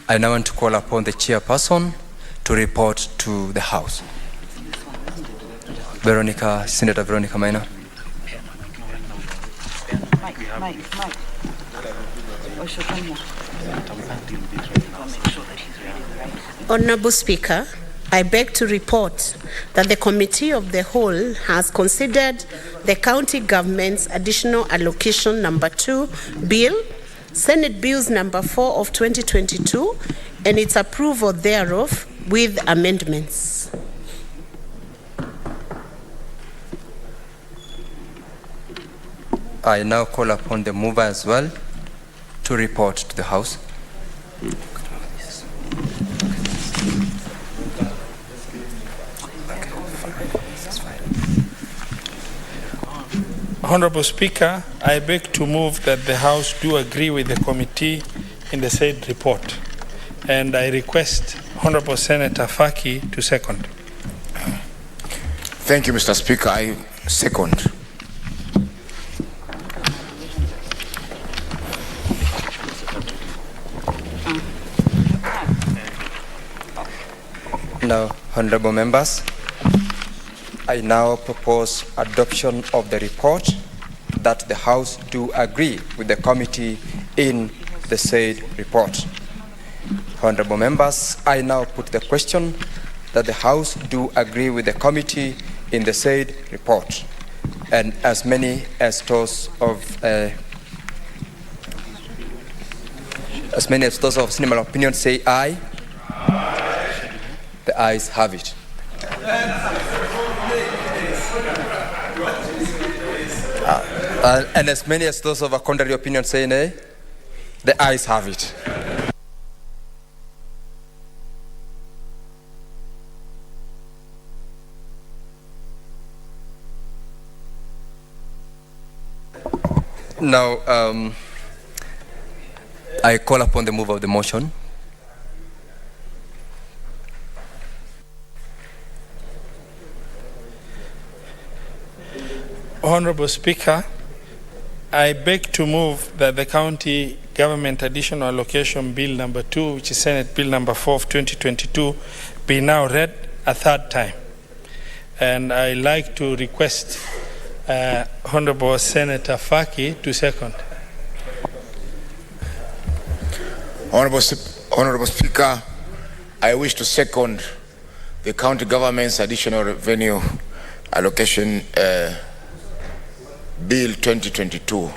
Speaker 17: I now want to call upon the chairperson to report to the House. Senator Veronica Maina.
Speaker 13: Mike.
Speaker 12: Honorable Speaker, I beg to report that the Committee of the Whole has considered the County Government's Additional Allocation Number 2 Bill, Senate Bills Number 4 of 2022, and its approval thereof with amendments.
Speaker 17: I now call upon the mover as well to report to the House.
Speaker 14: Honorable Speaker, I beg to move that the House do agree with the committee in the said report, and I request Honorable Senator Faki to second.
Speaker 24: Thank you, Mr. Speaker. I second.
Speaker 17: Now, honorable members, I now propose adoption of the report that the House do agree with the committee in the said report. Honorable members, I now put the question that the House do agree with the committee in the said report. And as many as those of similar opinion say aye. The ayes have it. And as many as those of a contrary opinion say nay, the ayes have it. Now, I call upon the mover of the motion.
Speaker 14: Honorable Speaker, I beg to move that the County Government Additional Allocation Bill Number 2, which is Senate Bill Number 4 of 2022, be now read a third time. And I like to request Honorable Senator Faki to second.
Speaker 24: Honorable Speaker, I wish to second the County Government's Additional Revenue Allocation Bill 2022,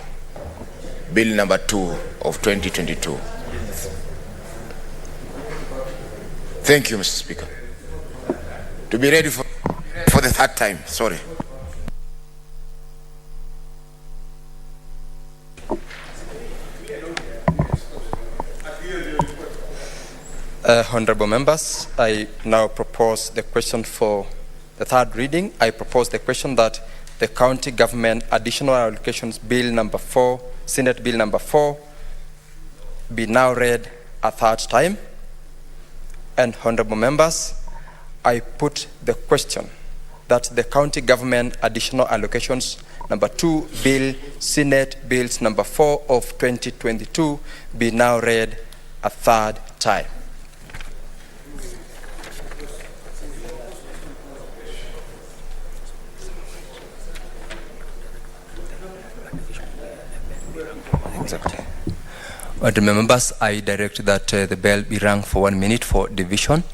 Speaker 24: Bill Number 2 of 2022. Thank you, Mr. Speaker. To be ready for the third time, sorry.
Speaker 17: Honorable members, I now propose the question for the third reading. I propose the question that the County Government Additional Allocations Bill Number 4, Senate Bill Number 4, be now read a third time. And honorable members, I put the question that the County Government Additional Allocations Number 2 Bill, Senate Bills Number 4 of 2022, be now read a third time. Exactly. Honorable members, I direct that the bell be rung for 1 minute for division.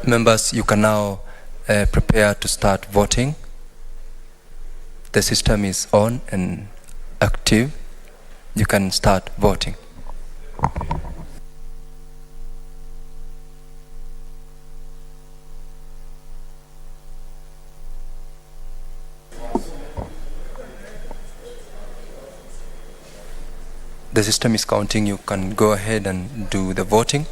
Speaker 17: Members, you can now prepare to start voting. The system is on and active. You can start voting. The system is counting. You can go ahead and do the voting.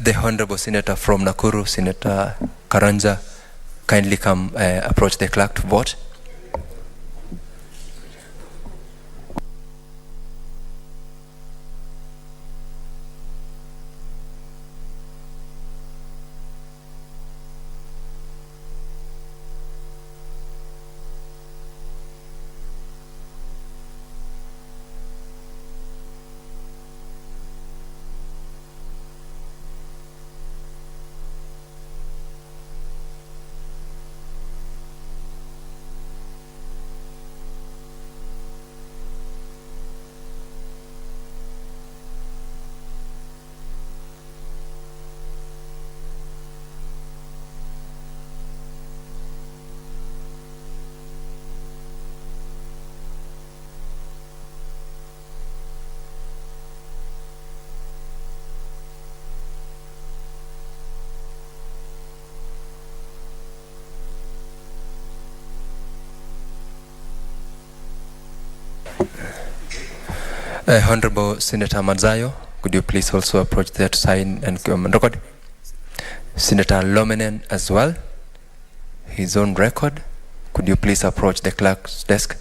Speaker 17: The Honorable Senator from Nakuru, Senator Karanja, kindly come approach the clerk to vote. Honorable Senator Madzayo, could you please also approach there to sign and record? Senator Lomenen as well, his own record. Could you please approach the clerk's desk?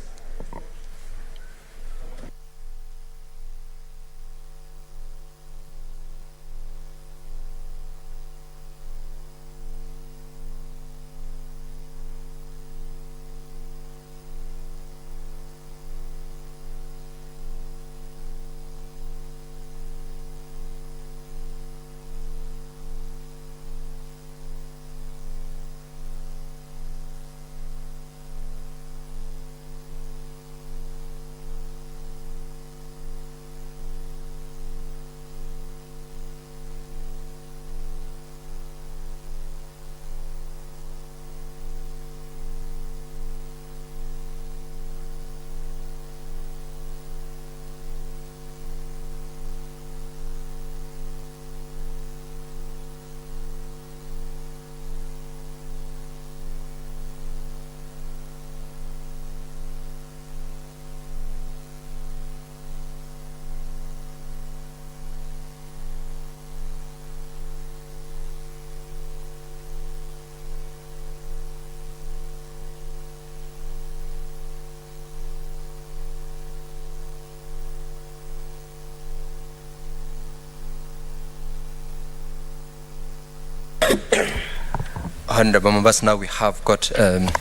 Speaker 17: Honorable members, now we have got the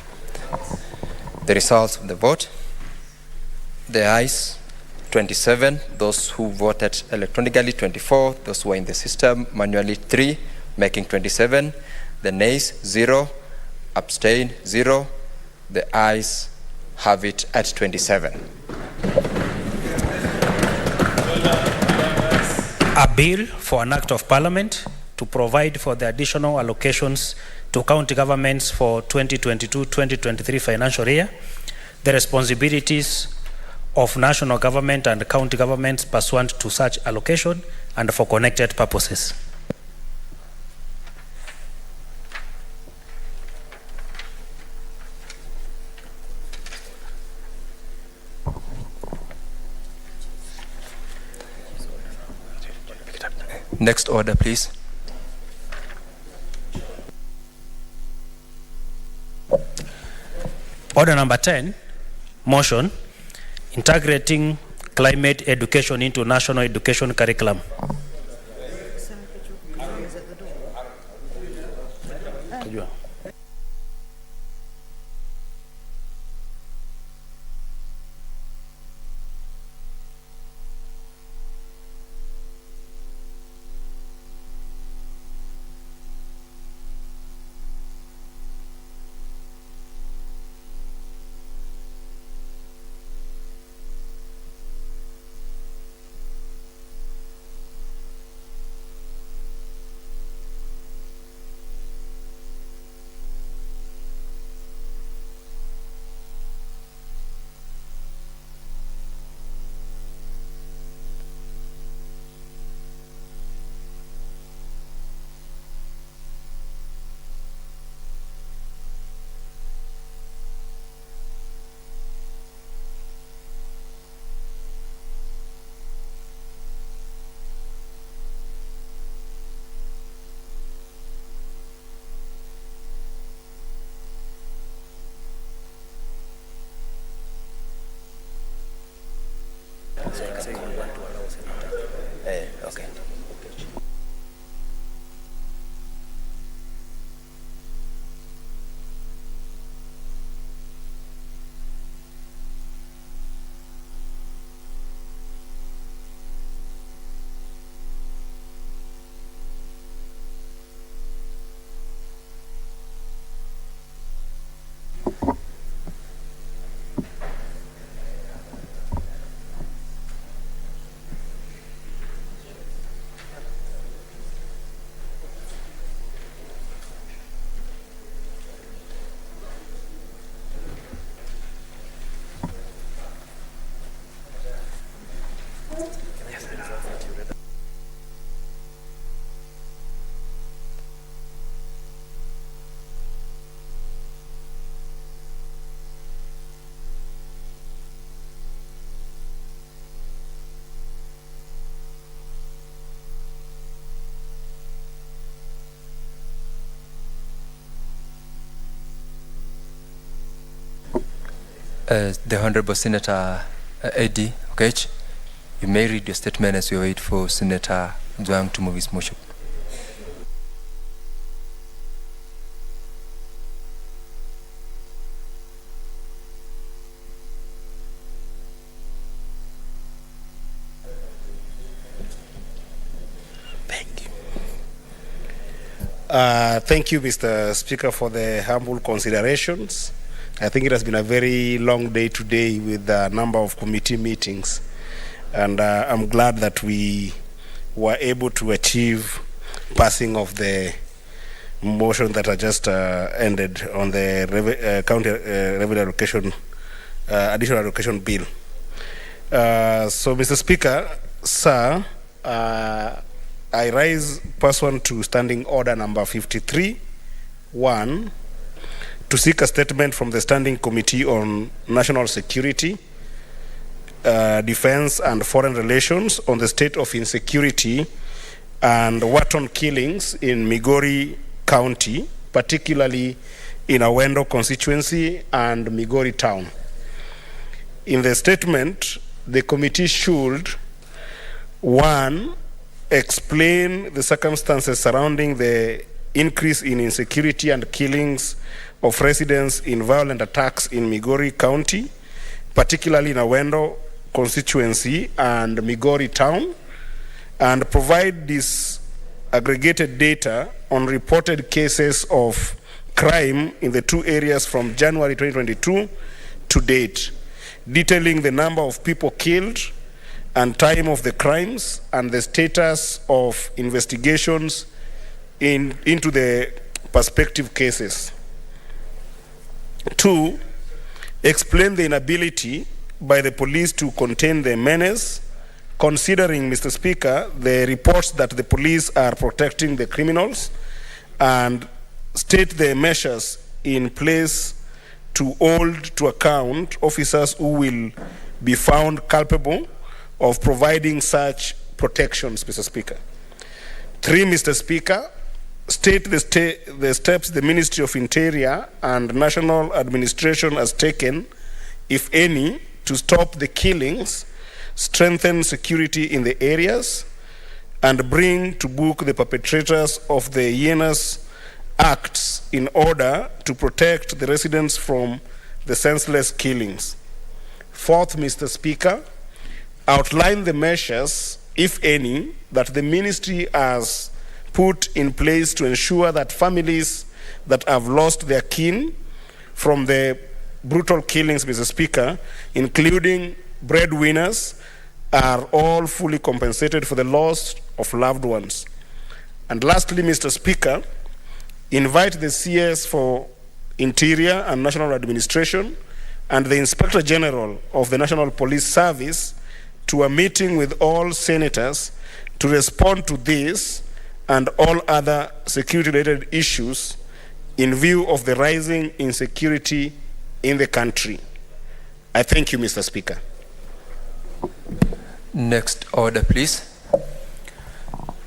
Speaker 17: results of the vote. The ayes 27, those who voted electronically 24, those who were in the system manually 3, making 27. The nays 0, abstain 0. The ayes have it at 27.
Speaker 8: A bill for an act of parliament to provide for the additional allocations to county governments for 2022-2023 financial year, the responsibilities of national government and county governments pursuant to such allocation and for connected purposes.
Speaker 17: Next order, please.
Speaker 8: Order number 10, motion, integrating climate education into national education curriculum. Okay.
Speaker 17: The Honorable Senator Eddie Okech, you may read your statement as we wait for Senator Zhuang to move his motion.
Speaker 18: Thank you, Mr. Speaker, for the humble considerations. I think it has been a very long day today with a number of committee meetings, and I'm glad that we were able to achieve passing of the motion that I just ended on the county revenue allocation, additional allocation bill. So, Mr. Speaker, sir, I rise pursuant to Standing Order number 53-1 to seek a statement from the Standing Committee on National Security, Defense and Foreign Relations on the state of insecurity and wanton killings in Migori County, particularly in Awendo constituency and Migori town. In the statement, the committee should, 1, explain the circumstances surrounding the increase in insecurity and killings of residents in violent attacks in Migori County, particularly in Awendo constituency and Migori town, and provide this aggregated data on reported cases of crime in the two areas from January 2022 to date, detailing the number of people killed and time of the crimes and the status of investigations into the prospective cases. 2, explain the inability by the police to contain the menace, considering, Mr. Speaker, the reports that the police are protecting the criminals, and state the measures in place to hold to account officers who will be found culpable of providing such protections, Mr. Speaker. 3, Mr. Speaker, state the steps the Ministry of Interior and National Administration has taken, if any, to stop the killings, strengthen security in the areas, and bring to book the perpetrators of the heinous acts in order to protect the residents from the senseless killings. 4th, Mr. Speaker, outline the measures, if any, that the ministry has put in place to ensure that families that have lost their kin from the brutal killings, Mr. Speaker, including breadwinners, are all fully compensated for the loss of loved ones. And lastly, Mr. Speaker, invite the CS for Interior and National Administration and the Inspector General of the National Police Service to a meeting with all senators to respond to this and all other security-related issues in view of the rising insecurity in the country. I thank you, Mr. Speaker.
Speaker 17: Next order, please.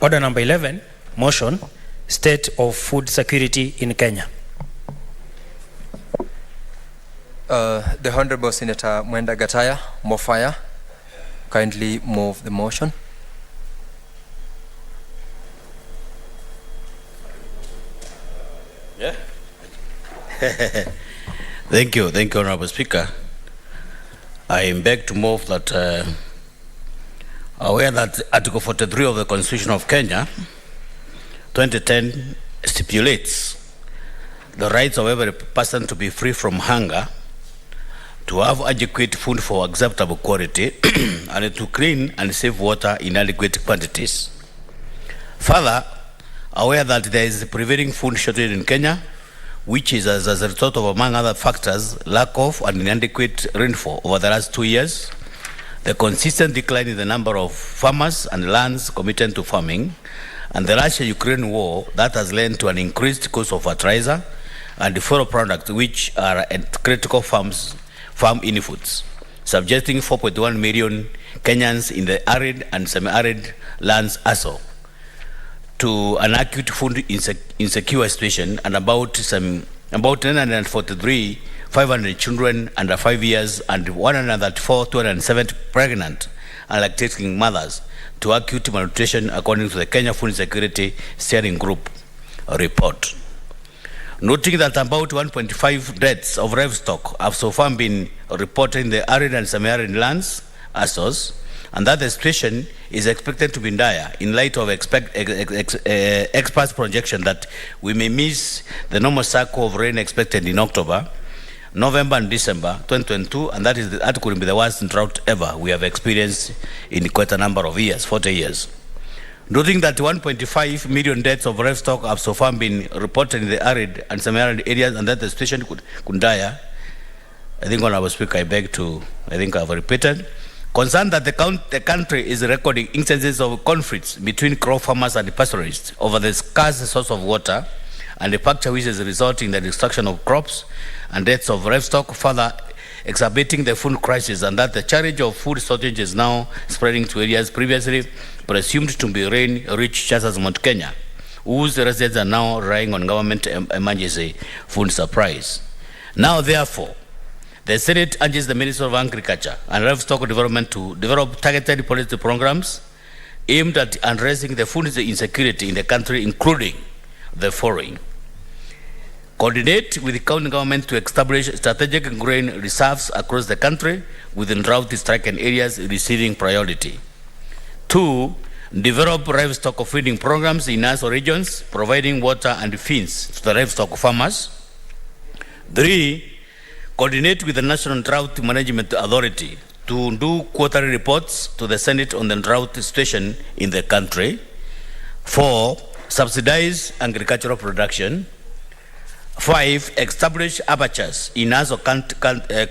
Speaker 8: Order number 11, motion, state of food security in Kenya.
Speaker 17: The Honorable Senator Mwenda Gataya Mofaya, kindly move the motion.
Speaker 3: Yeah. Thank you, Honorable Speaker. I beg to move that aware that Article 43 of the Constitution of Kenya 2010 stipulates the rights of every person to be free from hunger, to have adequate food for acceptable quality, and to clean and safe water in adequate quantities. Further, aware that there is a prevailing food shortage in Kenya, which is as a result of, among other factors, lack of and inadequate rainfall over the last 2 years, the consistent decline in the number of farmers and lands committed to farming, and the Russia-Ukraine war that has led to an increased cost of fertilizer and fuel products, which are at critical farm inputs, subjecting 4.1 million Kenyans in the arid and semi-arid lands also to an acute food insecure situation, and about 943,500 children under 5 years and 134,270 pregnant and lactating mothers to acute malnutrition, according to the Kenya Food Security Steering Group report. Noting that about 1.5 deaths of livestock have so far been reported in the arid and semi-arid lands, ASOS, and that the situation is expected to be dire in light of experts' projection that we may miss the normal cycle of rain expected in October, November and December 2022, and that could be the worst drought ever we have experienced in quite a number of years, 40 years. Noting that 1.5 million deaths of livestock have so far been reported in the arid and semi-arid areas, and that the situation could dire, I think, Honorable Speaker, I beg to, I think I've repeated, concerned that the country is recording instances of conflicts between crop farmers and pastoralists over the scarce source of water, and the factor which is resulting in the destruction of crops and deaths of livestock, further exacerbating the food crisis, and that the challenge of food shortage is now spreading to areas previously presumed to be rain-rich, such as Mount Kenya, whose residents are now relying on government emergency food supplies. Now, therefore, the Senate urges the Minister of Agriculture and Livestock Development to develop targeted policy programs aimed at addressing the food insecurity in the country, including the following. Coordinate with the county government to establish strategic grain reserves across the country within drought-stricken areas receiving priority. 2, develop livestock feeding programs in ASO regions, providing water and feeds to the livestock farmers. 3, coordinate with the National Drought Management Authority to do quarterly reports to the Senate on the drought situation in the country. 4, subsidize agricultural production. 5, establish apertures in ASO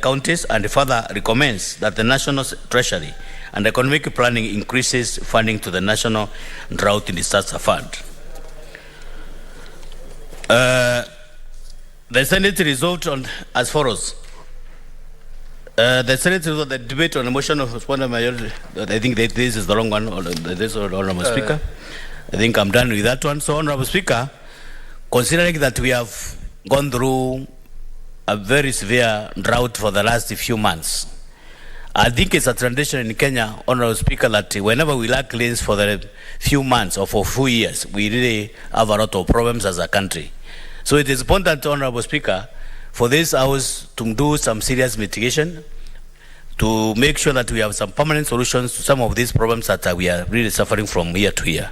Speaker 3: counties, and further recommends that the National Treasury and Economic Planning increases funding to the National Drought Disaster Fund. The Senate resolved on as follows. The Senate resolved the debate on the motion of respondent majority. I think that this is the wrong one. This is Honorable Speaker. I think I'm done with that one. So, Honorable Speaker, considering that we have gone through a very severe drought for the last few months, I think it's a tradition in Kenya, Honorable Speaker, that whenever we lack rains for the few months or for a few years, we really have a lot of problems as a country. So it is important, Honorable Speaker, for this House to do some serious mitigation to make sure that we have some permanent solutions to some of these problems that we are really suffering from year to year.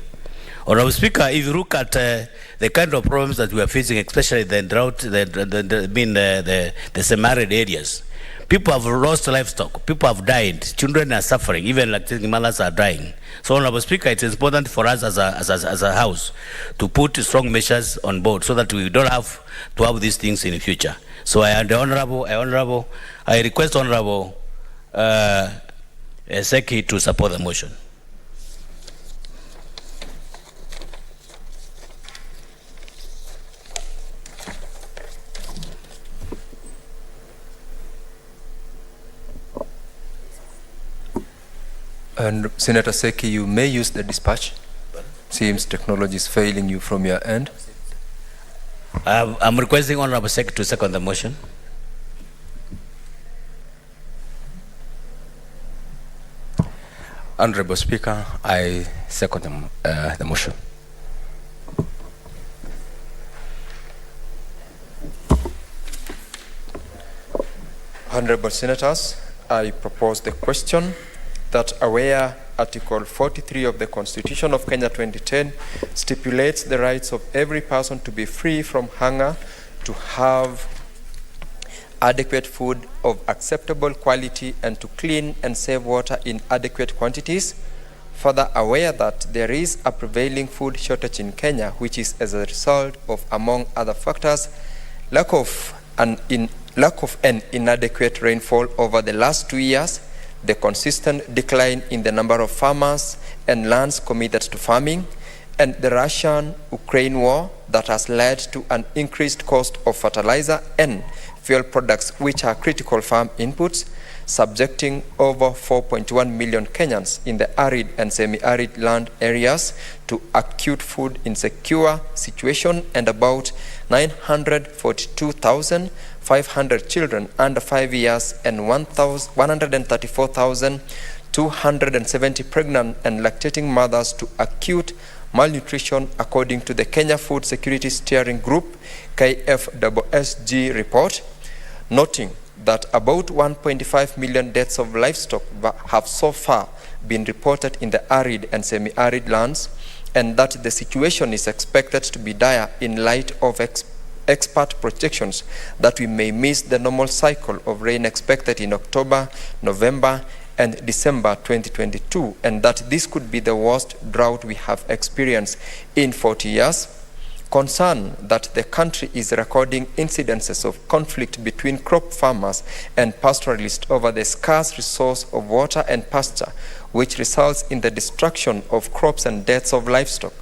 Speaker 3: Honorable Speaker, if you look at the kind of problems that we are facing, especially the drought, the semi-arid areas, people have lost livestock, people have died, children are suffering, even lactating mothers are dying. So, Honorable Speaker, it is important for us as a House to put strong measures on board so that we don't have to have these things in the future. So I request Honorable Seki to support the motion.
Speaker 17: And Senator Seki, you may use the dispatch. Seems technology is failing you from your end.
Speaker 3: I'm requesting Honorable Seki to second the motion.
Speaker 17: Honorable Speaker, I second the motion. Honorable Senators, I propose the question that aware Article 43 of the Constitution of Kenya 2010 stipulates the rights of every person to be free from hunger, to have adequate food of acceptable quality, and to clean and save water in adequate quantities. Further aware that there is a prevailing food shortage in Kenya, which is as a result of, among other factors, lack of an inadequate rainfall over the last 2 years, the consistent decline in the number of farmers and lands committed to farming, and the Russian-Ukraine war that has led to an increased cost of fertilizer and fuel products, which are critical farm inputs, subjecting over 4.1 million Kenyans in the arid and semi-arid land areas to acute food insecure situation, and about 942,500 children under 5 years and 134,270 pregnant and lactating mothers to acute malnutrition, according to the Kenya Food Security Steering Group KFSSG report, noting that about 1.5 million deaths of livestock have so far been reported in the arid and semi-arid lands, and that the situation is expected to be dire in light of expert projections that we may miss the normal cycle of rain expected in October, November, and December 2022, and that this could be the worst drought we have experienced in 40 years. Concern that the country is recording incidences of conflict between crop farmers and pastoralists over the scarce resource of water and pasture, which results in the destruction of crops and deaths of livestock,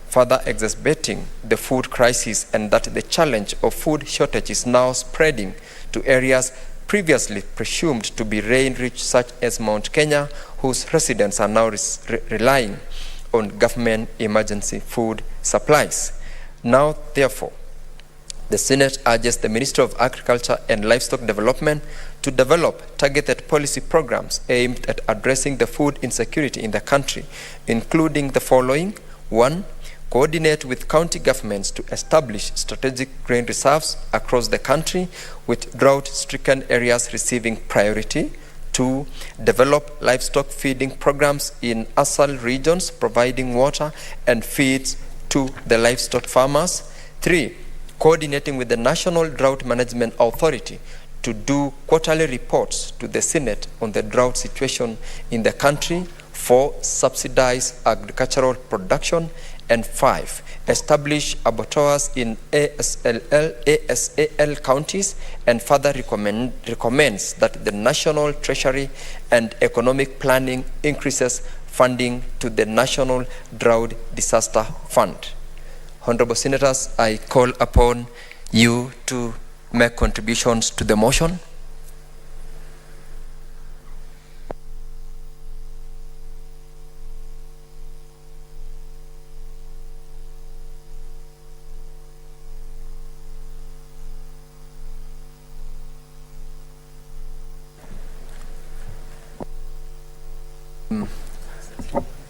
Speaker 17: further exacerbating the food crisis, and that the challenge of food shortage is now spreading to areas previously presumed to be rain-rich, such as Mount Kenya, whose residents are now relying on government emergency food supplies. Now, therefore, the Senate urges the Ministry of Agriculture and Livestock Development to develop targeted policy programs aimed at addressing the food insecurity in the country, including the following. 1, coordinate with county governments to establish strategic grain reserves across the country, with drought-stricken areas receiving priority. 2, develop livestock feeding programs in ASAL regions, providing water and feeds to the livestock farmers. 3, coordinating with the National Drought Management Authority to do quarterly reports to the Senate on the drought situation in the country. 4, subsidize agricultural production. And 5, establish abattoirs in ASAL counties, and further recommends that the National Treasury and Economic Planning increases funding to the National Drought Disaster Fund. Honorable Senators, I call upon you to make contributions to the motion.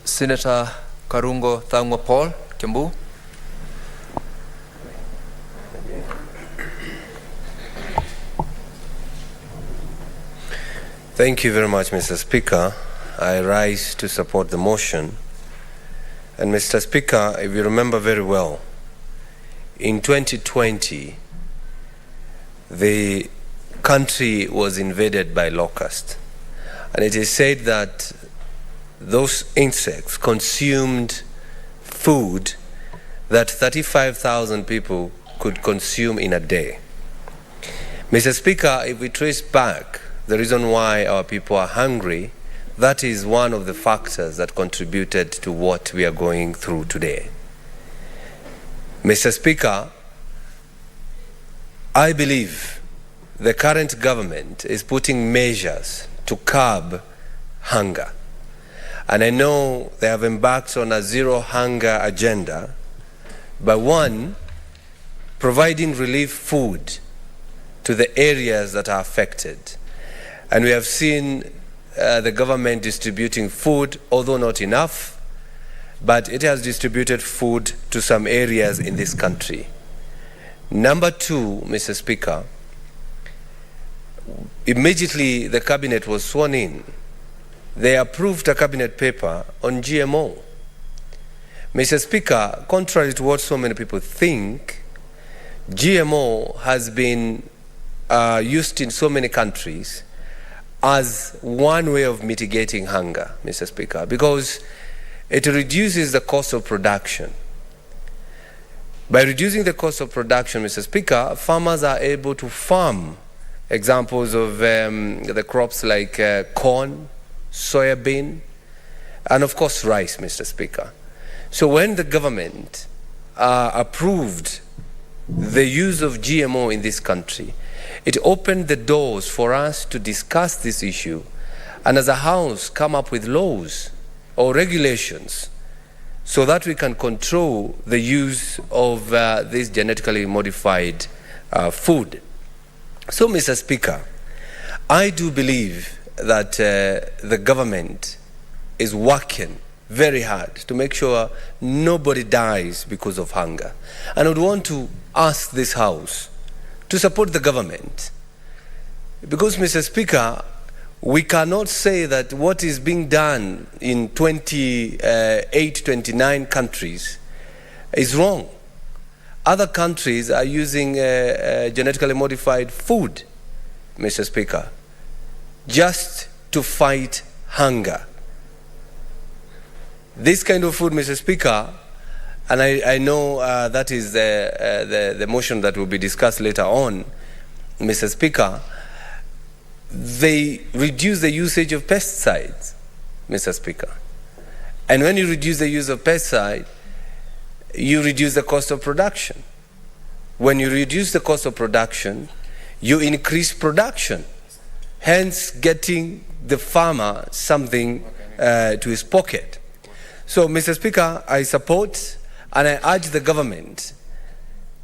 Speaker 17: Senator Karungo Thangwa Paul, Kiambu.
Speaker 5: Thank you very much, Mr. Speaker. I rise to support the motion. And Mr. Speaker, if you remember very well, in 2020, the country was invaded by locusts. And it is said that those insects consumed food that 35,000 people could consume in a day. Mr. Speaker, if we trace back the reason why our people are hungry, that is one of the factors that contributed to what we are going through today. Mr. Speaker, I believe the current government is putting measures to curb hunger. And I know they have embarked on a zero hunger agenda by, 1, providing relief food to the areas that are affected. And we have seen the government distributing food, although not enough, but it has distributed food to some areas in this country. Number 2, Mr. Speaker, immediately the cabinet was sworn in, they approved a cabinet paper on GMO. Mr. Speaker, contrary to what so many people think, GMO has been used in so many countries as one way of mitigating hunger, Mr. Speaker, because it reduces the cost of production. By reducing the cost of production, Mr. Speaker, farmers are able to farm examples of the crops like corn, soybean, and of course rice, Mr. Speaker. So when the government approved the use of GMO in this country, it opened the doors for us to discuss this issue and as a house come up with laws or regulations so that we can control the use of this genetically modified food. So, Mr. Speaker, I do believe that the government is working very hard to make sure nobody dies because of hunger. And I would want to ask this House to support the government. Because, Mr. Speaker, we cannot say that what is being done in 29 countries is wrong. Other countries are using genetically modified food, Mr. Speaker, just to fight hunger. This kind of food, Mr. Speaker, and I know that is the motion that will be discussed later on, Mr. Speaker, they reduce the usage of pesticides, Mr. Speaker. And when you reduce the use of pesticide, you reduce the cost of production. When you reduce the cost of production, you increase production, hence getting the farmer something to his pocket. So, Mr. Speaker, I support and I urge the government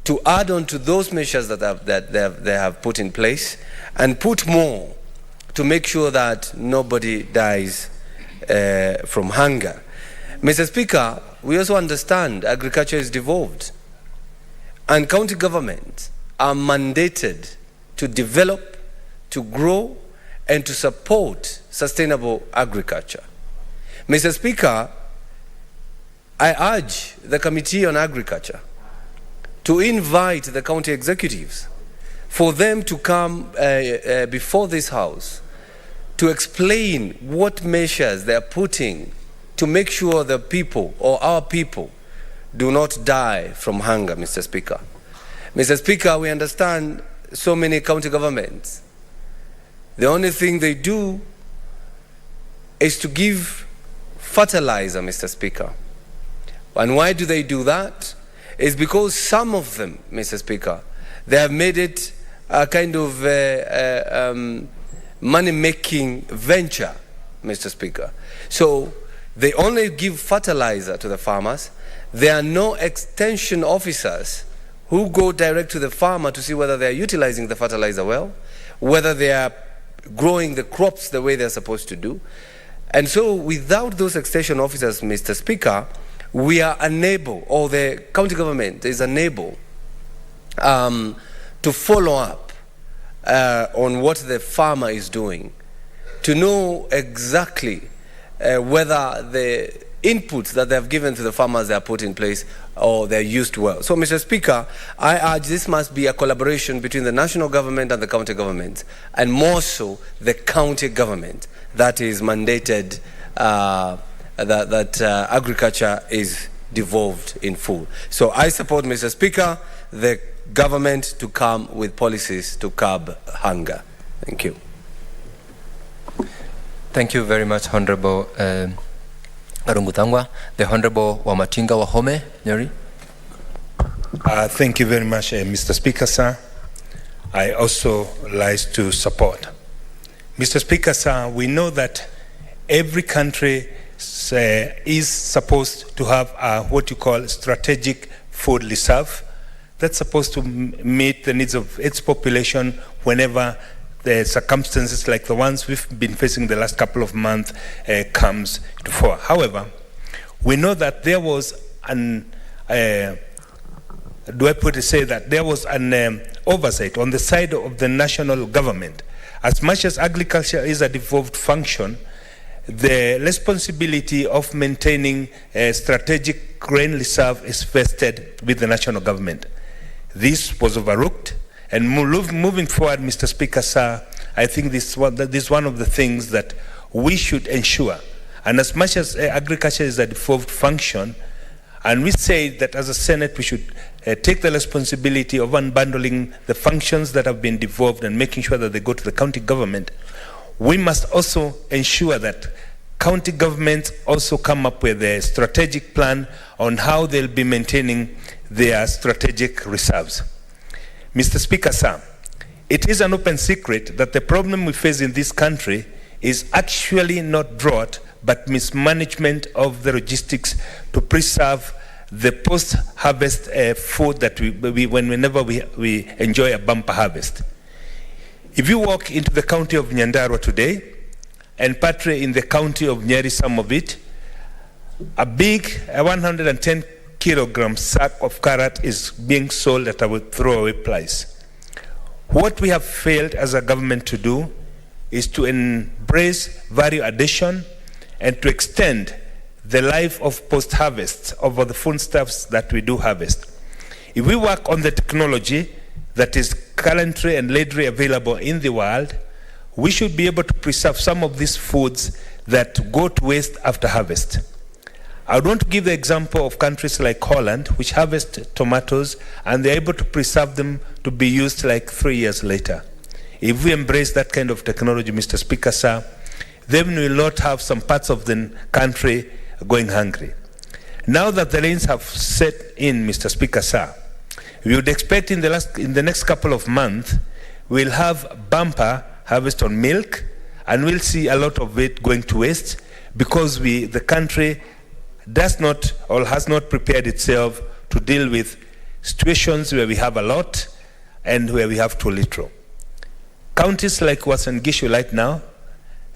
Speaker 5: to add on to those measures that they have put in place and put more to make sure that nobody dies from hunger. Mr. Speaker, we also understand agriculture is devolved, and county governments are mandated to develop, to grow, and to support sustainable agriculture. Mr. Speaker, I urge the Committee on Agriculture to invite the county executives for them to come before this House to explain what measures they are putting to make sure the people, or our people, do not die from hunger, Mr. Speaker. Mr. Speaker, we understand so many county governments, the only thing they do is to give fertilizer, Mr. Speaker. And why do they do that? It's because some of them, Mr. Speaker, they have made it a kind of money-making venture, Mr. Speaker. So they only give fertilizer to the farmers. There are no extension officers who go direct to the farmer to see whether they are utilizing the fertilizer well, whether they are growing the crops the way they're supposed to do. And so without those extension officers, Mr. Speaker, we are unable, or the county government is unable to follow up on what the farmer is doing, to know exactly whether the inputs that they have given to the farmers they are put in place or they're used well. So, Mr. Speaker, I urge this must be a collaboration between the national government and the county government, and more so the county government that is mandated that agriculture is devolved in full. So I support, Mr. Speaker, the government to come with policies to curb hunger. Thank you.
Speaker 19: Thank you very much, Honorable Arungutangwa. The Honorable Wamatinga Wahome, Nyeri.
Speaker 20: Thank you very much, Mr. Speaker, sir. I also like to support. Mr. Speaker, sir, we know that every country is supposed to have what you call strategic food reserve that's supposed to meet the needs of its population whenever the circumstances like the ones we've been facing the last couple of months comes to fore. However, we know that there was an oversight on the side of the national government. As much as agriculture is a devolved function, the responsibility of maintaining a strategic grain reserve is vested with the national government. This was overlooked, and moving forward, Mr. Speaker, sir, I think this is one of the things that we should ensure. And as much as agriculture is a devolved function, and we say that as a Senate we should take the responsibility of unbundling the functions that have been devolved and making sure that they go to the county government, we must also ensure that county governments also come up with a strategic plan on how they'll be maintaining their strategic reserves. Mr. Speaker, sir, it is an open secret that the problem we face in this country is actually not drought, but mismanagement of the logistics to preserve the post-harvest food that whenever we enjoy a bumper harvest. If you walk into the county of Nyandarua today, and partly in the county of Nyeri, some of it, a big 110 kilogram sack of carrot is being sold at a throwaway price. What we have failed as a government to do is to embrace value addition and to extend the life of post-harvest over the foodstuffs that we do harvest. If we work on the technology that is currently and readily available in the world, we should be able to preserve some of these foods that go to waste after harvest. I want to give the example of countries like Holland, which harvest tomatoes and they're able to preserve them to be used like 3 years later. If we embrace that kind of technology, Mr. Speaker, sir, then we will not have some parts of the country going hungry. Now that the rains have set in, Mr. Speaker, sir, we would expect in the next couple of months, we'll have bumper harvest on milk, and we'll see a lot of it going to waste because the country does not or has not prepared itself to deal with situations where we have a lot and where we have too little. Counties like Uasin Gishu right now,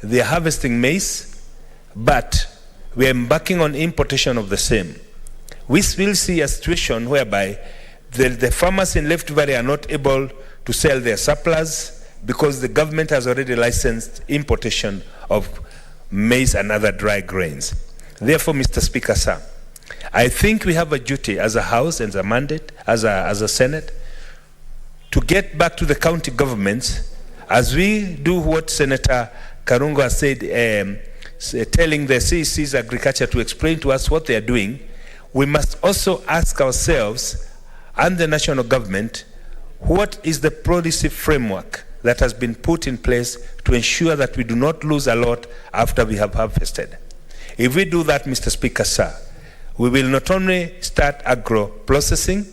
Speaker 20: they are harvesting maize, but we are embarking on importation of the same. We will see a situation whereby the farmers in Rift Valley are not able to sell their surplus because the government has already licensed importation of maize and other dry grains. Therefore, Mr. Speaker, sir, I think we have a duty as a House and as a mandate, as a Senate, to get back to the county governments as we do what Senator Karungo has said, telling the CEC's agriculture to explain to us what they are doing. We must also ask ourselves and the national government, what is the policy framework that has been put in place to ensure that we do not lose a lot after we have harvested? If we do that, Mr. Speaker, sir, we will not only start agro-processing,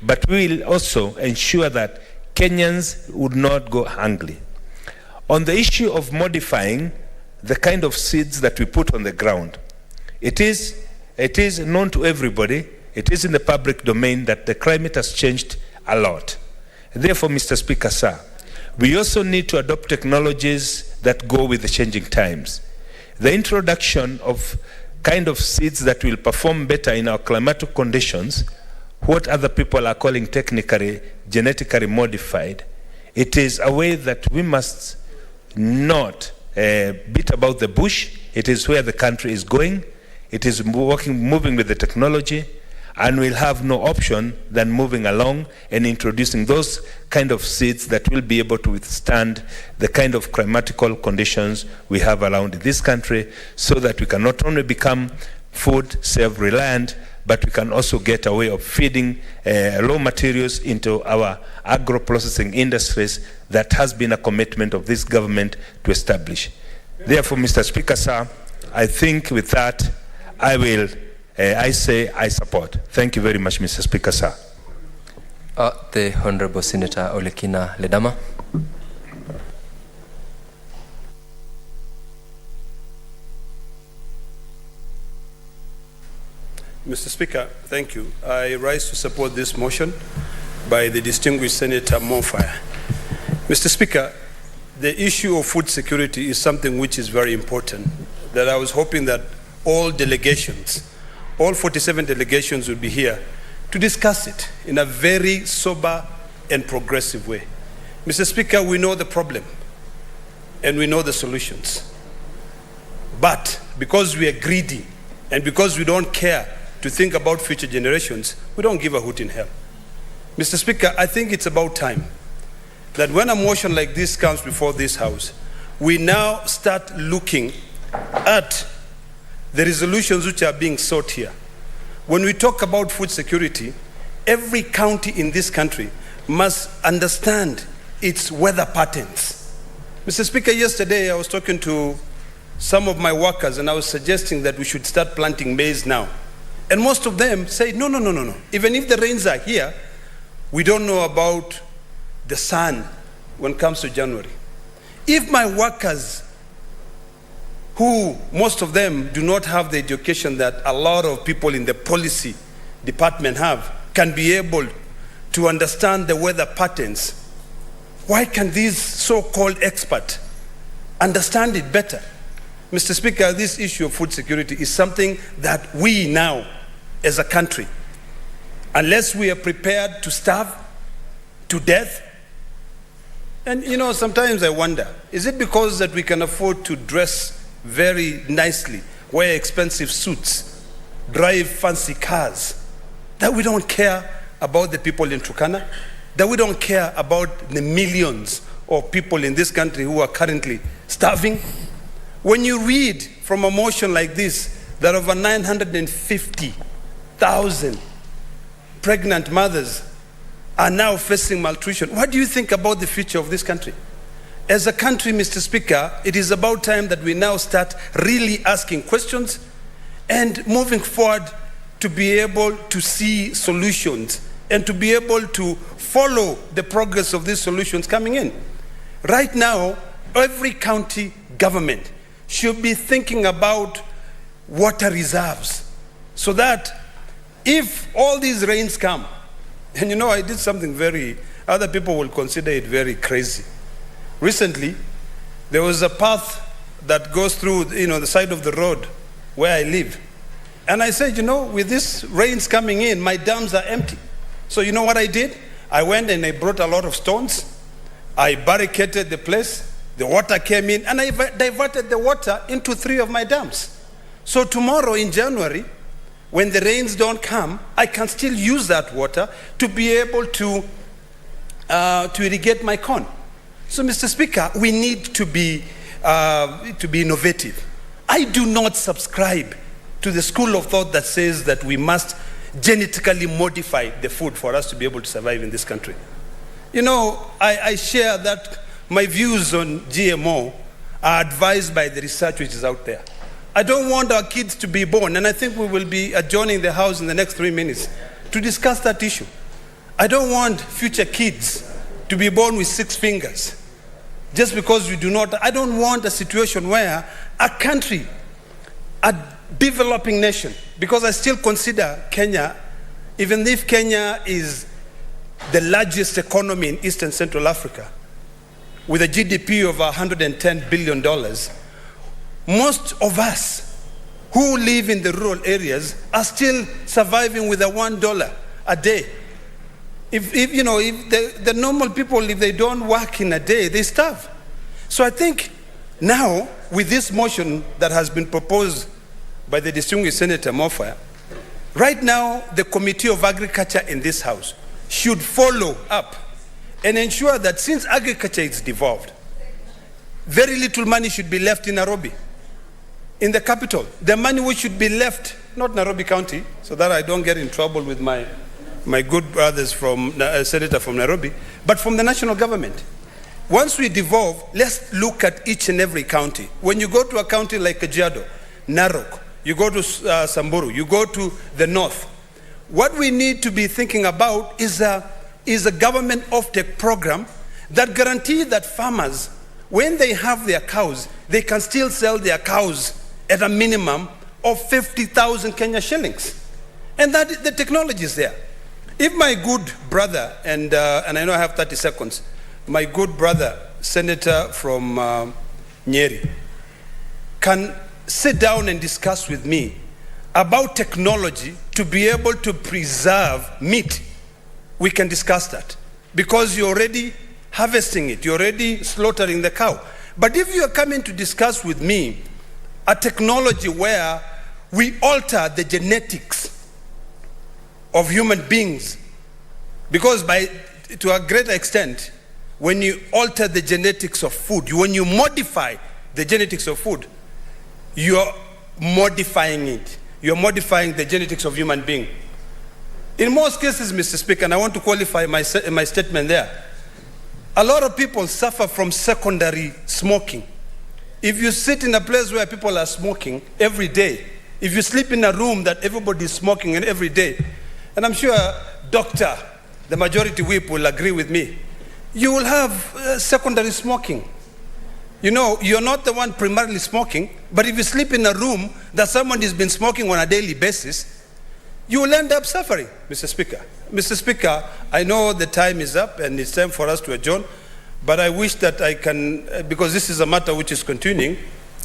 Speaker 20: but we will also ensure that Kenyans would not go hungry. On the issue of modifying the kind of seeds that we put on the ground, it is known to everybody, it is in the public domain that the climate has changed a lot. Therefore, Mr. Speaker, sir, we also need to adopt technologies that go with the changing times. The introduction of kind of seeds that will perform better in our climatic conditions, what other people are calling technically, genetically modified, it is a way that we must not beat about the bush. It is where the country is going. It is moving with the technology, and we'll have no option than moving along and introducing those kind of seeds that will be able to withstand the kind of climatical conditions we have around this country, so that we can not only become food self-reliant, but we can also get a way of feeding raw materials into our agro-processing industries that has been a commitment of this government to establish. Therefore, Mr. Speaker, sir, I think with that, I say I support. Thank you very much, Mr. Speaker, sir.
Speaker 19: The Honorable Senator Olekina Ledama.
Speaker 6: Mr. Speaker, thank you. I rise to support this motion by the distinguished Senator Monfire. Mr. Speaker, the issue of food security is something which is very important, that I was hoping that all delegations, all 47 delegations would be here to discuss it in a very sober and progressive way. Mr. Speaker, we know the problem and we know the solutions. But because we are greedy and because we don't care to think about future generations, we don't give a hoot in hell. Mr. Speaker, I think it's about time that when a motion like this comes before this House, we now start looking at the resolutions which are being sought here. When we talk about food security, every county in this country must understand its weather patterns. Mr. Speaker, yesterday I was talking to some of my workers and I was suggesting that we should start planting maize now. And most of them say, no. Even if the rains are here, we don't know about the sun when it comes to January. If my workers, who most of them do not have the education that a lot of people in the policy department have, can be able to understand the weather patterns, why can these so-called experts understand it better? Mr. Speaker, this issue of food security is something that we now, as a country, unless we are prepared to starve to death, and you know, sometimes I wonder, is it because that we can afford to dress very nicely, wear expensive suits, drive fancy cars, that we don't care about the people in Turkana, that we don't care about the millions of people in this country who are currently starving? When you read from a motion like this, that over 950,000 pregnant mothers are now facing malnutrition, what do you think about the future of this country? As a country, Mr. Speaker, it is about time that we now start really asking questions and moving forward to be able to see solutions and to be able to follow the progress of these solutions coming in. Right now, every county government should be thinking about water reserves, so that if all these rains come, and you know, I did something other people will consider it very crazy. Recently, there was a path that goes through, the side of the road where I live. And I said, you know, with this rains coming in, my dams are empty. So you know what I did? I went and I brought a lot of stones. I barricaded the place. The water came in, and I diverted the water into 3 of my dams. So tomorrow in January, when the rains don't come, I can still use that water to be able to irrigate my corn. So, Mr. Speaker, we need to be innovative. I do not subscribe to the school of thought that says that we must genetically modify the food for us to be able to survive in this country. You know, I share that my views on GMO are advised by the research which is out there. I don't want our kids to be born, and I think we will be adjourning the House in the next 3 minutes to discuss that issue. I don't want future kids to be born with 6 fingers just because we do not. I don't want a situation where a country, a developing nation, because I still consider Kenya, even if Kenya is the largest economy in East and Central Africa, with a GDP of $110 billion, most of us who live in the rural areas are still surviving with a $1 a day. If the normal people, if they don't work in a day, they starve. So I think now, with this motion that has been proposed by the distinguished Senator Mofaya, right now the Committee of Agriculture in this House should follow up and ensure that since agriculture is devolved, very little money should be left in Nairobi, in the capital. The money which should be left, not Nairobi County, so that I don't get in trouble with my good brothers from Senator from Nairobi, but from the national government. Once we devolve, let's look at each and every county. When you go to a county like Kajiado, Narok, you go to Samburu, you go to the north, what we need to be thinking about is a government offtake program that guarantees that farmers, when they have their cows, they can still sell their cows at a minimum of 50,000 Kenya shillings. And that the technology is there. If my good brother, and I know I have 30 seconds, my good brother, Senator from Nyeri, can sit down and discuss with me about technology to be able to preserve meat, we can discuss that. Because you're already harvesting it, you're already slaughtering the cow. But if you are coming to discuss with me a technology where we alter the genetics of human beings, because to a greater extent, when you alter the genetics of food, when you modify the genetics of food, you're modifying it. You're modifying the genetics of human being. In most cases, Mr. Speaker, and I want to qualify my statement there, a lot of people suffer from secondary smoking. If you sit in a place where people are smoking every day, if you sleep in a room that everybody is smoking and every day, and I'm sure Doctor, the majority whip, will agree with me, you will have secondary smoking. You know, you're not the one primarily smoking, but if you sleep in a room that someone has been smoking on a daily basis, you will end up suffering, Mr. Speaker. Mr. Speaker, I know the time is up and it's time for us to adjourn, but I wish that I can, because this is a matter which is continuing,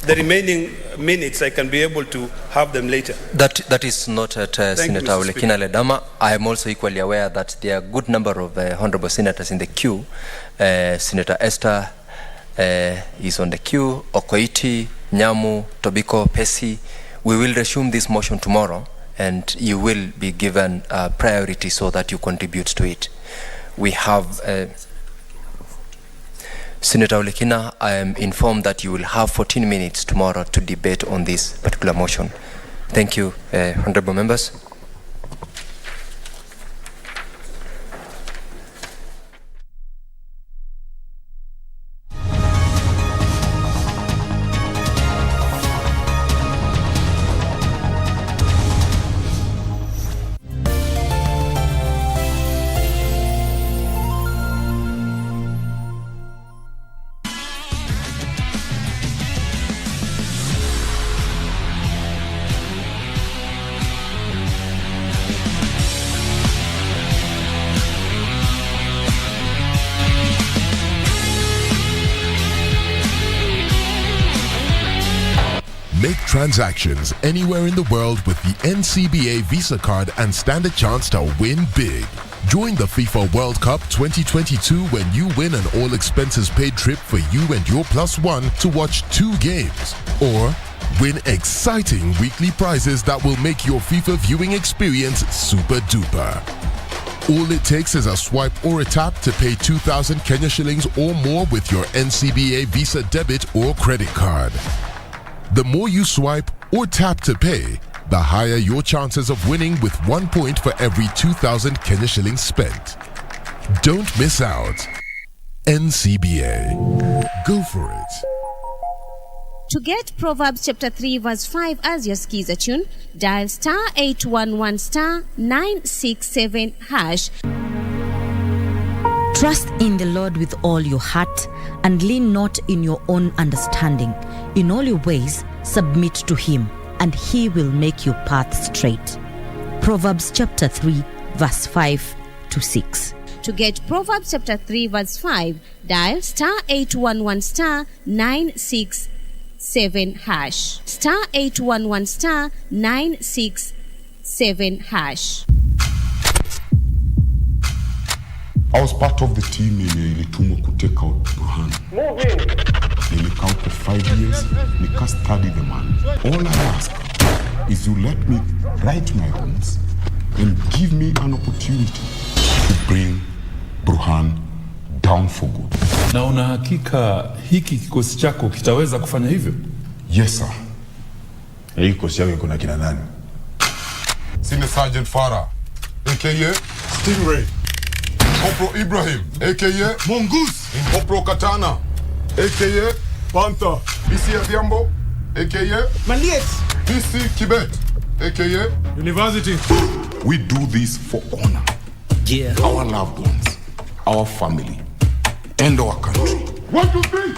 Speaker 6: the remaining minutes I can be able to have them later.
Speaker 19: That is noted, Senator Olekina Ledama. I am also equally aware that there are a good number of honorable senators in the queue. Senator Esther is on the queue, Okoiti, Nyamu, Tobiko, Pesi. We will resume this motion tomorrow and you will be given priority so that you contribute to it. We have Senator Olekina, I am informed that you will have 14 minutes tomorrow to debate on this particular motion. Thank you, honorable members.
Speaker 9: transactions anywhere in the world with the NCBA Visa card and stand a chance to win big. Join the FIFA World Cup 2022 when you win an all-expenses-paid trip for you and your +1 to watch 2 games. Or win exciting weekly prizes that will make your FIFA viewing experience super duper. All it takes is a swipe or a tap to pay 2,000 Kenya shillings or more with your NCBA Visa debit or credit card. The more you swipe or tap to pay, the higher your chances of winning with 1 point for every 2,000 Kenya shillings spent. Don't miss out. NCBA. Go for it.
Speaker 10: To get Proverbs chapter 3 verse 5 as your skiza tune, dial *811 *967 #.
Speaker 22: Trust in the Lord with all your heart and lean not in your own understanding. In all your ways, submit to Him, and He will make your path straight. Proverbs chapter 3 verse 5 to 6.
Speaker 10: To get Proverbs chapter 3 verse 5, dial *811 *967 #. *811 *967 #.
Speaker 23: I was part of the team ilitumwa to take out Burhan. Nilikaa for 5 years, nika study the man. All I ask is you let me right my wrongs and give me an opportunity to bring Burhan down for good.
Speaker 25: Na una hakika hiki kikosi chako kitaweza kufanya hivyo?
Speaker 23: Yes, sir. Hii kikosi yako kuna kina nani? Senior Sergeant Farah, aka Stingray. Corporal Ibrahim, aka Mongoose. Corporal Katana, aka Panther. BC Adhiambo, aka Maliet. BC Kibet, aka University. We do this for honor. Yeah. Our loved ones, our family, and our country. 1, 2, 3.